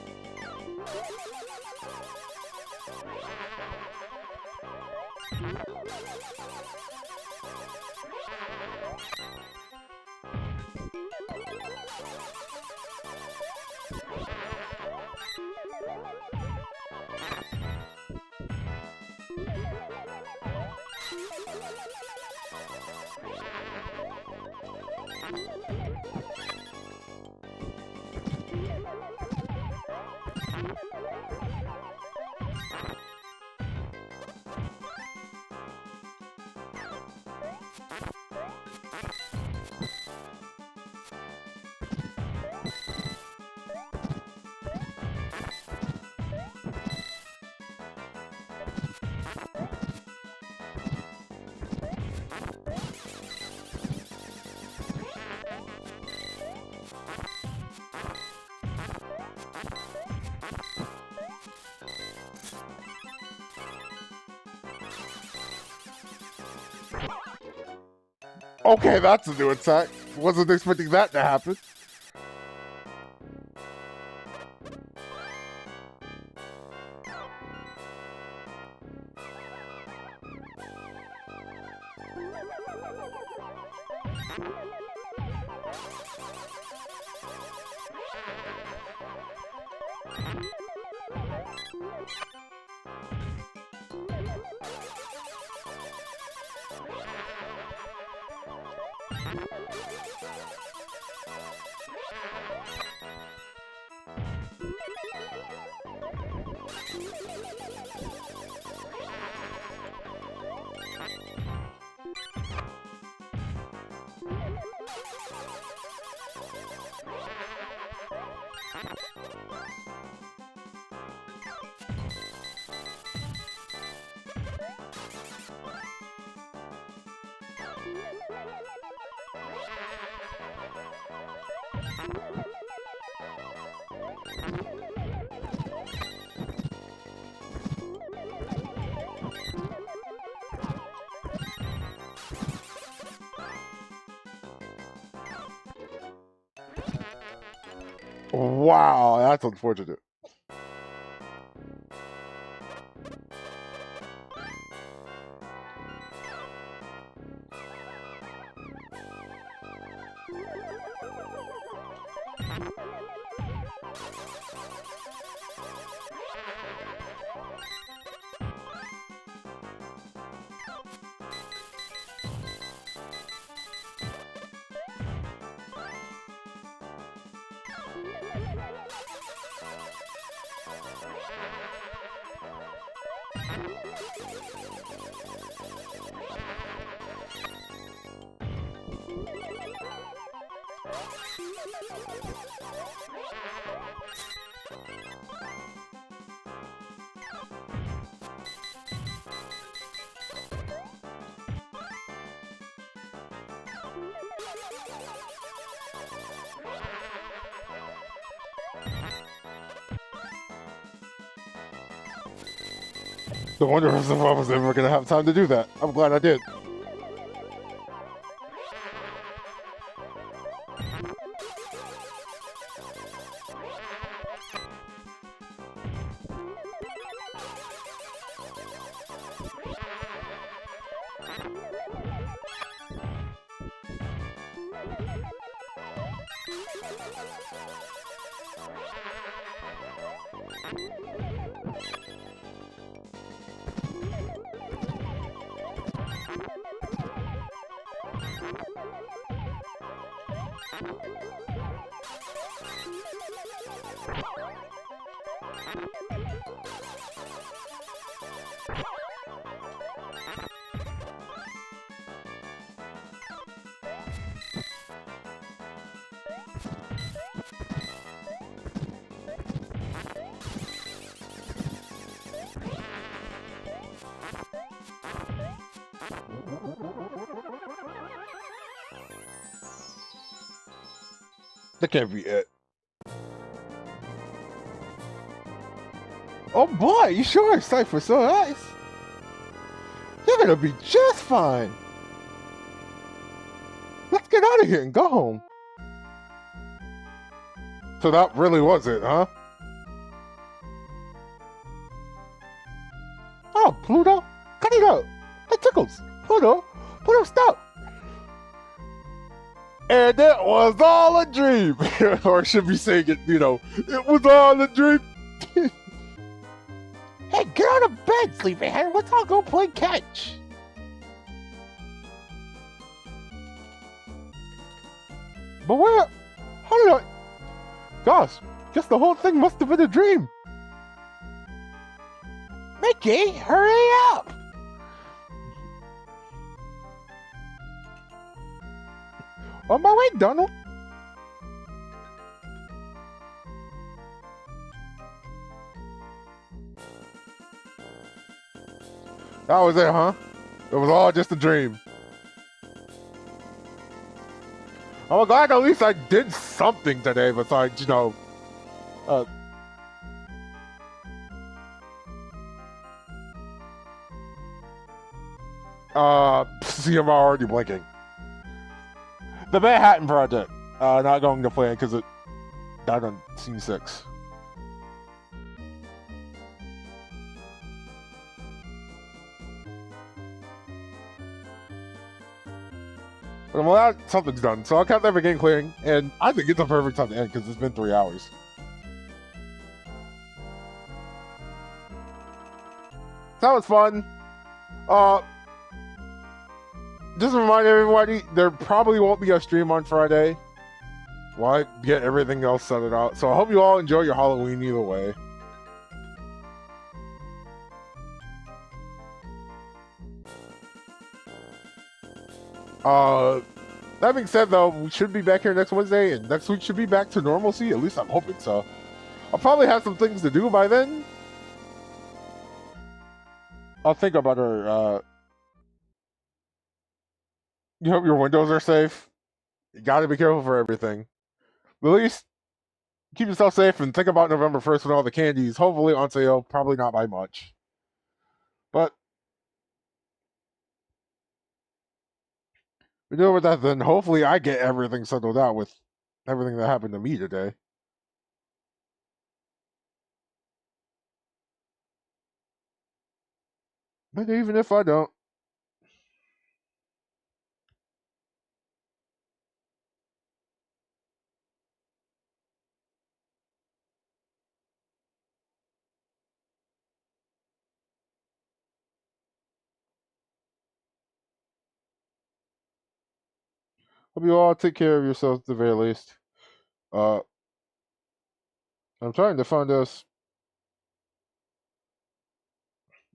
Okay, that's a new attack. Wasn't expecting that to happen. Wow, that's unfortunate. I wonder if I was ever gonna have time to do that. I'm glad I did. That can't be it. Oh boy, you sure excited for so nice? You're gonna be just fine. Let's get out of here and go home. So that really was it, huh? Oh, Pluto, cut it out. That tickles. Pluto, stop. And it was all a dream. Or should be saying it, it was all a dream. Hey, get out of bed, sleepyhead. Let's all go play catch. But where? How did I? Gosh, guess the whole thing must have been a dream. Mickey, hurry up! On my way, Donald. That was it, huh? It was all just a dream. I'm glad at least I did something today besides, see, I'm already blinking. The Manhattan Project. Not going to plan because it died on Scene 6. But I'm glad something's done, so I'll count that for game clearing, and I think it's a perfect time to end because it's been 3 hours. That was fun. Just to remind everybody, there probably won't be a stream on Friday. Well, I get everything else settled out. So I hope you all enjoy your Halloween either way. That being said, though, we should be back here next Wednesday, and next week should be back to normalcy. At least I'm hoping so. I'll probably have some things to do by then. I'll think about our, you hope your windows are safe. You gotta be careful for everything. But at least keep yourself safe and think about November 1st when all the candy's hopefully on sale. Probably not by much. But we deal with that then. Hopefully I get everything settled out with everything that happened to me today. But even if I don't, hope you all take care of yourselves at the very least. I'm trying to find us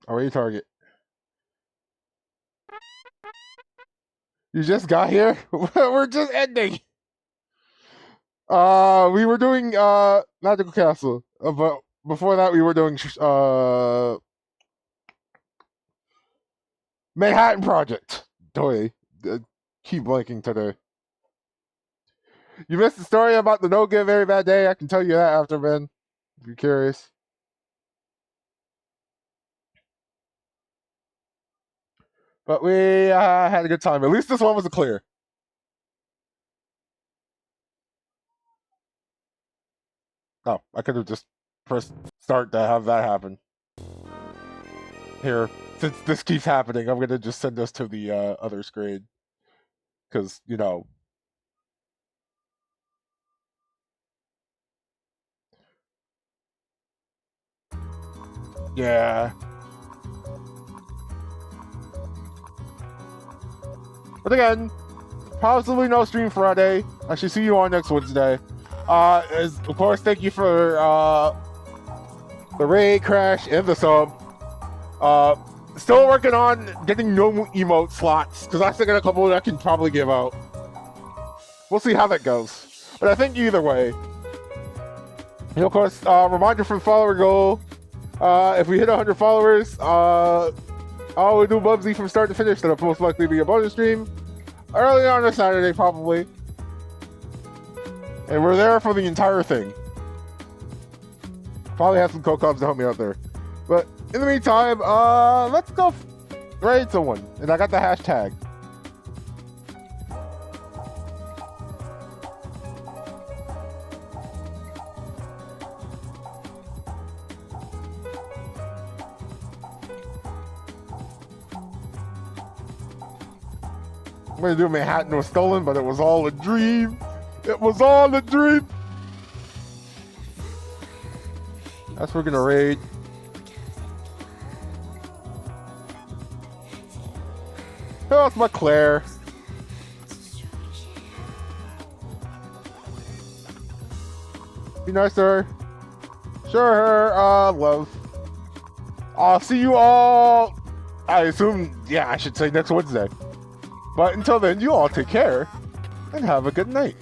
our A target. You just got here? We're just ending. We were doing Magical Castle, but before that we were doing Manhattan Project. Boy, keep blanking today. You missed the story about the No Give Very Bad Day. I can tell you that after, Ben, if you're curious. But we had a good time. At least this one was a clear. Oh, I could have just pressed start to have that happen. Here, since this keeps happening, I'm going to just send us to the other screen. Because, you know. Yeah. But again, possibly no stream Friday. I should see you on next Wednesday. Of course, thank you for the raid crash and the sub. Still working on getting no emote slots because I still got a couple that I can probably give out. We'll see how that goes. But I think either way. And of course, reminder for the follower goal. If we hit 100 followers, I'll do Bubsy from start to finish. That'll most likely be a bonus stream early on a Saturday, probably. And we're there for the entire thing. Probably have some co-cops to help me out there. But in the meantime, let's go raid someone. And I got the hashtag. I'm gonna do Manhattan was stolen, but it was all a dream. It was all a dream. That's what we're gonna raid. Oh, it's my Claire. Be nice to her. Sure, her, love. I'll see you all, I assume, yeah, I should say next Wednesday. But until then, you all take care and have a good night.